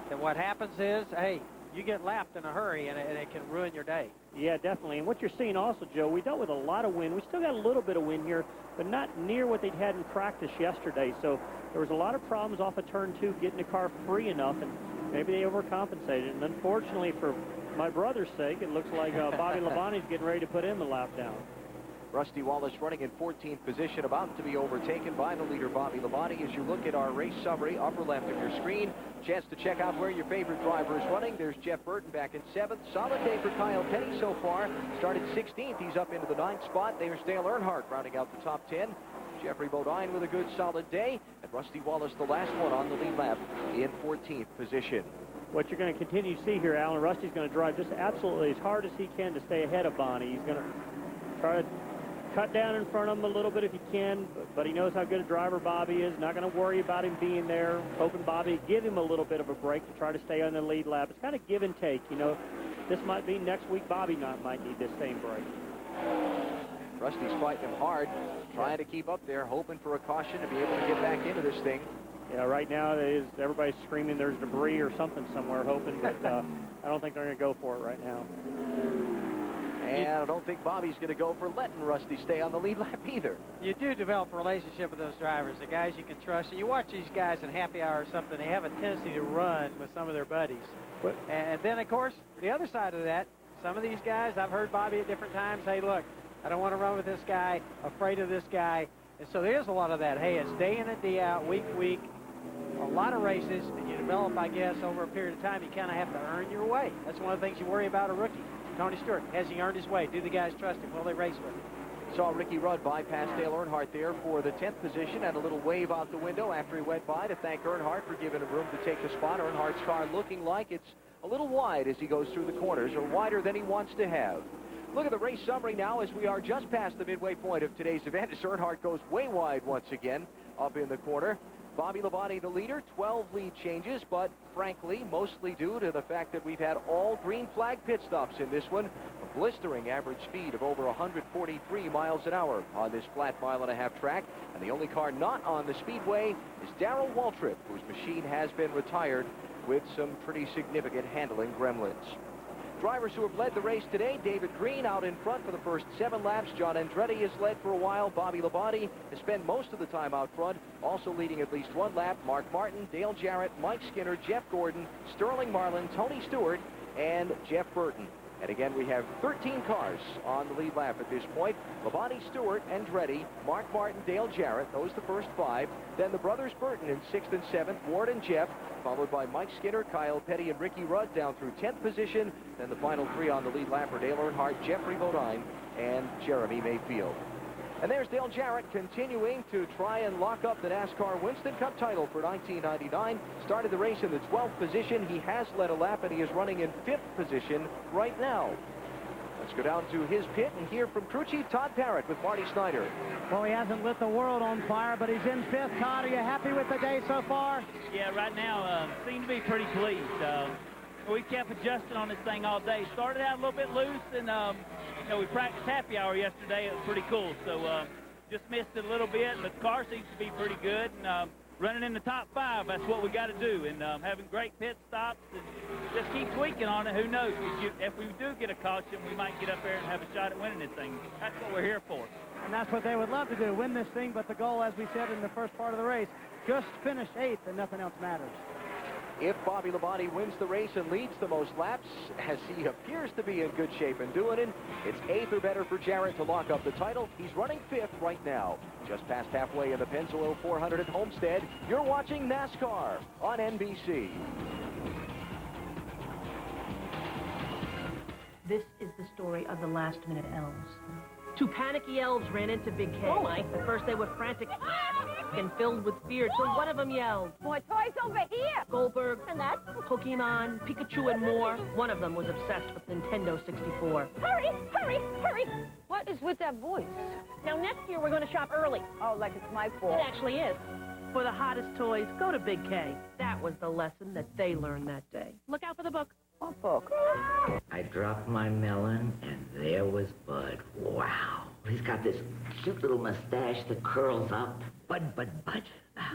then what happens is, hey, you get lapped in a hurry, and it can ruin your day. Yeah, definitely. And what you're seeing also, Joe, we dealt with a lot of wind. We still got a little bit of wind here, but not near what they'd had in practice yesterday. So there was a lot of problems off of turn 2 getting the car free enough, and maybe they overcompensated. And unfortunately, for my brother's sake, it looks like Bobby Labonte's getting ready to put him a lap down. Rusty Wallace running in 14th position, about to be overtaken by the leader, Bobby Labonte. As you look at our race summary, upper left of your screen, chance to check out where your favorite driver is running. There's Jeff Burton back in 7th. Solid day for Kyle Petty so far. Started 16th. He's up into the 9th spot. There's Dale Earnhardt rounding out the top 10. Jeffrey Bodine with a good solid day. And Rusty Wallace, the last one on the lead lap, in 14th position. What you're going to continue to see here, Alan, Rusty's going to drive just absolutely as hard as he can to stay ahead of Bonnie. He's going to try to cut down in front of him a little bit if he can, but he knows how good a driver Bobby is. Not going to worry about him being there. Hoping Bobby give him a little bit of a break to try to stay on the lead lap. It's kind of give and take. You know, this might be next week Bobby might need this same break. Rusty's fighting him hard, trying to keep up there, hoping for a caution to be able to get back into this thing. Yeah, right now everybody's screaming there's debris or something somewhere, hoping, but I don't think they're going to go for it right now. And I don't think Bobby's going to go for letting Rusty stay on the lead lap either. You do develop a relationship with those drivers, the guys you can trust. And you watch these guys in happy hour or something, they have a tendency to run with some of their buddies. And then, of course, the other side of that, some of these guys, I've heard Bobby at different times, hey, look, I don't want to run with this guy, afraid of this guy. And so there's a lot of that. Hey, it's day in and day out, week to week, a lot of races, and you develop, I guess, over a period of time, you kind of have to earn your way. That's one of the things you worry about a rookie. Tony Stewart, has he earned his way? Do the guys trust him? Will they race with him? Saw Ricky Rudd bypass Dale Earnhardt there for the 10th position, and a little wave out the window after he went by to thank Earnhardt for giving him room to take the spot. Earnhardt's car looking like it's a little wide as he goes through the corners, or wider than he wants to have. Look at the race summary now as we are just past the midway point of today's event as Earnhardt goes way wide once again up in the corner. Bobby Labonte, the leader, 12 lead changes, but frankly, mostly due to the fact that we've had all green flag pit stops in this one. A blistering average speed of over 143 miles an hour on this flat mile-and-a-half track. And the only car not on the speedway is Darrell Waltrip, whose machine has been retired with some pretty significant handling gremlins. Drivers who have led the race today, David Green out in front for the first 7 laps. John Andretti has led for a while. Bobby Labonte has spent most of the time out front, also leading at least 1 lap. Mark Martin, Dale Jarrett, Mike Skinner, Jeff Gordon, Sterling Marlin, Tony Stewart, and Jeff Burton. And again, we have 13 cars on the lead lap at this point. Labonte, Stewart, Andretti, Mark Martin, Dale Jarrett, those the first 5. Then the brothers Burton in 6th and 7th, Ward and Jeff, followed by Mike Skinner, Kyle Petty, and Ricky Rudd down through 10th position. Then the final 3 on the lead lap are Dale Earnhardt, Jeffrey Bodine, and Jeremy Mayfield. And there's Dale Jarrett continuing to try and lock up the NASCAR Winston Cup title for 1999. Started the race in the 12th position. He has led a lap, and he is running in 5th position right now. Let's go down to his pit and hear from crew chief Todd Parrott with Marty Snyder. Well, he hasn't lit the world on fire, but he's in 5th. Todd, are you happy with the day so far? Yeah, right now, seem to be pretty pleased. We kept adjusting on this thing all day. Started out a little bit loose, and you know, we practiced happy hour yesterday. It was pretty cool. So just missed it a little bit, but the car seems to be pretty good. And running in the top 5, that's what we got to do. And having great pit stops and just keep tweaking on it. Who knows? If we do get a caution, we might get up there and have a shot at winning this thing. That's what we're here for. And that's what they would love to do, win this thing. But the goal, as we said in the first part of the race, just finish 8th and nothing else matters. If Bobby Labonte wins the race and leads the most laps, as he appears to be in good shape and doing it, it's 8th or better for Jarrett to lock up the title. He's running 5th right now. Just past halfway in the Pennzoil 400 at Homestead. You're watching NASCAR on NBC. This is the story of the last-minute elves. Two panicky elves ran into Big K. Oh, my. At first, they were frantic and filled with fear till one of them yelled, "More toys over here!" Goldberg, and that's Pokemon, Pikachu, and more. One of them was obsessed with Nintendo 64. Hurry, hurry, hurry! What is with that voice? Now, next year, we're going to shop early. Oh, like it's my fault. It actually is. For the hottest toys, go to Big K. That was the lesson that they learned that day. Look out for the book. What book? I dropped my melon, and there was Bud. Wow. He's got this cute little mustache that curls up. Bud, Bud, Bud.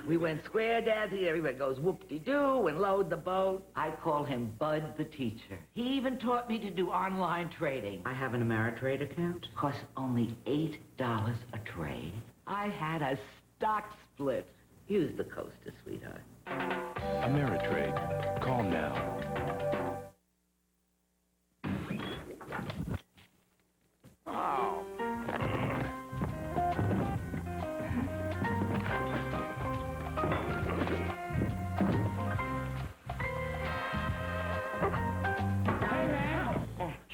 We went square dancing. Everybody goes whoop-de-doo and load the boat. I call him Bud the teacher. He even taught me to do online trading. I have an Ameritrade account. Costs only $8 a trade. I had a stock split. Use the coaster, sweetheart. Ameritrade. Call now. Oh.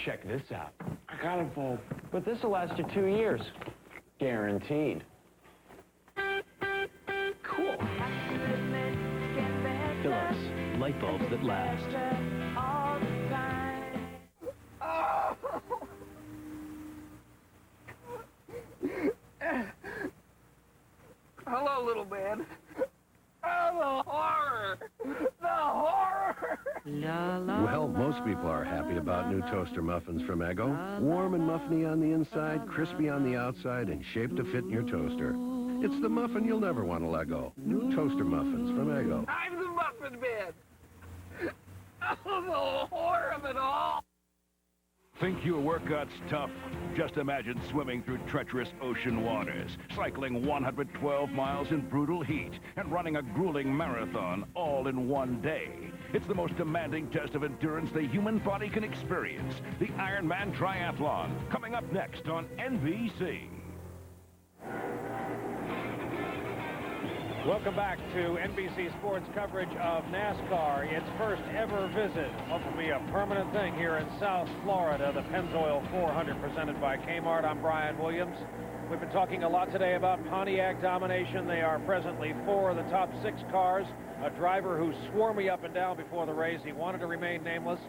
Check this out. I got it, Bob. But this will last you 2 years. Guaranteed. Cool. Philips, light bulbs that last. Hello, little man. Oh, the horror! The horror! Well, most people are happy about new toaster muffins from Eggo. Warm and muffiny on the inside, crispy on the outside, and shaped to fit in your toaster. It's the muffin you'll never want to let go. New toaster muffins from Eggo. I'm the muffin man. Oh, the horror of it all. Think your workout's tough? Just imagine swimming through treacherous ocean waters, cycling 112 miles in brutal heat, and running a grueling marathon all in one day. It's the most demanding test of endurance the human body can experience. The Ironman Triathlon, coming up next on NBC. Welcome back to NBC Sports coverage of NASCAR. Its first ever visit. What will be a permanent thing here in South Florida, the Pennzoil 400 presented by Kmart. I'm Brian Williams. We've been talking a lot today about Pontiac domination. They are presently 4 of the top 6 cars. A driver who swore me up and down before the race. He wanted to remain nameless.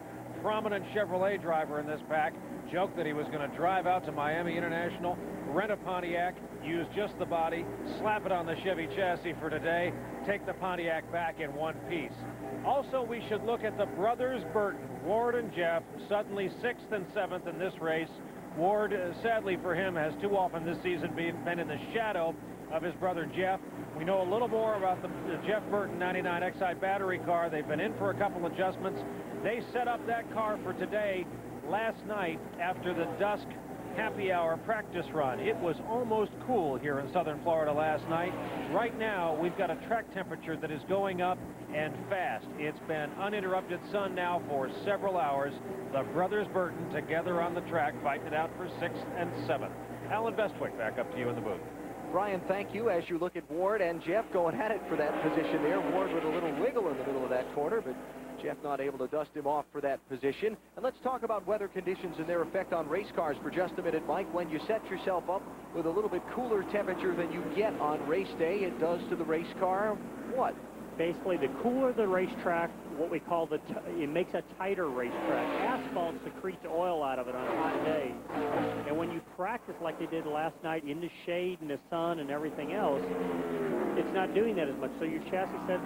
Prominent Chevrolet driver in this pack. Joked that he was going to drive out to Miami International, rent a Pontiac, use just the body, slap it on the Chevy chassis for today, take the Pontiac back in one piece. Also, we should look at the brothers Burton, Ward and Jeff, suddenly 6th and 7th in this race. Ward, sadly for him, has too often this season been in the shadow of his brother Jeff. We know a little more about the Jeff Burton 99 XI battery car. They've been in for a couple adjustments. They set up that car for today last night after the dusk happy hour practice run. It was almost cool here in southern Florida last night. Right now, we've got a track temperature that is going up and fast. It's been uninterrupted sun now for several hours. The brothers Burton together on the track, fighting it out for 6th and 7th. Alan Bestwick, back up to you in the booth. Brian, thank you. As you look at Ward and Jeff going at it for that position there, Ward with a little wiggle in the middle of that corner, but Jeff not able to dust him off for that position. And let's talk about weather conditions and their effect on race cars for just a minute, Mike. When you set yourself up with a little bit cooler temperature than you get on race day, it does to the race car what? Basically, the cooler the racetrack, what we call it makes a tighter racetrack. Asphalt secretes oil out of it on a hot day. And when you practice like they did last night in the shade and the sun and everything else, it's not doing that as much. So your chassis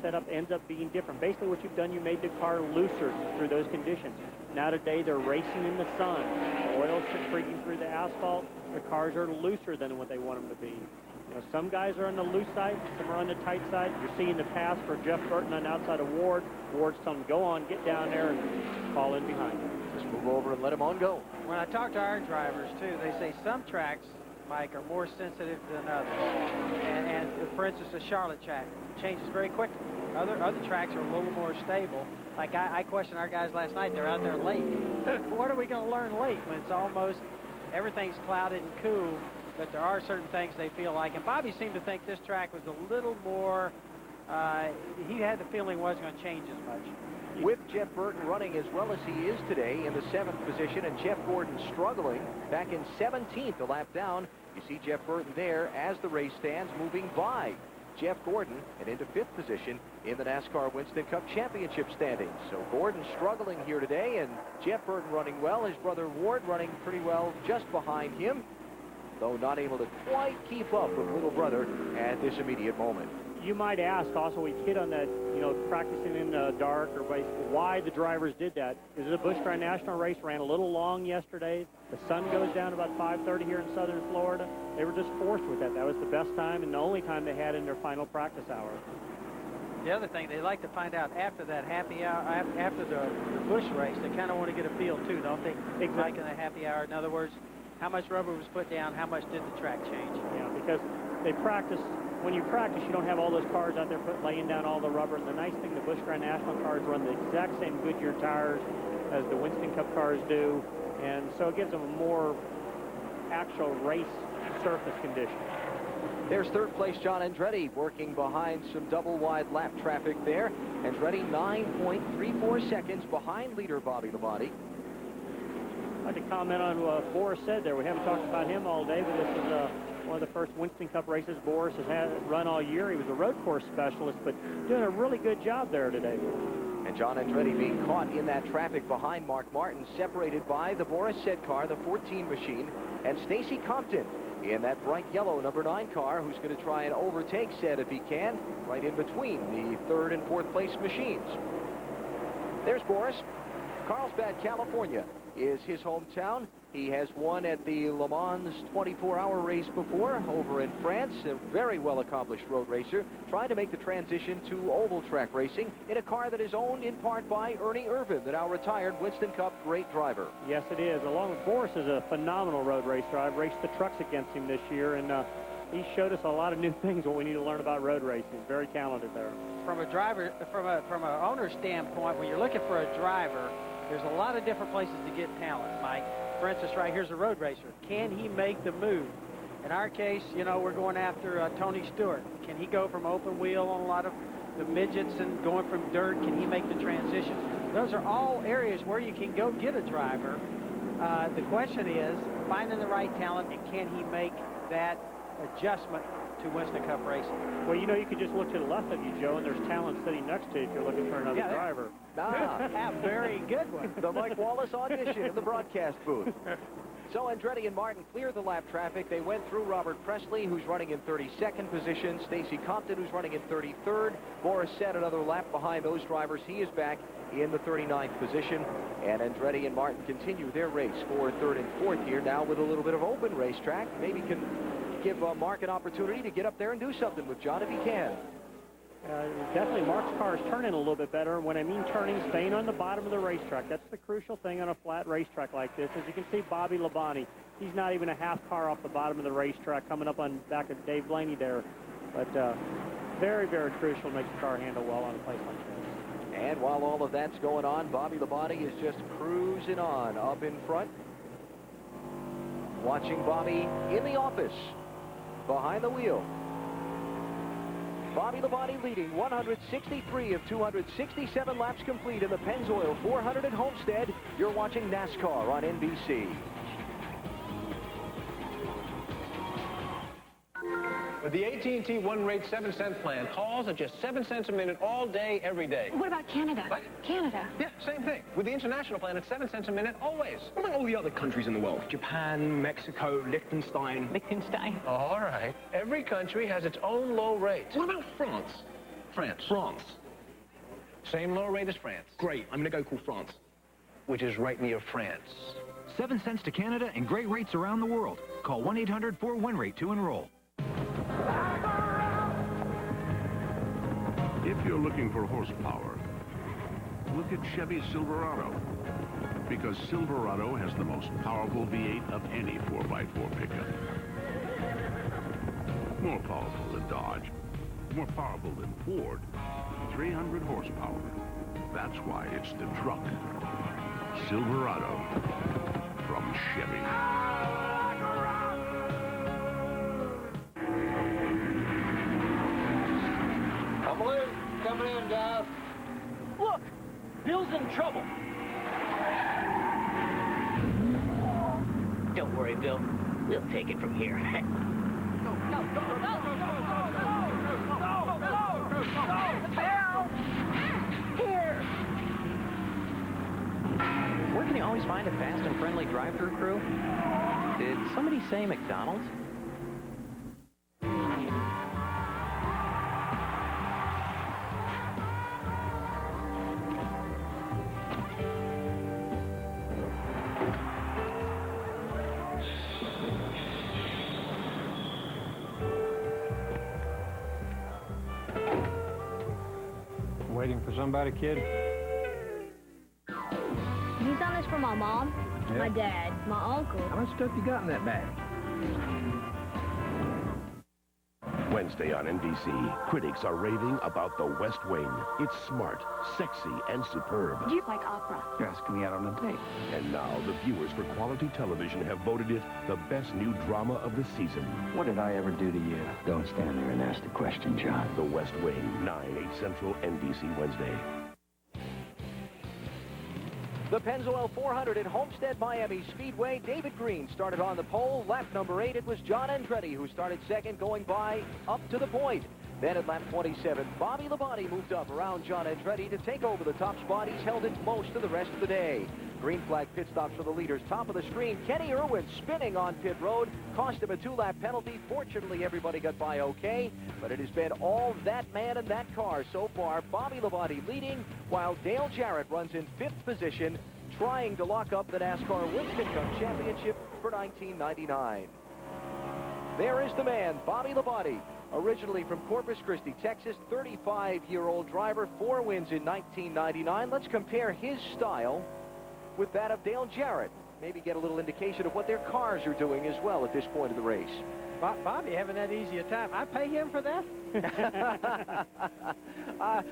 setup ends up being different. Basically, what you've done, you made the car looser through those conditions. Now today, they're racing in the sun. The oil's secreting through the asphalt. The cars are looser than what they want them to be. You know, some guys are on the loose side, some are on the tight side. You're seeing the pass for Jeff Burton on the outside of Ward. Ward's telling him, go on, get down there, and fall in behind. Just move over and let him on go. When I talk to our drivers, too, they say some tracks, Mike, are more sensitive than others. And for instance, the Charlotte track changes very quickly. Other tracks are a little more stable. Like I questioned our guys last night. They're out there late. What are we going to learn late when it's almost everything's clouded and cool? But there are certain things they feel like. And Bobby seemed to think this track was a little more, he had the feeling it wasn't going to change as much. with Jeff Burton running as well as he is today in the 7th position, and Jeff Gordon struggling back in 17th, a lap down. You see Jeff Burton there as the race stands, moving by Jeff Gordon and into 5th position in the NASCAR Winston Cup Championship standings. So Gordon struggling here today, and Jeff Burton running well. His brother Ward running pretty well just behind him, though not able to quite keep up with little brother at this immediate moment. You might ask also, we hit on that, you know, practicing in the dark or why the drivers did that. Is it a Busch Grand National race? Ran a little long yesterday. The sun goes down about 5:30 here in southern Florida. They were just forced with that. That was the best time and the only time they had in their final practice hour. The other thing, they like to find out after that happy hour, after the Busch race, they kind of want to get a feel too, don't they? Exactly. Like in a happy hour. In other words, how much rubber was put down, how much did the track change? Yeah, because they practice. When you practice, you don't have all those cars out there laying down all the rubber. And the nice thing, the Busch Grand National cars run the exact same Goodyear tires as the Winston Cup cars do. And so it gives them a more actual race surface condition. There's 3rd place John Andretti working behind some double-wide lap traffic there. Andretti 9.34 seconds behind leader Bobby Labonte. I'd like to comment on what Boris said there. We haven't talked about him all day, but this is one of the first Winston Cup races Boris has had run all year. He was a road course specialist, but doing a really good job there today. And John Andretti being caught in that traffic behind Mark Martin, separated by the Boris Said car, the 14 machine, and Stacy Compton in that bright yellow number 9 car, who's going to try and overtake Said if he can, right in between the 3rd and 4th place machines. There's Boris. Carlsbad, California is his hometown. He has won at the Le Mans 24-hour race before over in France. A very well-accomplished road racer, trying to make the transition to oval track racing in a car that is owned in part by Ernie Irvin, the now retired Winston Cup great driver. Yes, it is. Along with Boris is a phenomenal road racer. I've raced the trucks against him this year, and he showed us a lot of new things, what we need to learn about road racing. Very talented there. From a driver, from an owner's standpoint, when you're looking for a driver, there's a lot of different places to get talent, Mike. For instance, right here's a road racer. Can he make the move? In our case, you know, we're going after Tony Stewart. Can he go from open wheel on a lot of the midgets and going from dirt? Can he make the transition? Those are all areas where you can go get a driver. The question is finding the right talent, and can he make that adjustment to Winston Cup racing? Well, you know, you could just look to the left of you, Joe, and there's talent sitting next to you if you're looking for another driver. A very good one. The Mike Wallace audition in the broadcast booth. So Andretti and Martin cleared the lap traffic. They went through Robert Presley, who's running in 32nd position, Stacy Compton, who's running in 33rd. Boris Said another lap behind those drivers. He is back in the 39th position. And Andretti and Martin continue their race for 3rd and 4th here now with a little bit of open racetrack. Maybe can give Mark an opportunity to get up there and do something with John if he can. Definitely Mark's car is turning a little bit better. When I mean turning, staying on the bottom of the racetrack. That's the crucial thing on a flat racetrack like this. As you can see, Bobby Labonte, he's not even a half car off the bottom of the racetrack, coming up on back of Dave Blaney there. But very, very crucial to make the car handle well on a place like this. And while all of that's going on, Bobby Labonte is just cruising on up in front. Watching Bobby in the office, behind the wheel. Bobby Labonte leading 163 of 267 laps complete in the Pennzoil 400 at Homestead. You're watching NASCAR on NBC. With the AT&T one-rate 7-cent plan, calls are just 7 cents a minute all day, every day. What about Canada? What? Canada. Yeah, same thing. With the international plan, it's 7 cents a minute always. What about all the other countries in the world? Japan, Mexico, Liechtenstein. Liechtenstein. All right. Every country has its own low rate. What about France? France. Same low rate as France. Great. I'm going to go call France. Which is right near France. 7 cents to Canada and great rates around the world. Call 1-800-4-WIN-RATE to enroll. If you're looking for horsepower, look at Chevy Silverado. Because Silverado has the most powerful V8 of any 4x4 pickup. More powerful than Dodge. More powerful than Ford. 300 horsepower. That's why it's the truck. Silverado from Chevy. Coming in, guys. Look, Bill's in trouble. Don't worry, Bill. We'll take it from here. Here. Where can you always find a fast and friendly drive-thru crew? Did somebody say McDonald's? Waiting for somebody, kid? He's done this for my mom, my dad, my uncle. How much stuff you got in that bag? Wednesday on NBC, critics are raving about The West Wing. It's smart, sexy, and superb. Do you like opera? You're asking me out on a date. And now the viewers for quality television have voted it the best new drama of the season. What did I ever do to you? Don't stand there and ask the question, John. The West Wing, 9, 8 Central, NBC Wednesday. The Pennzoil 400 at Homestead-Miami Speedway. David Green started on the pole. Lap number 8, it was John Andretti who started second, going by up to the point. Then at lap 27, Bobby Labonte moved up around John Andretti to take over the top spot. He's held it most of the rest of the day. Green flag pit stops for the leaders. Top of the screen, Kenny Irwin spinning on pit road. Cost him a 2-lap penalty. Fortunately, everybody got by okay. But it has been all that man and that car so far. Bobby Labonte leading, while Dale Jarrett runs in 5th position, trying to lock up the NASCAR Winston Cup Championship for 1999. There is the man, Bobby Labonte. Originally from Corpus Christi, Texas, 35-year-old driver, 4 wins in 1999. Let's compare his style with that of Dale Jarrett. Maybe get a little indication of what their cars are doing as well at this point of the race. Bobby having that easy a time. I pay him for that?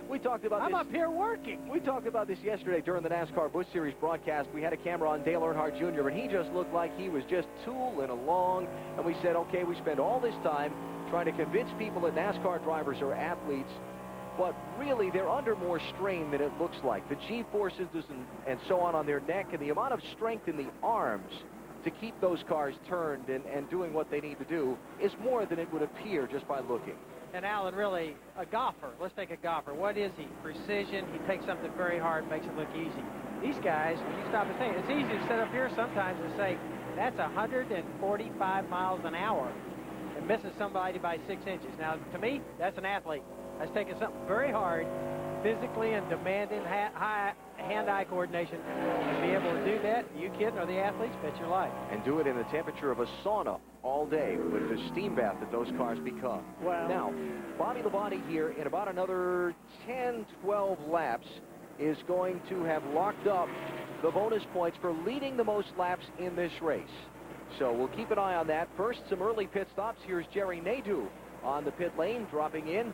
We talked about I'm this. up here working. We talked about this yesterday during the NASCAR Busch Series broadcast. We had a camera on Dale Earnhardt Jr., and he just looked like he was just tooling along. And we said, okay, we spend all this time trying to convince people that NASCAR drivers are athletes, but really they're under more strain than it looks like. The G-forces and so on their neck, and the amount of strength in the arms to keep those cars turned and doing what they need to do is more than it would appear just by looking. And Alan, really, a golfer. Let's take a golfer. What is he? Precision. He takes something very hard, makes it look easy. These guys, when you stop and think, it's easy to sit up here sometimes and say, that's 145 miles an hour and misses somebody by 6 inches. Now, to me, that's an athlete. That's taking something very hard, physically and demanding high hand-eye coordination. And be able to do that, you kidding, or the athletes, bet your life. And do it in the temperature of a sauna all day with the steam bath that those cars become. Wow. Now, Bobby Labonte here in about another 10, 12 laps is going to have locked up the bonus points for leading the most laps in this race. So we'll keep an eye on that. First, some early pit stops. Here's Jerry Nadeau on the pit lane, dropping in.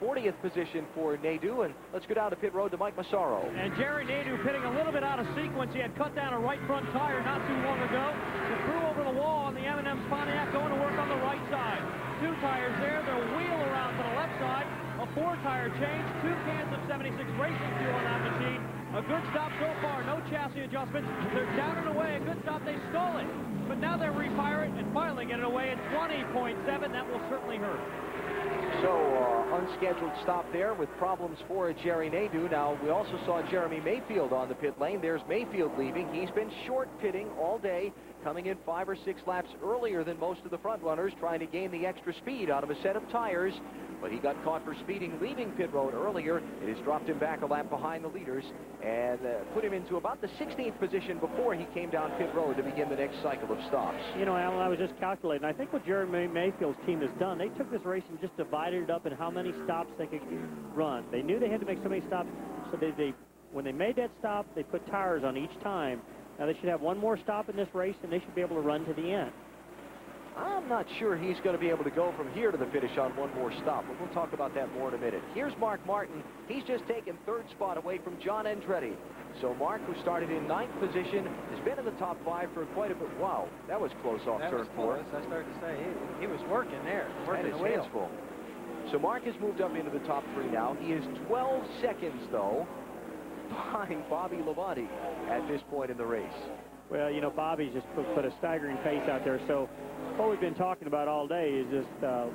40th position for Nadeau, and let's go down to pit road to Mike Massaro. And Jerry Nadeau pitting a little bit out of sequence. He had cut down a right front tire not too long ago. He threw over the wall on the M&M Pontiac, going to work on the right side. 2 tires there. They'll wheel around to the left side. A 4-tire change. 2 cans of 76 racing fuel on that machine. A good stop so far. No chassis adjustments. They're down and away. A good stop. They stole it. But now they refire it and finally get it away at 20.7. That will certainly hurt. So, unscheduled stop there with problems for Jerry Nadeau. Now, we also saw Jeremy Mayfield on the pit lane. There's Mayfield leaving. He's been short pitting all day, coming in 5 or 6 laps earlier than most of the front runners, trying to gain the extra speed out of a set of tires. But he got caught for speeding, leaving pit road earlier. It has dropped him back a lap behind the leaders and put him into about the 16th position before he came down pit road to begin the next cycle of stops. You know, Alan, I was just calculating. I think what Jeremy Mayfield's team has done, they took this race and just divided it up in how many stops they could run. They knew they had to make so many stops, so they when they made that stop, they put tires on each time. Now, they should have one more stop in this race, and they should be able to run to the end. I'm not sure he's going to be able to go from here to the finish on one more stop, but we'll talk about that more in a minute. Here's Mark Martin. He's just taken 3rd spot away from John Andretti. So Mark, who started in 9th position, has been in the top 5 for quite a bit. Wow, that was close off turn 4. I started to say, he was working there, working the wheel. Full. So Mark has moved up into the top 3 now. He is 12 seconds, though, behind Bobby Labonte at this point in the race. Well, you know, Bobby's just put a staggering pace out there. So what we've been talking about all day is just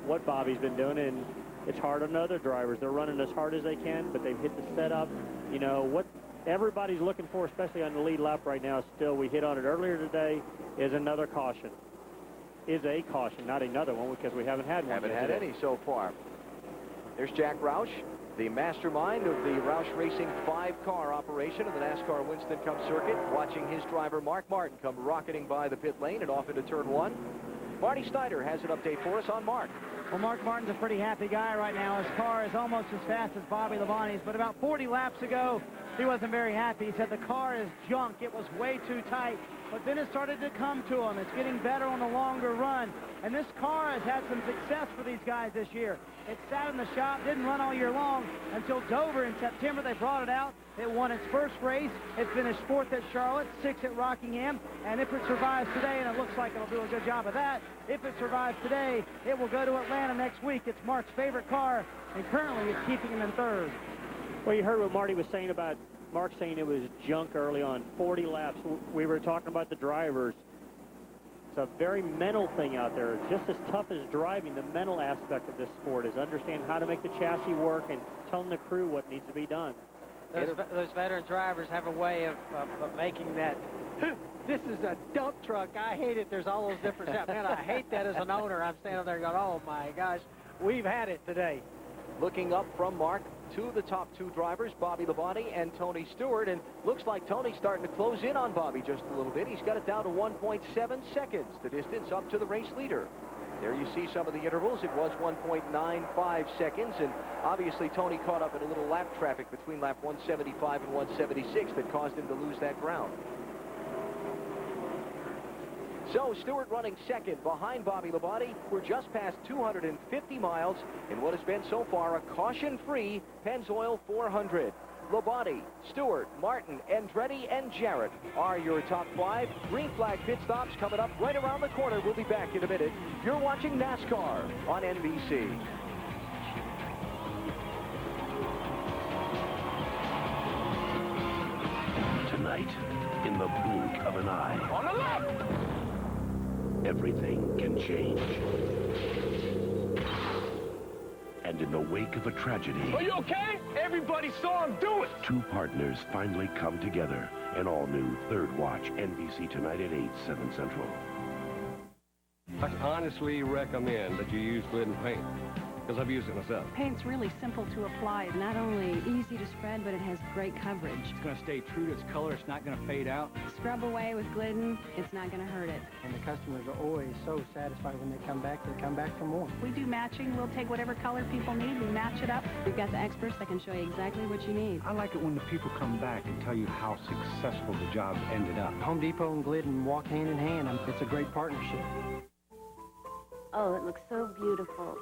what Bobby's been doing, and it's hard on other drivers. They're running as hard as they can, but they've hit the setup. You know, what everybody's looking for, especially on the lead lap right now, still, we hit on it earlier today, is another caution. Is a caution, not another one, because we haven't had one. Haven't had any so far. There's Jack Roush, the mastermind of the Roush Racing 5-car operation of the NASCAR Winston Cup circuit, watching his driver Mark Martin come rocketing by the pit lane and off into turn 1. Marty Snyder has an update for us on Mark. Well, Mark Martin's a pretty happy guy right now. His car is almost as fast as Bobby Labonte's, but about 40 laps ago, he wasn't very happy. He said the car is junk. It was way too tight. But then it started to come to him. It's getting better on the longer run. And this car has had some success for these guys this year. It sat in the shop, didn't run all year long until Dover in September. They brought it out. It won its first race. It finished 4th at Charlotte, 6th at Rockingham. And if it survives today, and it looks like it'll do a good job of that, if it survives today, it will go to Atlanta next week. It's Mark's favorite car, and currently it's keeping him in 3rd. Well, you heard what Marty was saying about Mark saying it was junk early on, 40 laps. We were talking about the drivers. It's a very mental thing out there. Just as tough as driving, the mental aspect of this sport is understanding how to make the chassis work and telling the crew what needs to be done. Those veteran drivers have a way of making that, this is a dump truck. I hate it. There's all those different stuff. Man, I hate that as an owner. I'm standing there going, oh, my gosh, we've had it today. Looking up from Mark to the top 2 drivers, Bobby Labonte and Tony Stewart, and looks like Tony's starting to close in on Bobby just a little bit. He's got it down to 1.7 seconds, the distance up to the race leader. There you see some of the intervals. It was 1.95 seconds, and obviously Tony caught up in a little lap traffic between lap 175 and 176 that caused him to lose that ground. So Stewart running second behind Bobby Labonte. We're just past 250 miles in what has been so far a caution-free Pennzoil 400. Labonte, Stewart, Martin, Andretti, and Jarrett are your top 5. Green flag pit stops coming up right around the corner. We'll be back in a minute. You're watching NASCAR on NBC. Tonight, in the blink of an eye. On the left! Everything can change. And in the wake of a tragedy... Are you okay? Everybody saw him do it! 2 partners finally come together. An all-new Third Watch, NBC tonight at 8, 7 Central. I honestly recommend that you use Glidden paint, because I've used it myself. Paint's really simple to apply. It's not only easy to spread, but it has great coverage. It's going to stay true to its color. It's not going to fade out. Scrub away with Glidden, it's not going to hurt it. And the customers are always so satisfied when they come back for more. We do matching. We'll take whatever color people need. We match it up. We've got the experts that can show you exactly what you need. I like it when the people come back and tell you how successful the job ended up. Home Depot and Glidden walk hand in hand. It's a great partnership. Oh, it looks so beautiful.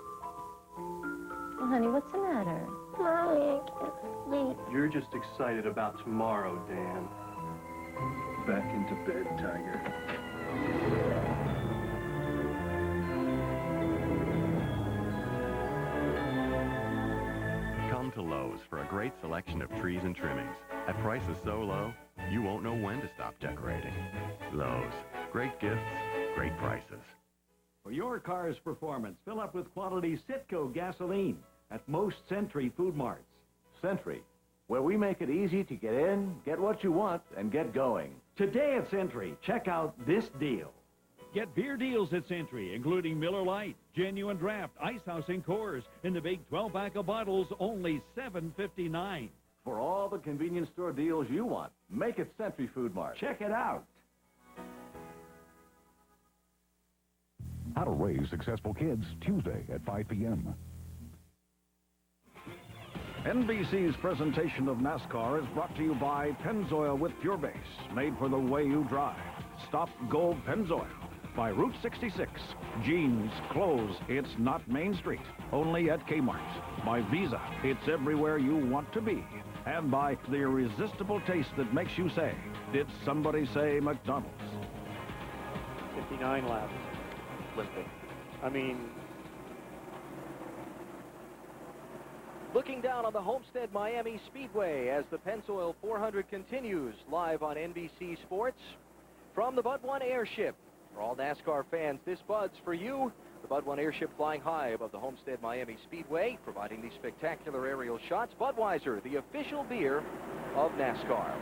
Well, honey, what's the matter? Mommy, I can't sleep. You're just excited about tomorrow, Dan. Back into bed, Tiger. Come to Lowe's for a great selection of trees and trimmings at prices so low, you won't know when to stop decorating. Lowe's. Great gifts, great prices. For your car's performance, fill up with quality Citgo gasoline at most Sentry Food Marts. Sentry, where we make it easy to get in, get what you want, and get going. Today at Sentry, check out this deal. Get beer deals at Sentry, including Miller Lite, Genuine Draft, Ice House, and Coors. In the big 12-pack of bottles, only $7.59. For all the convenience store deals you want, make it Sentry Food Mart. Check it out. How to Raise Successful Kids, Tuesday at 5 p.m. NBC's presentation of NASCAR is brought to you by Pennzoil with Pure Base, made for the way you drive. Stop Gold Pennzoil. By Route 66, jeans, clothes, it's not Main Street, only at Kmart. By Visa, it's everywhere you want to be. And by the irresistible taste that makes you say, did somebody say McDonald's? 59 laps. Limping. I mean, Looking down on the Homestead-Miami Speedway as the Pennzoil 400 continues live on NBC Sports from the Bud 1 airship. For all NASCAR fans, this Bud's for you. The Bud 1 airship flying high above the Homestead-Miami Speedway, providing these spectacular aerial shots. Budweiser, the official beer of NASCAR.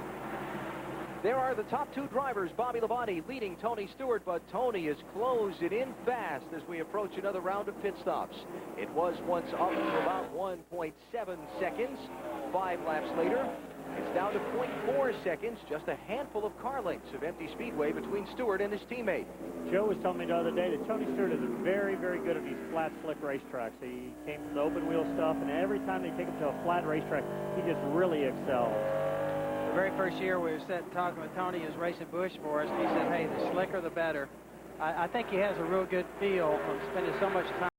There are the top two drivers, Bobby Labonte leading Tony Stewart, but Tony is closing in fast as we approach another round of pit stops. It was once up to about 1.7 seconds. 5 laps later, it's down to 0.4 seconds, just a handful of car lengths of empty speedway between Stewart and his teammate. Joe was telling me the other day that Tony Stewart is very, very good at these flat, slick racetracks. He came from the open wheel stuff, and every time they take him to a flat racetrack, he just really excels. The very first year we were sitting talking with Tony, he was racing Busch for us, and he said, hey, the slicker the better. I think he has a real good feel from spending so much time